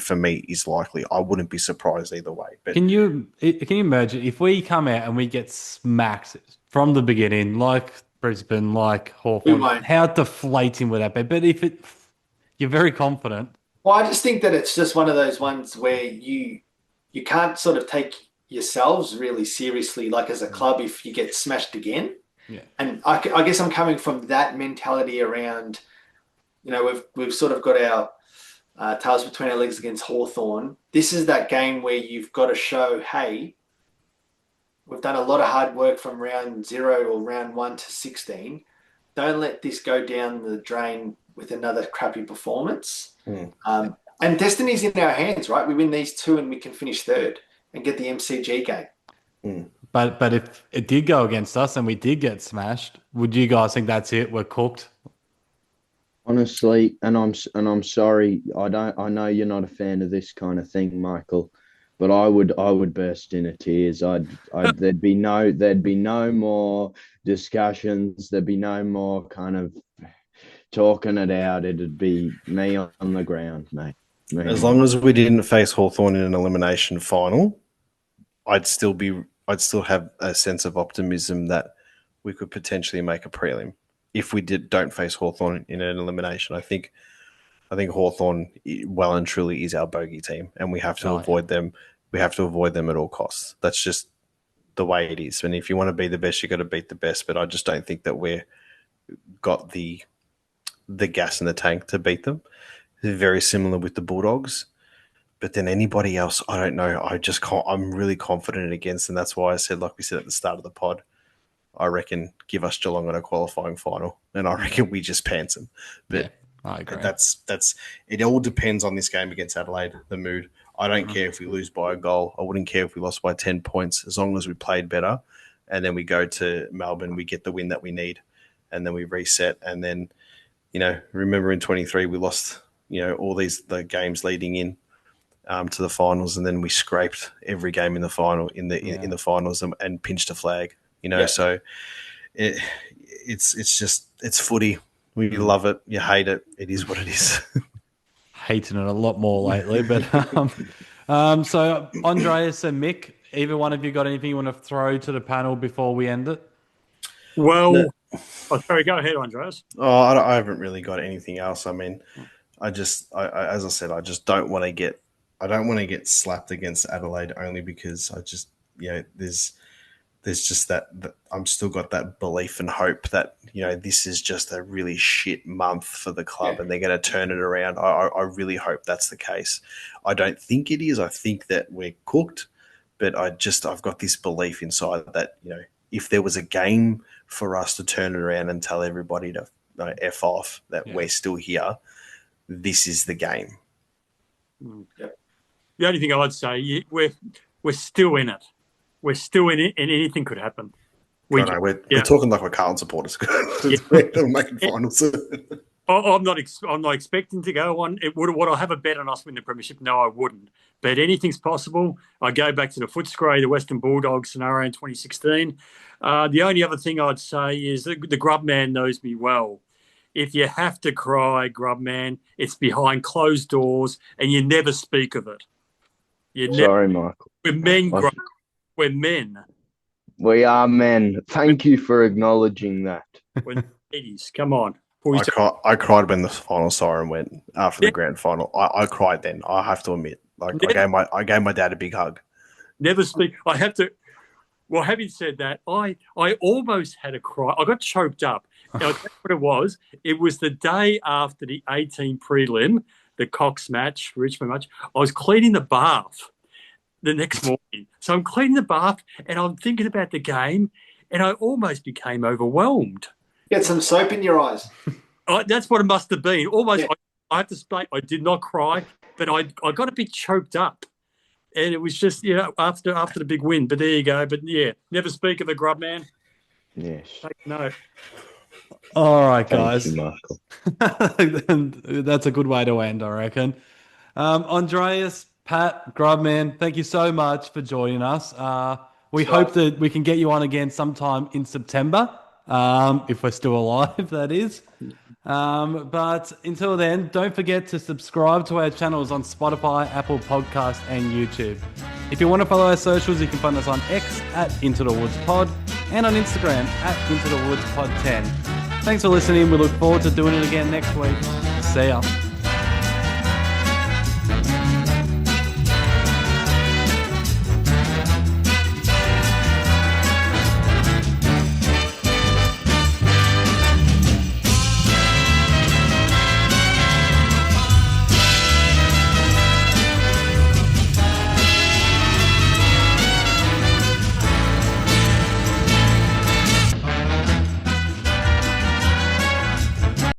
for me is likely. I wouldn't be surprised either way. But Can you imagine if we come out and we get smacked from the beginning, like Brisbane, like We Hawthorn? won't. How deflating would that be? But if you're very confident. Well, I just think that it's just one of those ones where you can't sort of take yourselves really seriously, like as a club, if you get smashed again. Yeah. And I guess I'm coming from that mentality around, we've sort of got our tails between our legs against Hawthorn. This is that game where you've got to show, hey, we've done a lot of hard work from round 0 or round 1 to 16. Don't let this go down the drain with another crappy performance. And destiny's in our hands, right? We win these 2 and we can finish 3rd and get the MCG game. But if it did go against us and we did get smashed, would you guys think that's it? We're cooked? Honestly, and I'm sorry, I know you're not a fan of this kind of thing, Michael, but I would burst into tears. There'd be no more discussions. There'd be no more kind of talking it out. It'd be me on the ground, mate. As long as we didn't face Hawthorn in an elimination final, I'd still have a sense of optimism that we could potentially make a prelim if we don't face Hawthorn in an elimination. I think Hawthorn well and truly is our bogey team, and we have to avoid them. We have to avoid them at all costs. That's just the way it is. And if you want to be the best, you got to beat the best. But I just don't think that we're got the gas in the tank to beat them. They're very similar with the Bulldogs. But then anybody else, I don't know. I'm really confident against, and that's why I said, like we said at the start of the pod, I reckon give us Geelong in a qualifying final, and I reckon we just pants them. But I agree. That's it. All depends on this game against Adelaide, the mood. I don't care if we lose by a goal. I wouldn't care if we lost by 10 points, as long as we played better, and then we go to Melbourne, we get the win that we need, and then we reset, and then remember in 23 we lost all the games leading in to the finals, and then we scraped every game in the final in the finals and pinched a flag. So it's footy. We love it. You hate it. It is what it is. Hating it a lot more lately, but so Andreas and Mick, either one of you got anything you want to throw to the panel before we end it? Well, sorry, go ahead, Andreas. I haven't really got anything else. I mean, as I said, I just don't want to get. I don't want to get slapped against Adelaide only because I just, there's just that I'm still got that belief and hope that, this is just a really shit month for the club and they're going to turn it around. I really hope that's the case. I don't think it is. I think that we're cooked, but I've got this belief inside that, if there was a game for us to turn it around and tell everybody to F off, that we're still here, this is the game. Yep. The only thing I'd say, we're still in it. We're still in it, and anything could happen. We're talking like we're Carlton supporters. We're making finals. I'm not expecting to go on. Would I have a bet on us winning the premiership? No, I wouldn't. But anything's possible. I go back to the Footscray, the Western Bulldogs scenario in 2016. The only other thing I'd say is the Grubman knows me well. If you have to cry, Grubman, it's behind closed doors, and you never speak of it. Sorry, Michael. We're men, Grub. We're men. We are men. Thank you for acknowledging that. When 80s, come on. I cried when the final siren went after the grand final. I cried then. I have to admit, I gave my dad a big hug. Never speak. I have to. Well, having said that, I almost had a cry. I got choked up. Now, that's what it was. It was the day after the 18 prelim, the Cox match, Richmond match. I was cleaning the bath the next morning. So I'm cleaning the bath and I'm thinking about the game and I almost became overwhelmed. Get some soap in your eyes. That's what it must have been. Almost, yeah. I have to say, I did not cry, but I got a bit choked up. And it was just, after the big win. But there you go. But, yeah, never speak of a Grubman. Yes. Take note. All right, guys. Thank you, Michael. That's a good way to end, I reckon. Andreas, Pat, Grubman, thank you so much for joining us. We hope that we can get you on again sometime in September, if we're still alive, that is. But until then, don't forget to subscribe to our channels on Spotify, Apple Podcasts, and YouTube. If you want to follow our socials, you can find us on X at Into the Woods Pod and on Instagram at Into the Woods Pod 10. Thanks for listening. We look forward to doing it again next week. See ya.